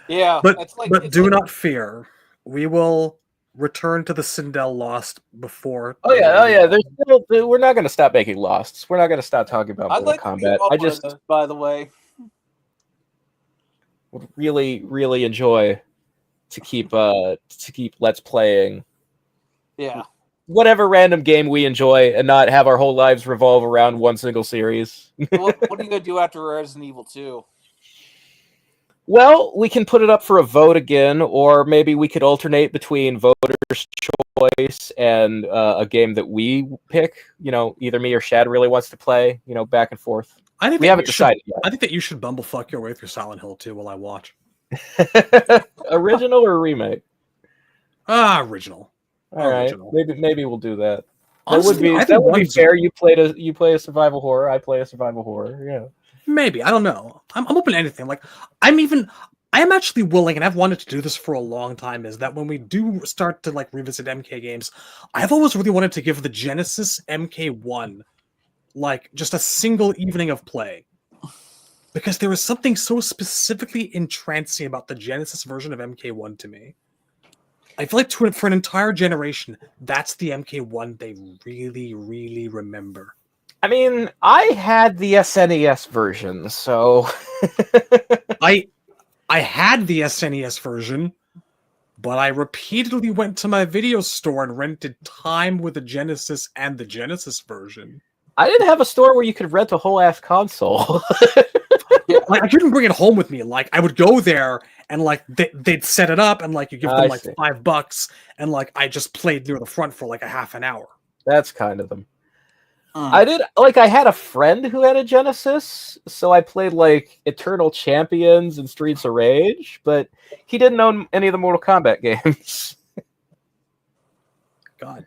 Yeah, but do not fear. We will return to the Sindel Lost before. Oh yeah. We're not going to stop making Losts. We're not going to stop talking about Mortal Kombat. I just, by the way, would really, really enjoy to keep Let's Playing. Yeah. Whatever random game we enjoy and not have our whole lives revolve around one single series. What are you going to do after Resident Evil 2? Well, we can put it up for a vote again, or maybe we could alternate between Voter's Choice and a game that we pick. Either me or Shad really wants to play, back and forth. We haven't decided yet. I think that you should bumblefuck your way through Silent Hill 2 while I watch. Original or remake? Original. All right, maybe we'll do that. Honestly, that would be fair. You play a survival horror. I play a survival horror. Yeah, maybe. I don't know. I'm open to anything. Like I am actually willing, and I've wanted to do this for a long time. Is that when we do start to revisit MK games, I've always really wanted to give the Genesis MK1 just a single evening of play, because there was something so specifically entrancing about the Genesis version of MK1 to me. I feel like for an entire generation, that's the MK1 they really, really remember. I mean, I had the SNES version, so I had the SNES version, but I repeatedly went to my video store and rented Time with the Genesis and the Genesis version. I didn't have a store where you could rent a whole ass console. I couldn't bring it home with me. I would go there and they'd set it up and you give them $5 and I just played near the front for a half an hour. That's kind of them. I did I had a friend who had a Genesis, so I played Eternal Champions and Streets of Rage, but he didn't own any of the Mortal Kombat games. God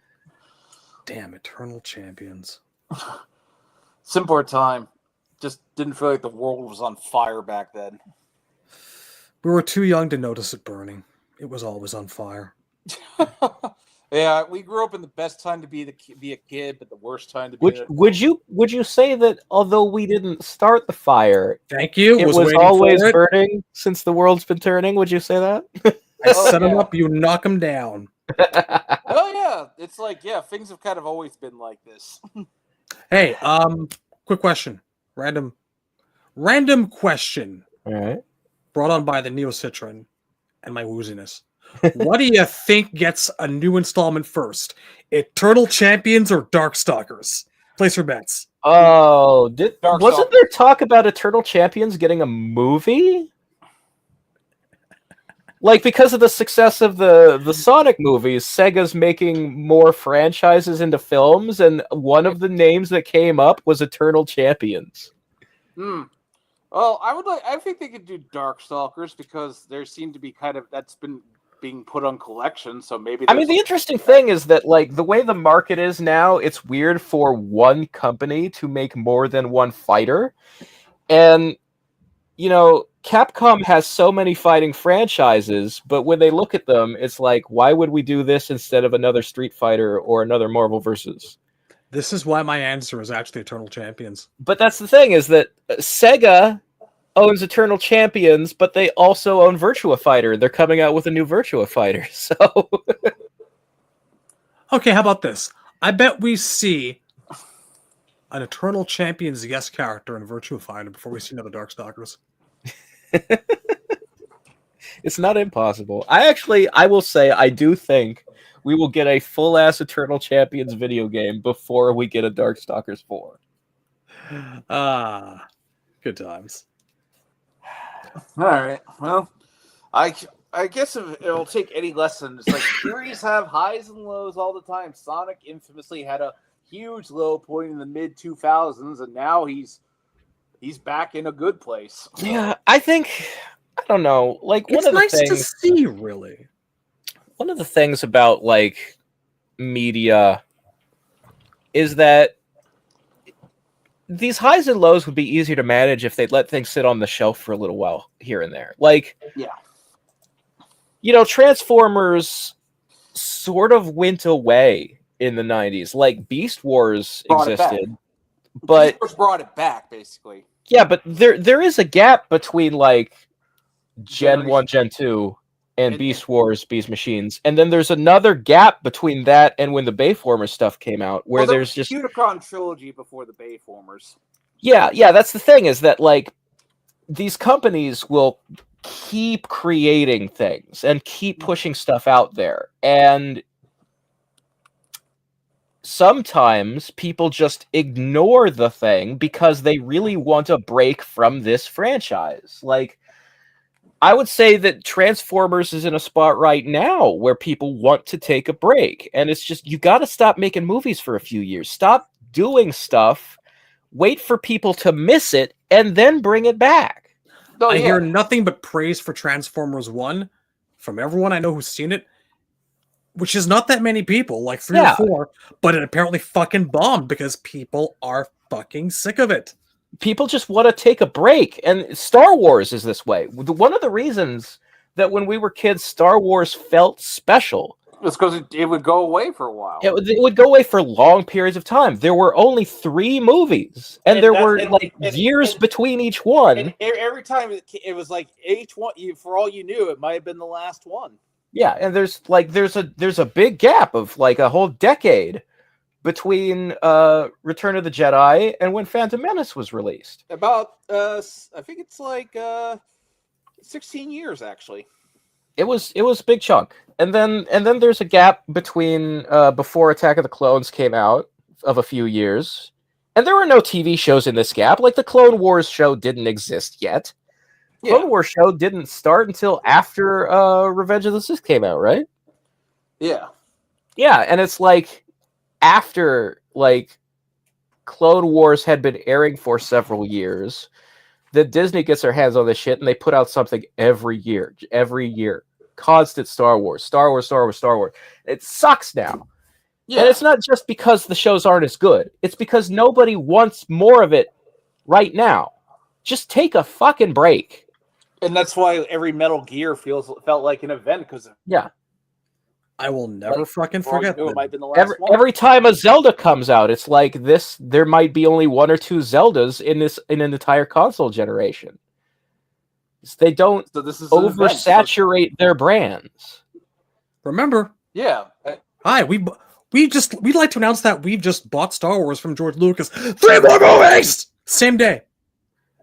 damn, Eternal Champions. Simpler time. Just didn't feel like the world was on fire back then. We were too young to notice it burning. It was always on fire. Yeah, we grew up in the best time to be a kid, but the worst time to be. Would you say that although we didn't start the fire, thank you, it was always burning since the world's been turning? Would you say that? I set them up, you knock them down. Oh yeah, it's things have kind of always been like this. Hey, quick question. Random question. All right. Brought on by the Neocitron and my wooziness. What do you think gets a new installment first? Eternal Champions or Darkstalkers? Place your bets. Oh, wasn't there talk about Eternal Champions getting a movie? Because of the success of the Sonic movies, Sega's making more franchises into films, and one of the names that came up was Eternal Champions. Well, I think they could do Darkstalkers because there seem to be that's been being put on collection, so maybe. The interesting thing is that the way the market is now, it's weird for one company to make more than one fighter, and Capcom has so many fighting franchises, but when they look at them, it's why would we do this instead of another Street Fighter or another Marvel Versus? This is why my answer is actually Eternal Champions. But that's the thing, is that Sega owns Eternal Champions, but they also own Virtua Fighter. They're coming out with a new Virtua Fighter, so... Okay, how about this? I bet we see an Eternal Champions guest character in Virtua Fighter before we see another Darkstalkers. It's not impossible. I will say, I do think we will get a full-ass Eternal Champions video game before we get a Darkstalkers 4. Ah, good times. All right. Well, I guess if it'll take any lesson, it's like series have highs and lows all the time. Sonic infamously had a huge low point in the mid 2000s, and now he's back in a good place. Yeah, I don't know. Like, It's nice to see, really. One of the things about like media is that these highs and lows would be easier to manage if they'd let things sit on the shelf for a little while here and there. Like, yeah, Transformers sort of went away in the 90s. Like, Beast Wars existed, but Beast Wars brought it back, basically. Yeah, but there is a gap between like Gen 1, Gen 2, and Beast Wars, Beast Machines. And then there's another gap between that and when the Bayformers stuff came out, where there's just Unicron trilogy before the Bayformers. Yeah, that's the thing, is that like these companies will keep creating things and keep pushing stuff out there. And sometimes people just ignore the thing because they really want a break from this franchise. Like, I would say that Transformers is in a spot right now where people want to take a break. And it's just, you got to stop making movies for a few years. Stop doing stuff. Wait for people to miss it and then bring it back. I hear nothing but praise for Transformers 1 from everyone I know who's seen it, which is not that many people, like 3 or 4, but it apparently fucking bombed because people are fucking sick of it. People just want to take a break, and Star Wars is this way. One of the reasons that when we were kids, Star Wars felt special. It's because it would go away for a while. It would go away for long periods of time. There were only 3 movies, and there were years between each one. And every time it was like each one, for all you knew, it might have been the last one. Yeah, and there's a big gap of like a whole decade between Return of the Jedi and when Phantom Menace was released. About I think it's like 16 years actually. It was a big chunk. And then there's a gap between before Attack of the Clones came out of a few years. And there were no TV shows in this gap. Like the Clone Wars show didn't exist yet. Clone Wars show didn't start until after Revenge of the Sith came out, right? Yeah. Yeah, and it's like after like Clone Wars had been airing for several years, that Disney gets their hands on this shit and they put out something every year. Constant Star Wars. It sucks now. Yeah. And it's not just because the shows aren't as good. It's because nobody wants more of it right now. Just take a fucking break. And that's why every Metal Gear felt like an event, because I will never fucking forget that. Every time a Zelda comes out, it's like this. There might be only 1 or 2 Zeldas in an entire console generation. They don't oversaturate their brands. Remember? Yeah. Hi, we'd like to announce that we've just bought Star Wars from George Lucas. 3 more movies! Same day.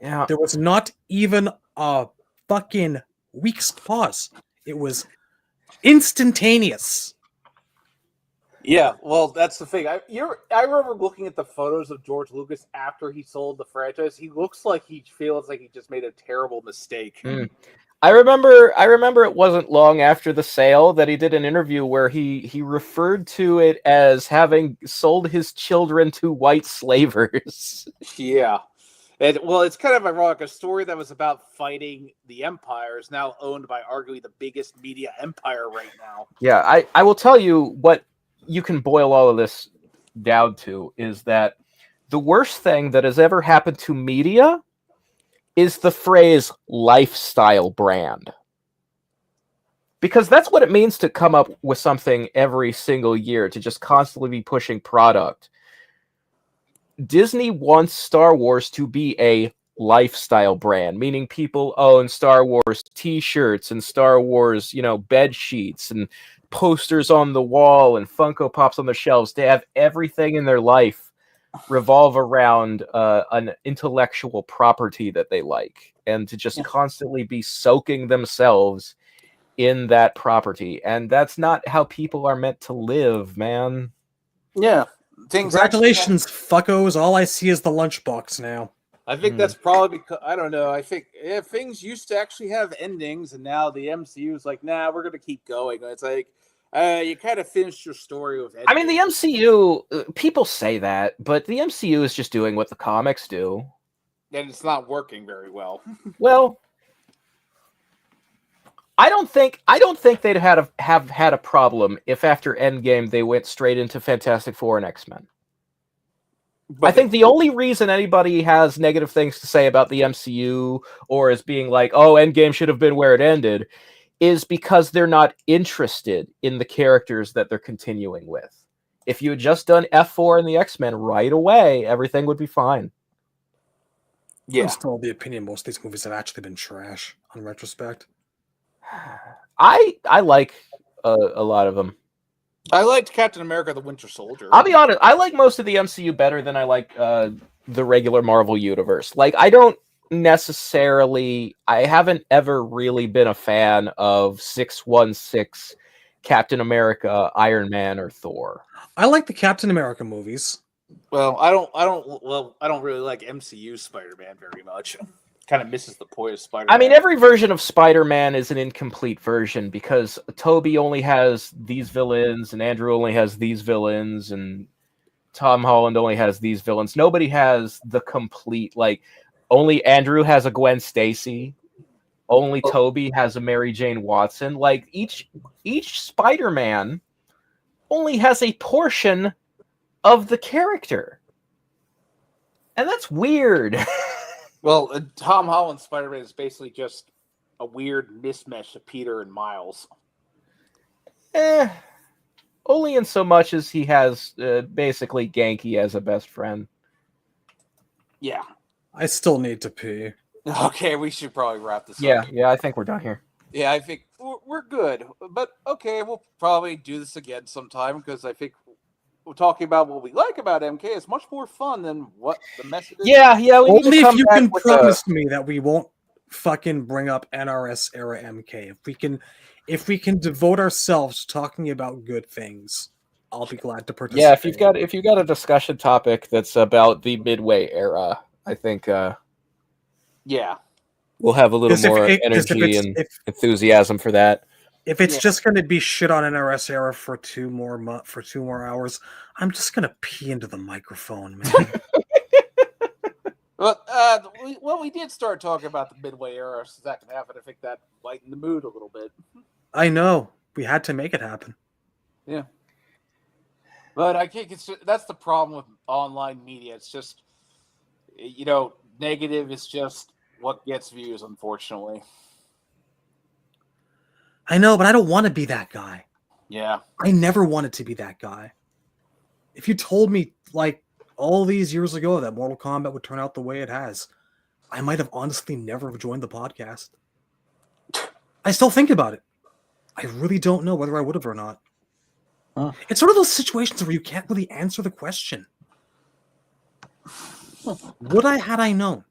Yeah. There was not even a fucking week's pause. It was instantaneous. Yeah, well, that's the thing. I remember looking at the photos of George Lucas after he sold the franchise. He looks like he feels like he just made a terrible mistake. I remember it wasn't long after the sale that he did an interview where he referred to it as having sold his children to white slavers. Yeah. It's kind of ironic. A story that was about fighting the Empire is now owned by arguably the biggest media empire right now. Yeah, I will tell you what you can boil all of this down to is that the worst thing that has ever happened to media is the phrase lifestyle brand. Because that's what it means to come up with something every single year, to just constantly be pushing product. Disney wants Star Wars to be a lifestyle brand, meaning people own Star Wars t-shirts and Star Wars, bed sheets and posters on the wall and Funko Pops on their shelves. They have everything in their life revolve around an intellectual property that they like, and to just constantly be soaking themselves in that property. And that's not how people are meant to live, man. Yeah. Congratulations, fuckos. All I see is the lunchbox now. I think that's probably because, I don't know. I think things used to actually have endings, and now the MCU is like, nah, we're going to keep going. It's like, you kind of finished your story with endings. I mean, the MCU, people say that, but the MCU is just doing what the comics do. And it's not working very well. Well, I don't think they'd have had a problem if after Endgame they went straight into Fantastic Four and X-Men. But I think the only reason anybody has negative things to say about the MCU or is being like, oh, Endgame should have been where it ended, is because they're not interested in the characters that they're continuing with. If you had just done F4 and the X-Men right away, everything would be fine. Yeah. I'm still of the opinion most of these movies have actually been trash on retrospect. I like a lot of them. I liked Captain America: The Winter Soldier. I'll be honest, I like most of the MCU better than I like the regular Marvel universe. Like, I haven't ever really been a fan of 616 Captain America, Iron Man, or Thor. I like the Captain America movies. Well, I don't really like MCU Spider-Man very much. Kind of misses the point of Spider-Man. I mean, every version of Spider-Man is an incomplete version because Toby only has these villains, and Andrew only has these villains, and Tom Holland only has these villains. Nobody has the complete, like, only Andrew has a Gwen Stacy, only Toby has a Mary Jane Watson. Like, each Spider-Man only has a portion of the character. And that's weird. Well, Tom Holland's Spider-Man is basically just a weird mismatch of Peter and Miles. Only in so much as he has basically Genki as a best friend. Yeah. I still need to pee. Okay, we should probably wrap this up. Yeah, I think we're done here. Yeah, I think we're good. But, okay, we'll probably do this again sometime because I think we're talking about what we like about MK is much more fun than what the message is. Yeah. Only if you can promise me that we won't fucking bring up NRS era MK. If we can devote ourselves to talking about good things, I'll be glad to participate. Yeah, if you've got a discussion topic that's about the Midway era, I think yeah, we'll have a little more energy and enthusiasm for that. If it's just going to be shit on NRS era for 2 more hours, I'm just going to pee into the microphone, man. Well, we did start talking about the Midway era second half, and I think that lightened the mood a little bit. I know. We had to make it happen. Yeah. But I think that's the problem with online media. It's just, negative is just what gets views, unfortunately. I know, but I don't want to be that guy. Yeah. I never wanted to be that guy. If you told me, like, all these years ago that Mortal Kombat would turn out the way it has, I might have honestly never joined the podcast. I still think about it. I really don't know whether I would have or not. Huh. It's sort of those situations where you can't really answer the question. Would I had I known?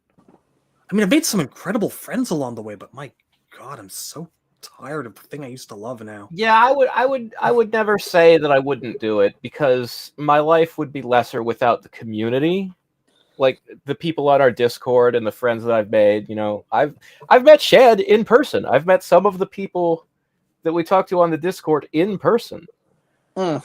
I mean, I've made some incredible friends along the way, but my God, I'm so tired of the thing I used to love now. Yeah, I would never say that I wouldn't do it because my life would be lesser without the community. Like the people on our Discord and the friends that I've made, I've met Shed in person. I've met some of the people that we talk to on the Discord in person. The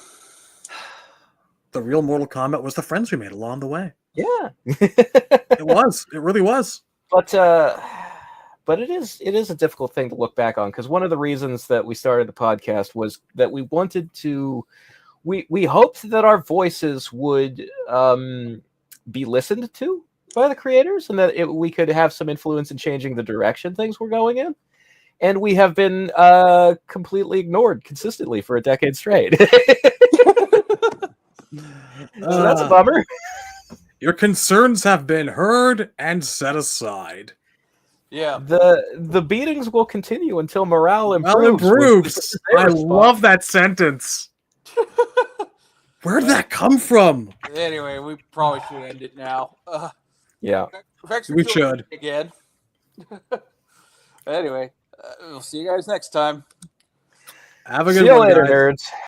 real Mortal Kombat was the friends we made along the way. Yeah. It was. It really was. But it is a difficult thing to look back on because one of the reasons that we started the podcast was that we wanted to we hoped that our voices would be listened to by the creators and that we could have some influence in changing the direction things were going in. And we have been completely ignored consistently for a decade straight. So that's a bummer. Your concerns have been heard and set aside. Yeah. The beatings will continue until morale improves. I love that sentence. Where'd that come from? Anyway, we probably should end it now. Yeah. Thanks for We tuning should. in again. Anyway, we'll see you guys next time. Have a See good you one, later, guys. nerds.